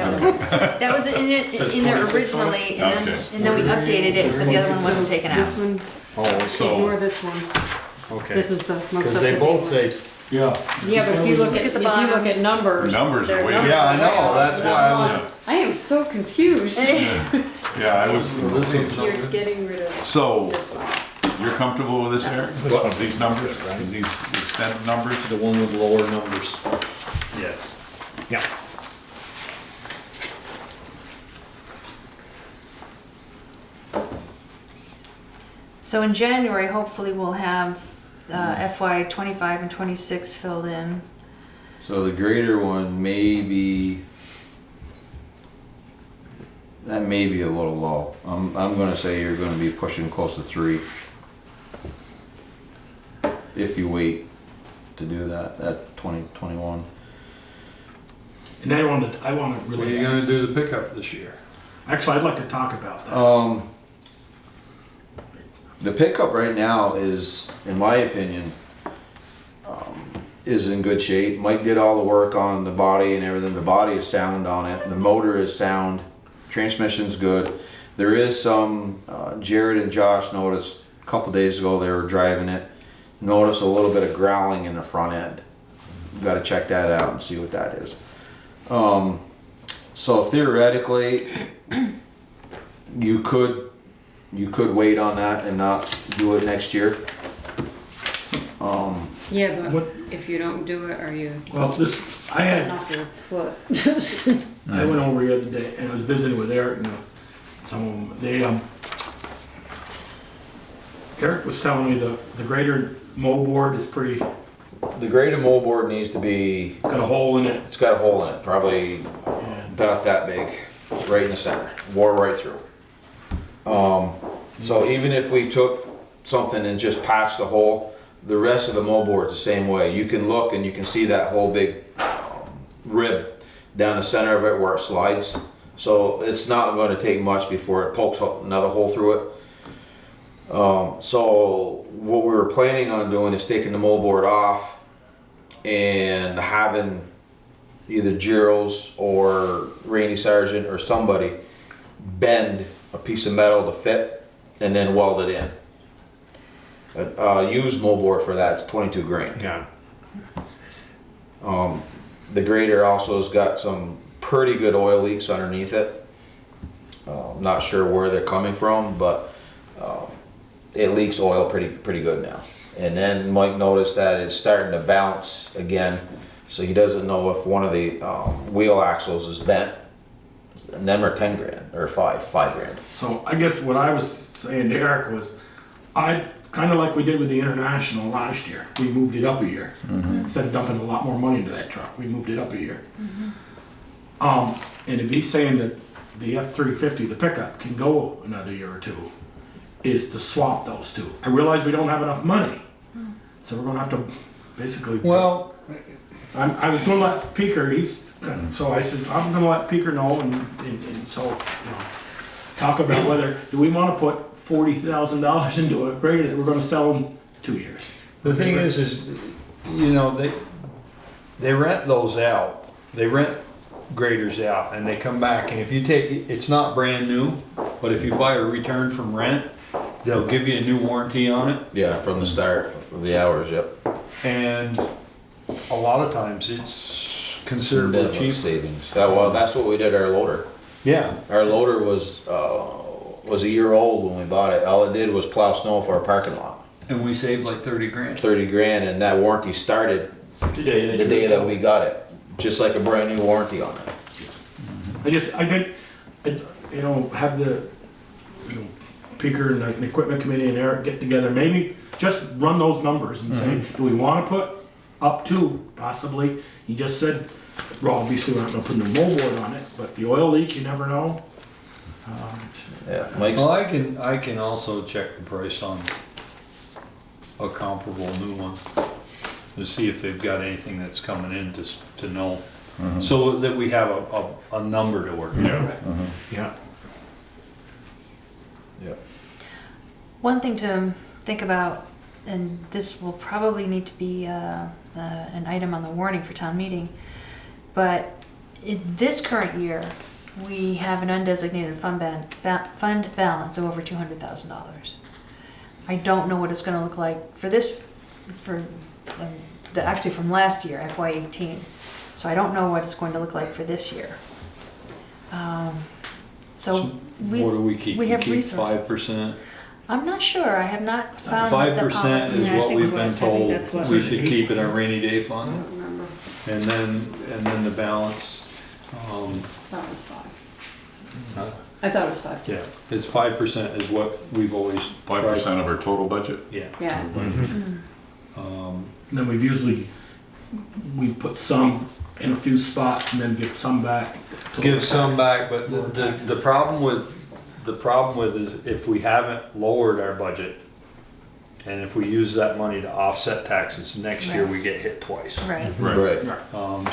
that was in there originally, Okay. and then we updated it, but the other one wasn't taken out. This one, Oh, ignore so, this one. okay. This is the most Because they up-to-date both one. say, Yeah. Yeah, but if you look Look at, at the if you look bottom. at numbers. Numbers are they're way numbers yeah, I are way know, off. that's why I was, I am so confused. Yeah, I was, this one's You're number. getting rid of so this one. you're comfortable with this, Eric? Of these numbers, these extended numbers? The one with lower numbers. Yes. Yeah. So in January, hopefully we'll have FY 25 and 26 filled in. So the greater one may be, that may be a little low. I'm gonna say you're gonna be pushing close to 3. If you wait to do that at 2021. And I wanna What are you really, gonna do the pickup this year? actually, I'd like to talk about that. The pickup right now is, in my opinion, is in good shape. Mike did all the work on the body and everything. The body is sound on it. The motor is sound. Transmission's good. There is some, Jared and Josh noticed a couple days ago they were driving it. Noticed a little bit of growling in the front end. Got to check that out and see what that is. So theoretically, you could wait on that and not do it next year. Yeah, but What- if you don't do it, are you Well, this, I cutting had, off your foot? I went over the other day and I was visiting with Eric and some of them, Eric was telling me the greater moldboard is pretty, The greater moldboard needs to be, got a hole in it. it's got a hole in it, probably And about that big, right in the center, wore right through. So even if we took something and just patched the hole, the rest of the moldboard's the same way. You can look and you can see that whole big rib down the center of it where it slides. So it's not going to take much before it pokes another hole through it. So what we were planning on doing is taking the moldboard off and having either Giro's or Randy Sargent or somebody bend a piece of metal to fit and then weld it in. Used moldboard for that is 22 grand. Yeah. The grader also has got some pretty good oil leaks underneath it. Not sure where they're coming from, but it leaks oil pretty good now. And then Mike noticed that it's starting to bounce again, so he doesn't know if one of the wheel axles is bent. And them are 10 grand or 5 grand. so I guess what I was saying to Eric was, kind of like we did with the International last year, we moved it up a year. Instead of dumping a lot more money into that truck, we moved it up a year. And if he's saying that the F-350, the pickup, can go another year or two, is to swap those two. I realize we don't have enough money, so we're gonna have to basically. Well, I was gonna let Peker, so I said, I'm gonna let Peker know and so, you know, talk about whether, do we wanna put $40,000 into a grader that we're gonna sell in 2 years? the thing is, you know, they rent those out. They rent graders out and they come back, and if you take, it's not brand new, but if you buy a return from rent, they'll give you a new warranty on it. Yeah, from the start of the hours, yep. And a lot of times it's considerably Definitely cheaper. savings. Well, that's what we did our loader. Yeah. Our loader was a year old when we bought it. All it did was plow snow for our parking lot. And we saved like 30 grand. 30 grand, and that warranty started the day that we got it. Just like a brand new warranty on it. I think, have the, Peter and the equipment committee and Eric get together, maybe just run those numbers and say, do we wanna put up to, possibly, he just said, well, obviously we're not gonna put no moldboard on it, but the oil leak, you never know. Yeah, Mike's. Well, I can also check the price on a comparable new one to see if they've got anything that's coming in to know, so that we have a number to work with. Yeah. Yeah. One thing to think about, and this will probably need to be an item on the warning for town meeting, but in this current year, we have an undesignated fund balance of over $200,000. I don't know what it's going to look like actually from last year, FY18. So I don't know what it's going to look like for this year. So What do we keep? we have keep resources. 5%. I'm not sure. I have not found what the 5% policy. is Yeah, I what think we've what- been I think told that's what- we should keep in our rainy day I fund, don't remember. and then the balance. That was 5. Huh? I thought it was 5. Yeah, it's 5% is what we've always 5% tried. of our total budget? Yeah. Yeah. And then we've put some in a few spots and then give some back. to Give lower some tax- back, but lower the taxes. problem with is if we haven't lowered our budget, and if we use that money to offset taxes, next year we get hit twice. Right. Right.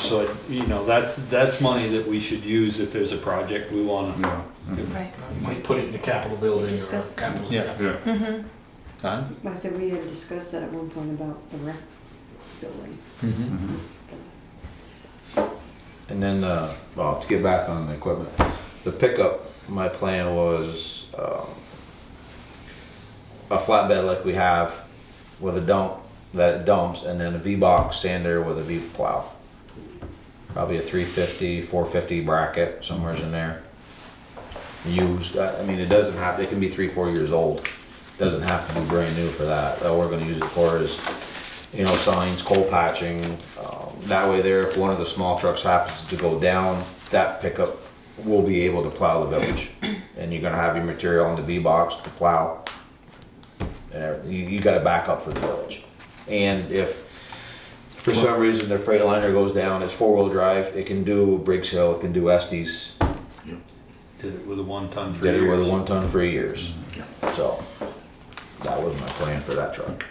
So, that's money that we should use if there's a project we wanna. Right. You might put it in the capital building or Discuss that. capital. Yeah. Yeah. Huh? I said we had discussed that at one point about the rec building. And then, well, to get back on the equipment, the pickup, my plan was a flatbed like we have with a dump that it dumps, and then a V-box sander with a V-plow. Probably a 350, 450 bracket, somewhere in there. Used, I mean, it doesn't have, it can be 3-4 years old. Doesn't have to be brand new for that. All we're gonna use it for is, signs, coal patching. That way there, if one of the small trucks happens to go down, that pickup will be able to plow the village. And you're gonna have your material on the V-box to plow. And everything. You got a backup for the village. And if for some reason the Freightliner goes down, it's 4-wheel drive, it can do Briggs Hill, it can do Estes. Did it with a 1-ton for Did it with a years. 1-ton for years. So, that was my plan for that truck.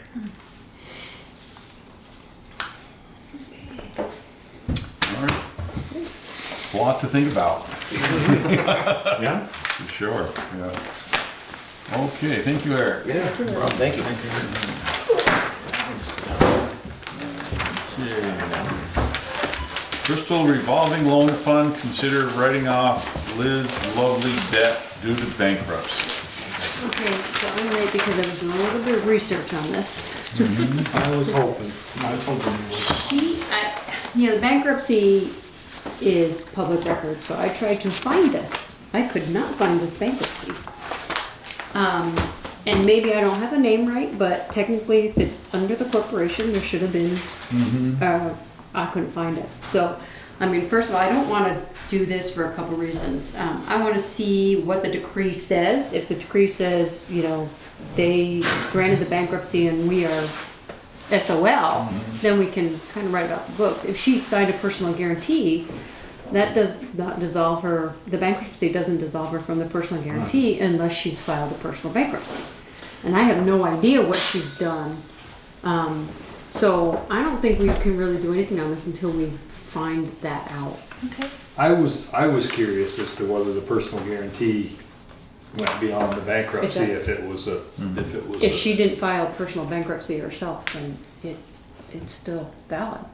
All right. A lot to think about. Yeah? For sure, yeah. Okay, thank you, Eric. Yeah, Rob, thank you. Okay. Bristol revolving loan fund, consider writing off Liz Lovely debt due to bankruptcy. Okay, so I'm late because I was doing a little bit of research on this. I was hoping. The bankruptcy is public record, so I tried to find this. I could not find this bankruptcy. And maybe I don't have the name right, but technically if it's under the corporation, there should have been, I couldn't find it. So, first of all, I don't wanna do this for a couple reasons. I wanna see what the decree says. If the decree says, they granted the bankruptcy and we are SOL, then we can kind of write it off the books. If she signed a personal guarantee, that does not dissolve her, the bankruptcy doesn't dissolve her from the personal guarantee unless she's filed a personal bankruptcy. And I have no idea what she's done. So I don't think we can really do anything on this until we find that out. Okay. I was curious as to whether the personal guarantee went beyond the bankruptcy If if it was a. If she didn't file personal bankruptcy herself, then it's still valid.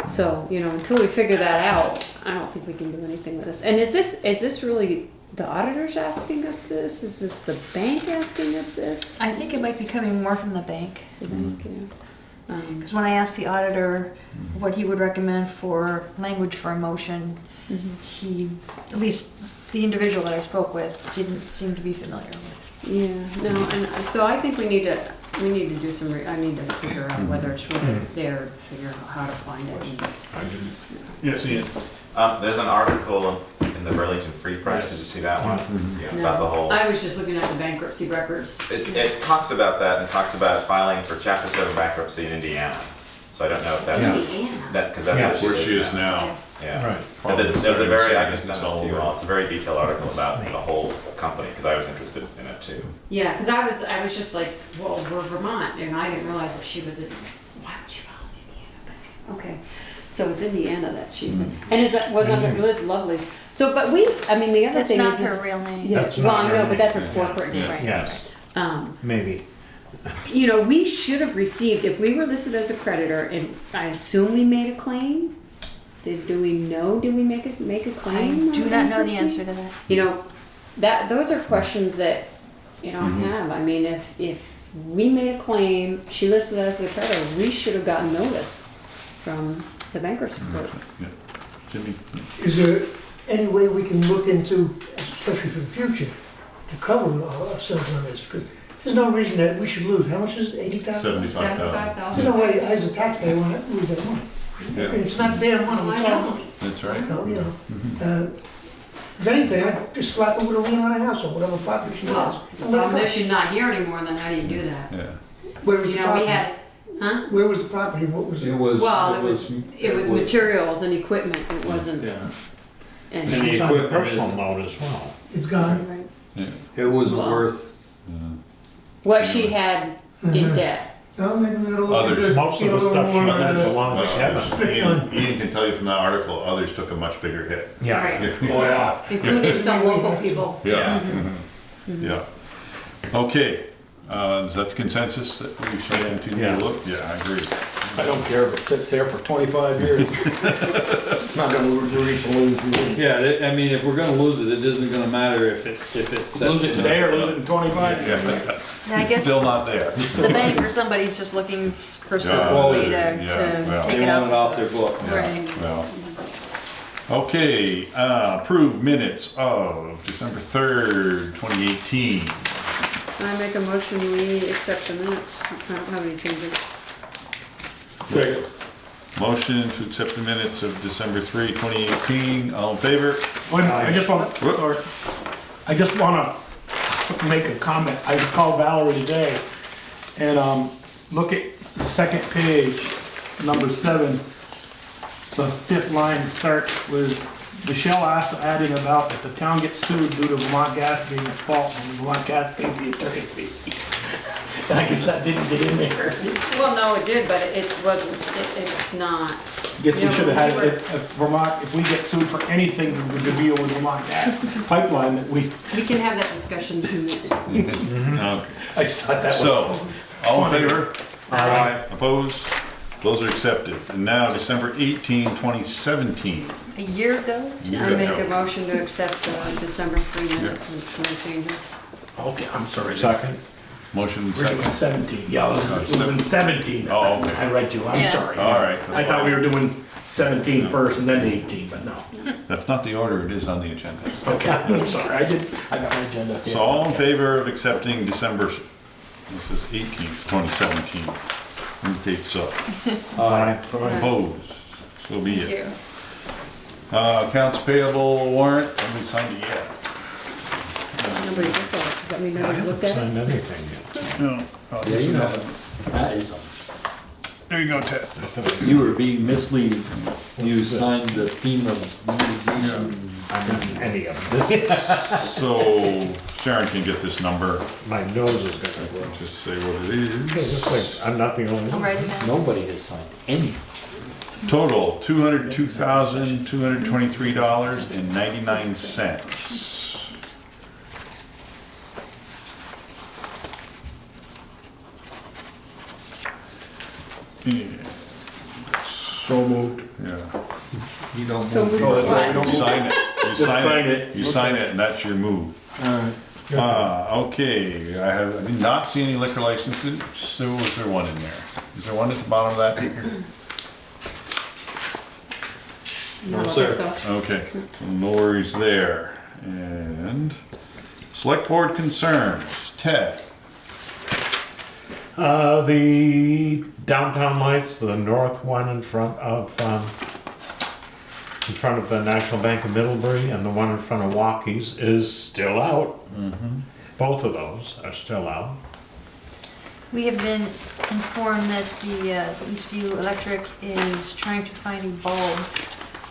So, until we figure that out, I don't think we can do anything with this. And is this really the auditors asking us this? Is this the bank asking us this? I think it might be coming more from the bank. The bank, yeah. Because when I asked the auditor what he would recommend for language for a motion, he, at least the individual that I spoke with, didn't seem to be familiar with. Yeah, no, and so I think we need to do some, I need to figure out whether it's really there, figure out how to find it. Yes, Ian. There's an article in the Burlington Free Press, did you see that one? No, About the whole, I was just looking at the bankruptcy records. it talks about that and talks about filing for Chapter 7 bankruptcy in Indiana. So I don't know if that's, Indiana. because that's Yeah, Where she is now. Yeah. Right. And there's a very, I can send It's this all to you over. all, it's a very detailed article about the whole company, because I was interested in it too. Yeah, because I was just like, well, we're Vermont, and I didn't realize that she was in, why would you file in Indiana? But, okay, so it's Indiana that she's in. And is that, was under Liz Lovelace. So, but we, I mean, the other That's thing not is. her real name. Yeah, That's well, not I her know, but name. that's her corporate name. Right. Yes, maybe. You know, we should have received, if we were listed as a creditor, and I assume we made a claim, do we know, did we make a I claim? do on not know the bankruptcy? answer to that. You know, those are questions that, you know, I have. I mean, if we made a claim, she listed us as a creditor, we should have gotten notice from the bankruptcy court. Yeah. Jimmy? Is there any way we can look into, especially for the future, to cover ourselves on this? Because there's no reason that we should lose. How much is it, 80,000? 75,000. There's no way, as a taxpayer, we want to lose that money. Yeah. It's not their money, it's our money. That's right. So, you know, if anything, I'd just slap her with a lien on a house or whatever property she has. Well, the and let problem her is go. she's not here anymore, then how do you do that? Yeah. Where was You the know, we property? had, huh? Where was the property? What was it? Well, it was materials and equipment, it wasn't, Yeah. and And She's the on the equipment personal is- note as well. It's gone. Right. Yeah. It wasn't Wow. worth, What she had in debt. Well, maybe we ought to look Others. into, Most of get a the little stuff she more, had belonged to Kevin. strict on. Ian can tell you from that article, others took a much bigger hit. Yeah. Right. Oh, yeah. Including some local people. Yeah. Yeah. Okay, is that the consensus that we should continue Yeah. to look? Yeah, I agree. I don't care if it sits there for 25 years. Not gonna release a lose. yeah, I mean, if we're gonna lose it, it isn't gonna matter if it's. Lose it today or lose it in 25 years. I It's guess still not there. the bank or somebody's just looking for some Yeah. way Yeah, to well. take They it want it off. off their book. Right. Well, okay, approved minutes of December 3rd, 2018. I make a motion, we accept the minutes. I don't have any changes. Second. Motion to accept the minutes of December 3, 2018. All in favor? Wait a minute, I just wanna, Whoop. sorry. I just wanna make a comment. I called Valerie today and, look at the second page, number 7. The 5th line starts with, Michelle asked adding about if the town gets sued due to Vermont Gas being at fault and Vermont Gas pays the attorney fee. And I guess that didn't get in there. Well, no, it did, but it wasn't, it's not. Guess we Yeah, should have we had, if Vermont, if we get sued for anything to deal with Vermont Gas pipeline, that we, We can have that discussion in a minute. Okay. I just thought that was. So, all in favor? Aye. Opposed? Those are accepted. And now, December 18, 2017. A year ago? I make a motion to accept the December 3 minutes with no changes. Okay, I'm sorry. Second. Motion Originally second. 17, yeah, it was in 17. Oh, okay. I read you, I'm Yeah. sorry. All right. I thought we were doing 17 first and then 18, but no. That's not the order it is on the agenda. Okay, I'm sorry, I got my agenda here. So all in favor of accepting December, this is 18th, 2017. Indicate so. Aye. Opposed? So be Thank it. you. Accounts payable warrant, haven't signed it yet. Nobody's looked at it. Does that mean nobody's looked at it? Signed anything yet. No. Oh, Yeah, you know, that is, There you go, Ted. you were being misleading. You signed the FEMA mitigation. I mean, any of this. So Sharon can get this number, My nose is gonna work. just say what it Okay, is. just like, I'm not the only I'll one. write it down. Nobody has signed any. Total, $202,223.99. So moved. Yeah. You don't So move. we Oh, that's right, we don't You move. sign it. You Just sign sign it. it. You sign it, and that's your move. Alright. Okay, I did not see any liquor licenses, so was there one in there? Is there one at the bottom of that, Baker? No, I don't think so. Okay, so no worries there. And select board concerns, Ted. The downtown lights, the north one in front of the National Bank of Middlebury and the one in front of Walkies is still out. Both of those are still out. We have been informed that the Eastview Electric is trying to find a bulb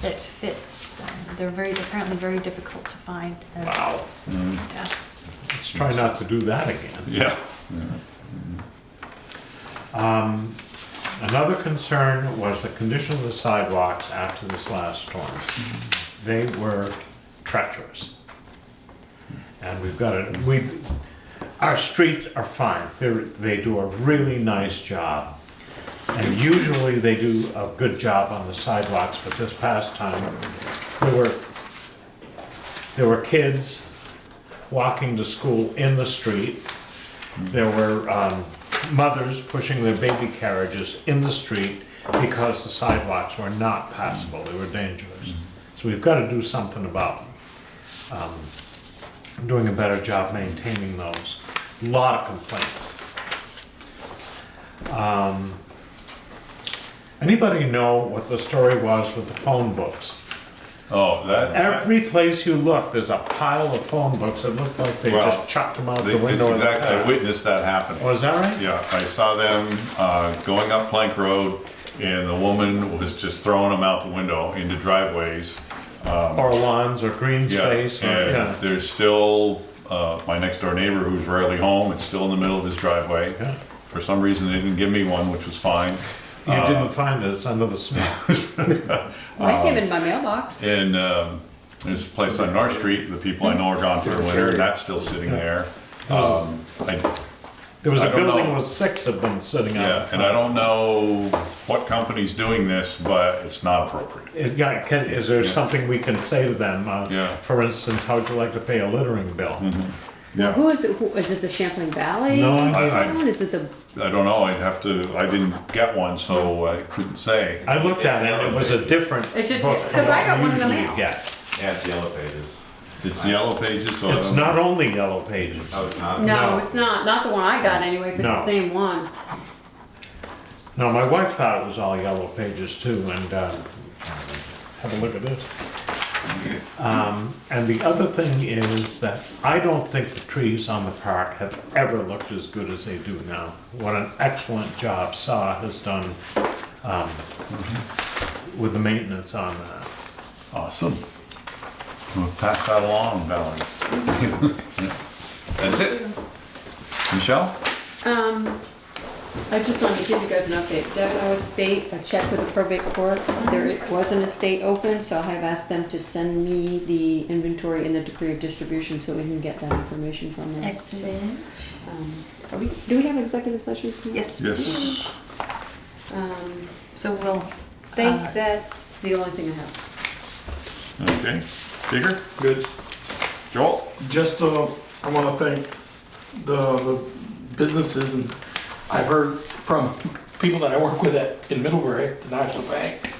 that fits them. They're apparently very difficult to find. Wow. Yeah. Let's try not to do that again. Yeah. Another concern was the condition of the sidewalks after this last storm. They were treacherous. And our streets are fine. They do a really nice job. And usually they do a good job on the sidewalks, but this past time, there were kids walking to school in the street. There were mothers pushing their baby carriages in the street because the sidewalks were not passable, they were dangerous. So we've got to do something about doing a better job maintaining those. A lot of complaints. Anybody know what the story was with the phone books? Oh, Every place you look, there's a pile of phone books. It looked like they Well, just chucked them out the It's window of the exactly, I car. witnessed that happen. Oh, is that right? Yeah, I saw them going up Plank Road, and the woman was just throwing them out the window into driveways. Or lawns or green space. Or, And there's still, my next door neighbor who's rarely home, it's still in the middle of his driveway. Yeah. For some reason, they didn't give me one, which was fine. You didn't find it, it's under the snow. I came in my mailbox. And there's a place on North Street, the people I know are gone for the winter, and that's still sitting there. There was I a don't building know. with 6 of them sitting out. Yeah, and I don't know what company's doing this, but it's not appropriate. Is there something we can say to them? Yeah. For instance, how would you like to pay a littering bill? Yeah. Who is it? Is it the Champlain Valley? No idea. One? Is it the? I don't know, I didn't get one, so I couldn't say. I looked at it, and it was a different book It's just- from 'cause I got what one in the we usually mail. get. Yeah, it's Yellow Pages. It's Yellow Pages, so I It's don't- not only Yellow Pages. Oh, it's not? No, No. it's not. Not the one I got anyway. If it's No. the same one. No, my wife thought it was all Yellow Pages too, and have a look at this. And the other thing is that I don't think the trees on the park have ever looked as good as they do now. What an excellent job SAW has done with the maintenance on that. Awesome. We'll pass that along, Valerie. Yeah. That's it? Michelle? I just wanted to give you guys an update. Devon Estate, I checked with the probate court. There was an estate open, so I have asked them to send me the inventory and the decree of distribution so we can get that information from them. Excellent. Do we have executive sessions? Yes. Yes. So we'll. Think that's the only thing I have. Okay. Digger? Good. Joel? Just, I wanna thank the businesses, and I've heard from people that I work with in Middlebury, at the National Bank,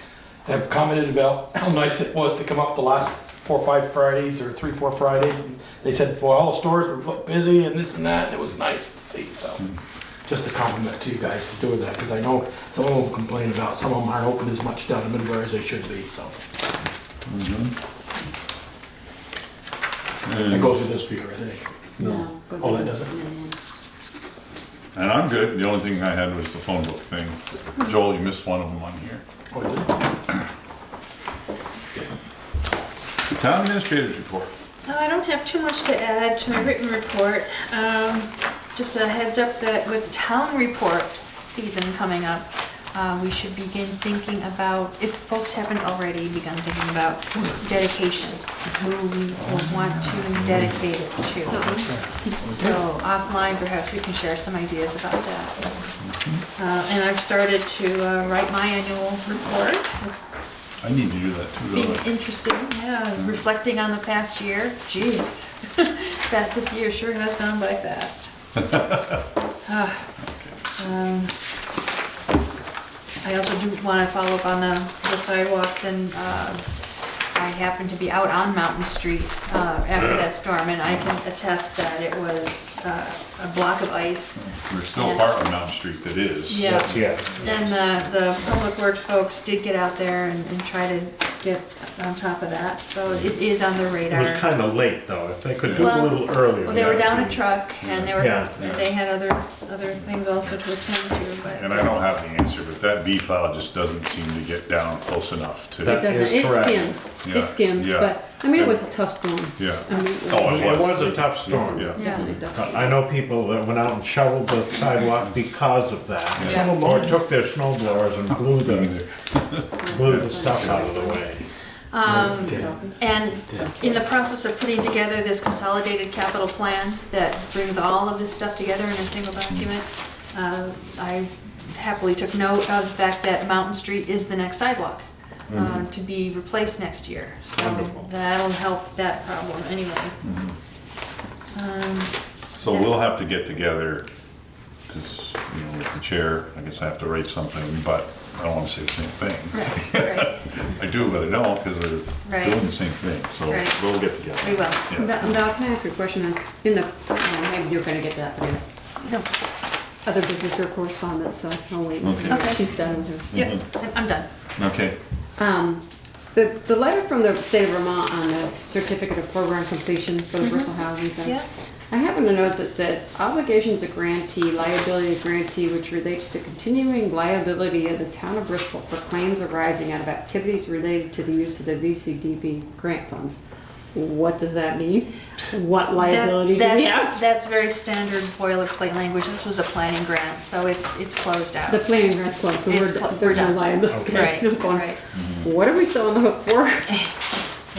have commented about how nice it was to come up the last 4 or 5 Fridays, or 3 or 4 Fridays, and they said, well, all the stores were busy and this and that, and it was nice to see, so. Just a compliment to you guys for doing that, because I know some of them complain about, some of them aren't open as much down in Middlebury as they should be, so. That goes with this speaker, I think. No. goes Oh, that in. doesn't? And I'm good. The only thing I had was the phone book thing. Joel, you missed one of them on here. Oh, I did? Town administrators report. I don't have too much to add to my written report. Just a heads up that with town report season coming up, we should begin thinking about, if folks haven't already begun thinking about dedication, who we will want to dedicate it to. So offline, perhaps we can share some ideas about that. And I've started to write my annual report. I need to do that It's too. been though. interesting, yeah, reflecting on the past year. Geez, that this year sure has gone by fast. I also do want to follow up on the sidewalks, and I happened to be out on Mountain Street after that storm, and I can attest that it was a block of ice. There's still a part of Mountain Street that is. Yeah. Yeah. And the Public Works folks did get out there and try to get on top of that, so it is on the It radar. was kind of late though, if they could do it a Well- little earlier. Well, they were that'd down a be- truck, and Yeah. they had other things also to attend to, but. And I don't have the answer, but that V plow just doesn't seem to get down close enough to. That It doesn't, is it correct. skims, Yeah, it skims, yeah. but, I mean, it was a tough storm. Yeah. I mean, Oh, It was a tough storm. Yeah. Yeah. Definitely tough. I know people that went out and shoveled the sidewalk because of that. Yeah. Or took their snow blowers and blew the stuff out of the way. And in the process of putting together this consolidated capital plan that brings all of this stuff together in a single document, I happily took note of the fact that Mountain Street is the next sidewalk to be replaced next year. So Wonderful. that'll help that problem anyway. So we'll have to get together, because, as the chair, I guess I have to write something, but I don't want to say the same thing. Right. I do, but I don't, because they're Right. doing the same thing, so Right. we'll get together. We will. Yeah. Val, can I ask you a question? In the, maybe you're gonna get to that, but No. other business or correspondence, so I'll wait. Okay. Okay. She's done with her. Yep, I'm done. Okay. The letter from the state of Vermont on the certificate of program completion for the Bristol Housing Center. Yeah. I happen to notice it says obligations of grantee, liability of grantee, which relates to continuing liability of the town of Bristol for claims arising out of activities related to the use of the VCDP grant funds. What does that mean? What liability do we have? That's very standard boilerplate language. This was a planning grant, so it's closed out. The planning grant's closed, so It's we're, we're there's no done. liability. Right, I'm going, right. what are we still on the hook for?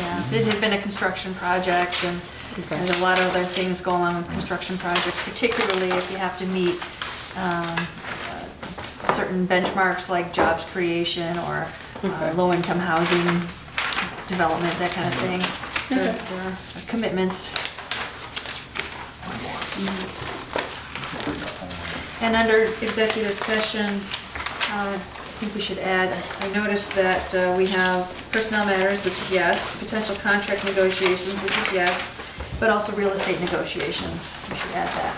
Yeah, it had been a construction project, and there's a lot of other things going on with construction projects, particularly if you have to meet certain benchmarks like jobs creation or low-income housing development, that kind of thing. There are commitments. And under executive session, I think we should add, I noticed that we have personnel matters, which is yes, potential contract negotiations, which is yes, but also real estate negotiations. We should add that.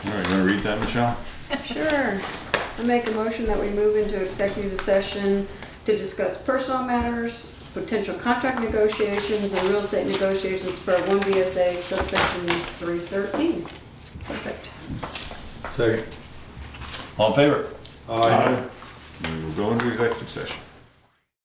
All right, you want to read that, Michelle? Sure. I make a motion that we move into executive session to discuss personnel matters, potential contract negotiations, and real estate negotiations per 1 VSA subsection 313. Perfect. Second. All in favor? Aye. We will go into executive session.